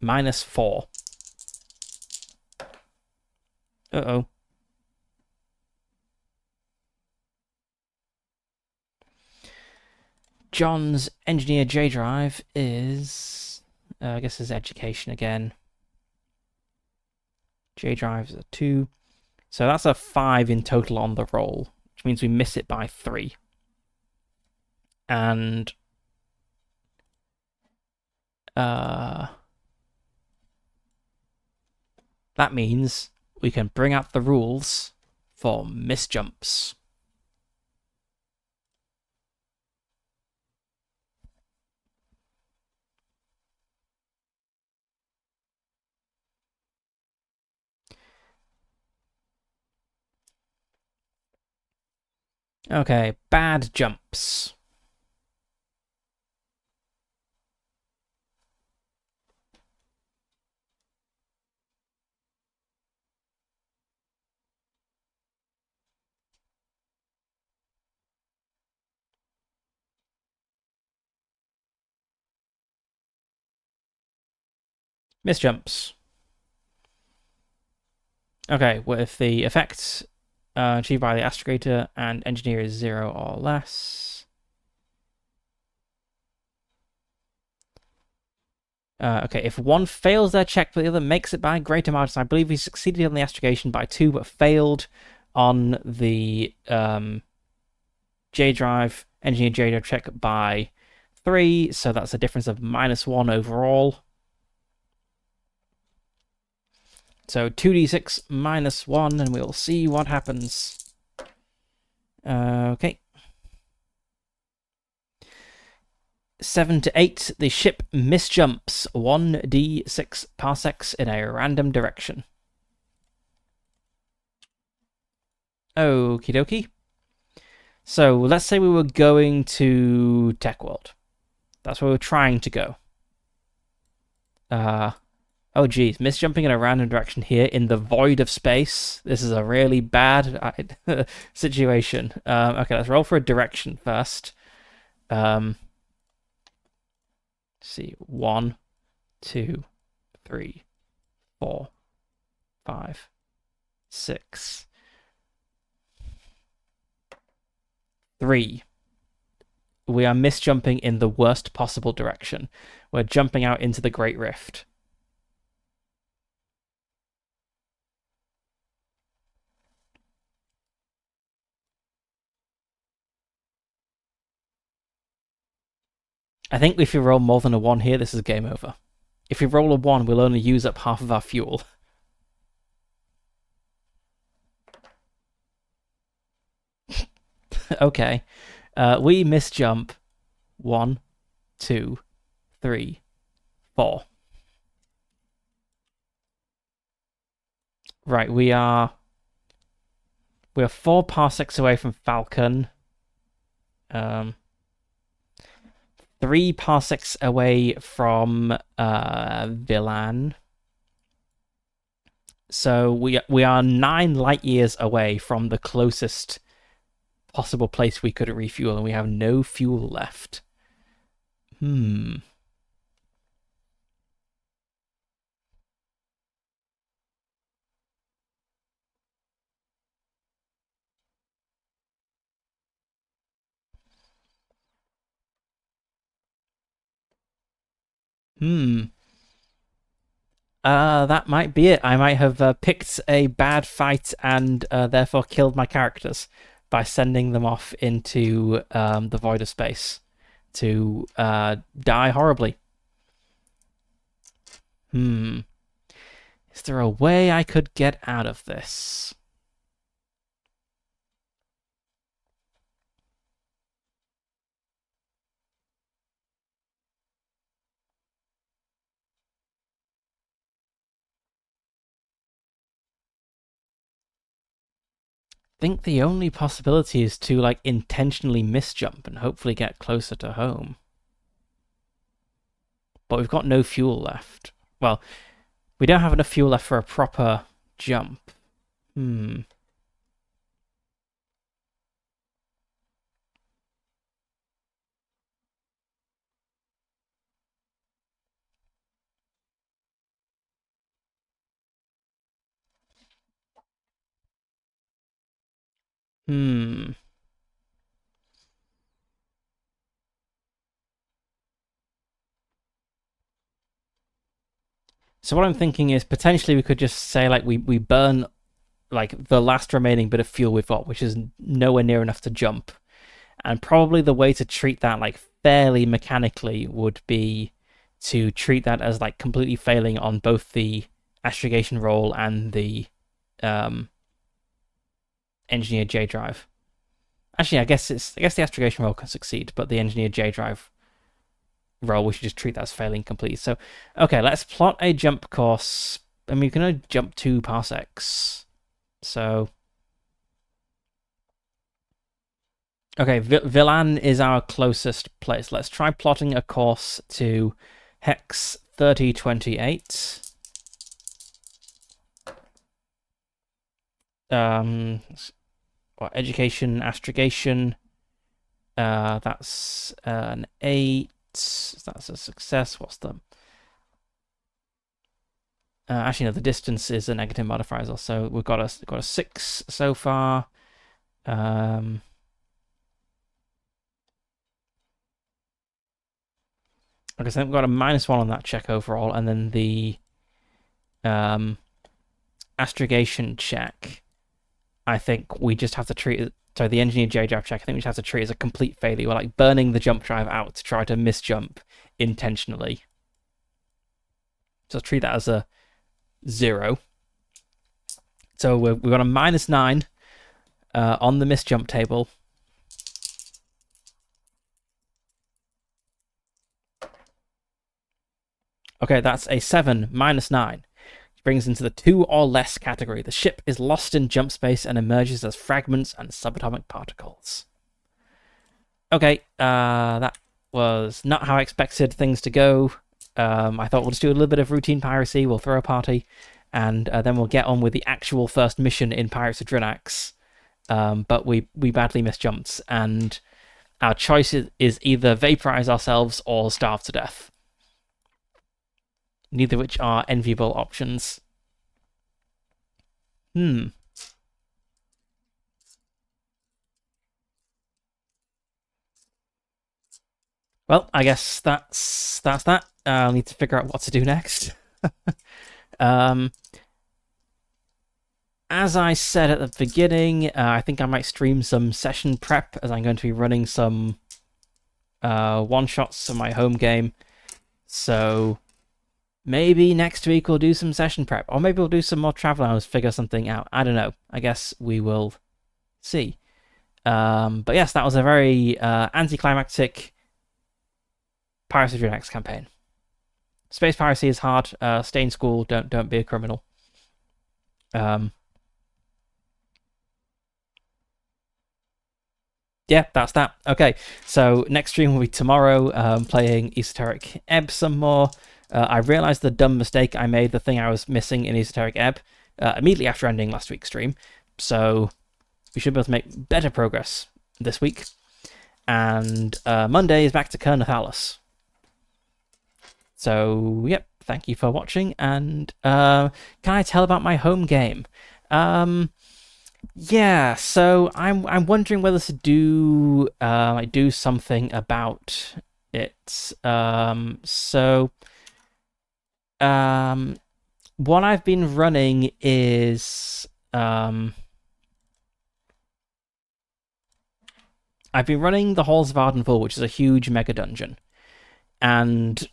-4. Uh-oh. John's engineer J drive is, I guess, is education again. J drive is a 2. So that's a 5 in total on the roll, which means we miss it by 3. And that means we can bring up the rules for misjumps. Okay, bad jumps. Misjumps. Okay, well, if the effect achieved by the astrogator and engineer is 0 or less. Okay, if one fails their check, but the other makes it by a greater margin. I believe he succeeded on the astrogation by 2, but failed on the J drive, engineer J drive check by 3. So that's a difference of -1 overall. So 2d6 -1, and we'll see what happens. Okay. 7 to 8, the ship misjumps 1d6 parsecs in a random direction. Okie dokie. So let's say we were going to Tech World. That's where we're trying to go. Oh geez, misjumping in a random direction here in the void of space. This is a really bad situation. Okay, let's roll for a direction first. Let's see, 1, 2, 3, 4, 5, 6, 3. We are misjumping in the worst possible direction. We're jumping out into the Great Rift. I think if we roll more than a 1 here, this is game over. If we roll a 1, we'll only use up half of our fuel. Okay. We misjump 1, 2, 3, 4. Right, we're 4 parsecs away from Falcon. 3 parsecs away from Villan. So we are 9 light years away from the closest possible place we could refuel, and we have no fuel left. Hmm. That might be it. I might have picked a bad fight and therefore killed my characters by sending them off into the void of space to die horribly. Is there a way I could get out of this? I think the only possibility is to like intentionally misjump and hopefully get closer to home. But we've got no fuel left. Well, we don't have enough fuel left for a proper jump. So what I'm thinking is potentially we could just say like we burn like the last remaining bit of fuel we've got, which is nowhere near enough to jump. And probably the way to treat that like fairly mechanically would be to treat that as like completely failing on both the astrogation roll and the engineer J drive. Actually, I guess the astrogation roll can succeed, but the engineer J drive roll we should just treat that as failing completely. So, okay, let's plot a jump course. I mean, you can only jump 2 parsecs. So, okay, Villan is our closest place. Let's try plotting a course to Hex 3028. Education, astrogation. That's an 8. That's a success. What's the... actually, no, the distance is a negative modifier as well. So we've got a 6 so far. Okay, so we've got a -1 on that check overall, and then the astrogation check. I think we just have to treat it. So the engineer J drive check, I think we just have to treat it as a complete failure. We're like burning the jump drive out to try to misjump intentionally. So treat that as a 0. So we've got a -9 on the misjump table. Okay, that's a 7 minus 9. Brings into the 2 or less category. The ship is lost in jump space and emerges as fragments and subatomic particles. Okay, that was not how I expected things to go. I thought we'll just do a little bit of routine piracy, we'll throw a party, and then we'll get on with the actual first mission in Pirates of Drinax. But we badly misjumped, and our choice is either vaporize ourselves or starve to death. Neither of which are enviable options. Well, I guess that's that. I'll need to figure out what to do next. um, as I said at the beginning, I think I might stream some session prep as I'm going to be running some one-shots of my home game. So maybe next week we'll do some session prep, or maybe we'll do some more travel hours, figure something out. I don't know. I guess we will see. But yes, that was a very anticlimactic Pirates of Drinax campaign. Space piracy is hard. Stay in school. Don't be a criminal. Yeah, that's that. Okay, so next stream will be tomorrow, playing Esoteric Ebb some more. I realized the dumb mistake I made, the thing I was missing in Esoteric Ebb, immediately after ending last week's stream. So we should be able to make better progress this week. And Monday is back to Kernathalis. So, yep, thank you for watching. And can I tell about my home game? Yeah, so I'm wondering whether to do do something about it. What I've been running is I've been running the Halls of Ardenville, which is a huge mega dungeon, and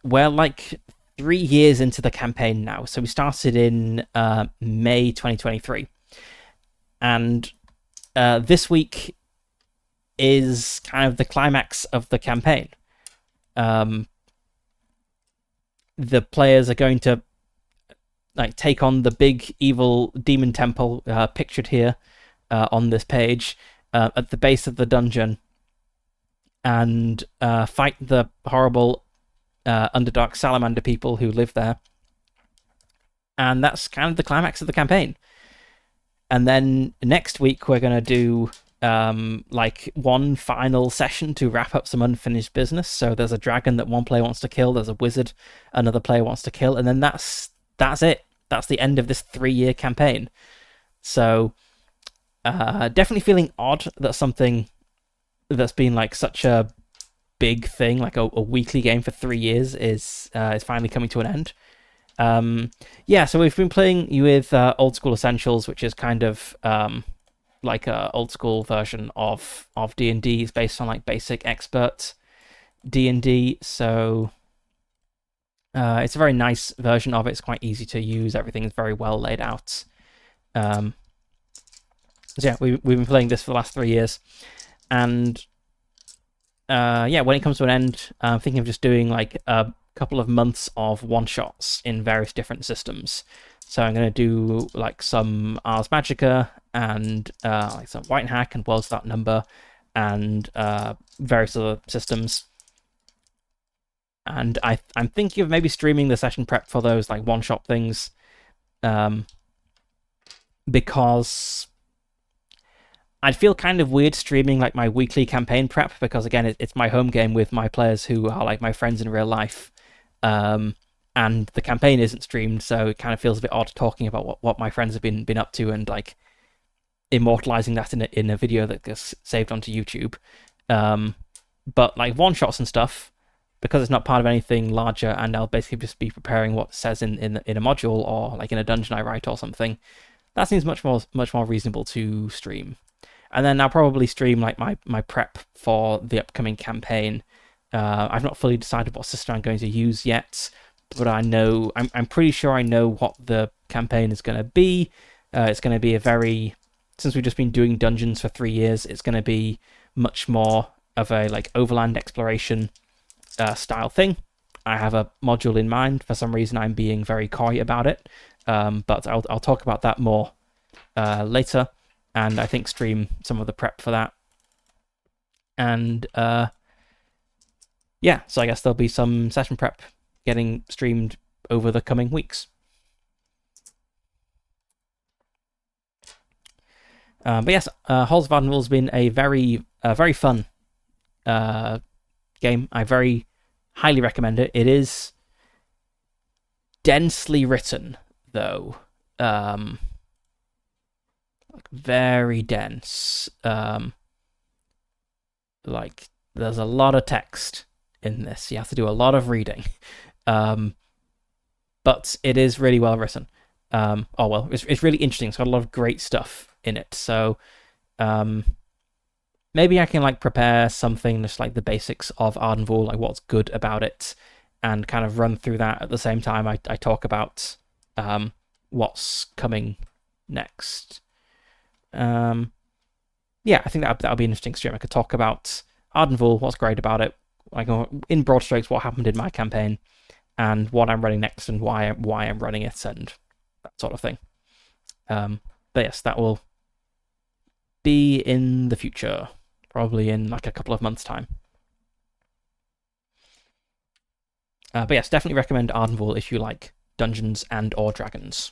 we're like 3 years into the campaign now. So we started in May 2023. And this week is kind of the climax of the campaign. The players are going to like take on the big evil demon temple pictured here on this page at the base of the dungeon, and fight the horrible Underdark salamander people who live there. And that's kind of the climax of the campaign. And then next week we're going to do like one final session to wrap up some unfinished business. So there's a dragon that one player wants to kill, there's a wizard another player wants to kill, and then that's it. That's the end of this 3-year campaign. So definitely feeling odd that something that's been like such a big thing, like a weekly game for 3 years, is finally coming to an end. Yeah, so we've been playing with Old School Essentials, which is kind of like a old school version of D&D. It's based on like basic expert D&D, so it's a very nice version of it. It's quite easy to use. Everything is very well laid out. So yeah, we've been playing this for the last 3 years, and yeah, when it comes to an end, I'm thinking of just doing like a couple of months of one-shots in various different systems. So I'm going to do like some Ars Magica and like some White Hack and World Start Number and various other systems. And I'm thinking of maybe streaming the session prep for those like one-shot things, because I'd feel kind of weird streaming like my weekly campaign prep, because again, it's my home game with my players who are like my friends in real life, and the campaign isn't streamed, so it kind of feels a bit odd talking about what my friends have been up to and like immortalizing that in a video that gets saved onto YouTube. But like one shots and stuff, because it's not part of anything larger, and I'll basically just be preparing what it says in a module or like in a dungeon I write or something. That seems much more reasonable to stream. And then I'll probably stream like my prep for the upcoming campaign. I've not fully decided what system I'm going to use yet, but I'm pretty sure I know what the campaign is going to be. It's going to be since we've just been doing dungeons for 3 years, it's going to be much more of a like overland exploration style thing. I have a module in mind. For some reason, I'm being very coy about it, but I'll talk about that more later, and I think stream some of the prep for that. And yeah, so I guess there'll be some session prep getting streamed over the coming weeks. But yes, Halls of Ardenville has been a very fun game. I very highly recommend it. It is densely written, though. Very dense. Like, there's a lot of text in this. You have to do a lot of reading. But it is really well written. It's really interesting. It's got a lot of great stuff in it. So maybe I can like prepare something just like the basics of Ardenville, like what's good about it, and kind of run through that at the same time I talk about what's coming next. Yeah, I think that'll be an interesting stream. I could talk about Ardenville, what's great about it, like in broad strokes, what happened in my campaign, and what I'm running next, and why I'm running it, and that sort of thing. But yes, that will be in the future, probably in like a couple of months' time. But yes, definitely recommend Ardenville if you like Dungeons and or Dragons.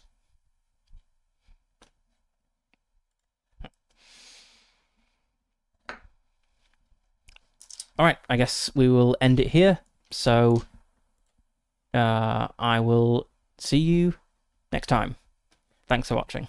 Alright, I guess we will end it here. So I will see you next time. Thanks for watching.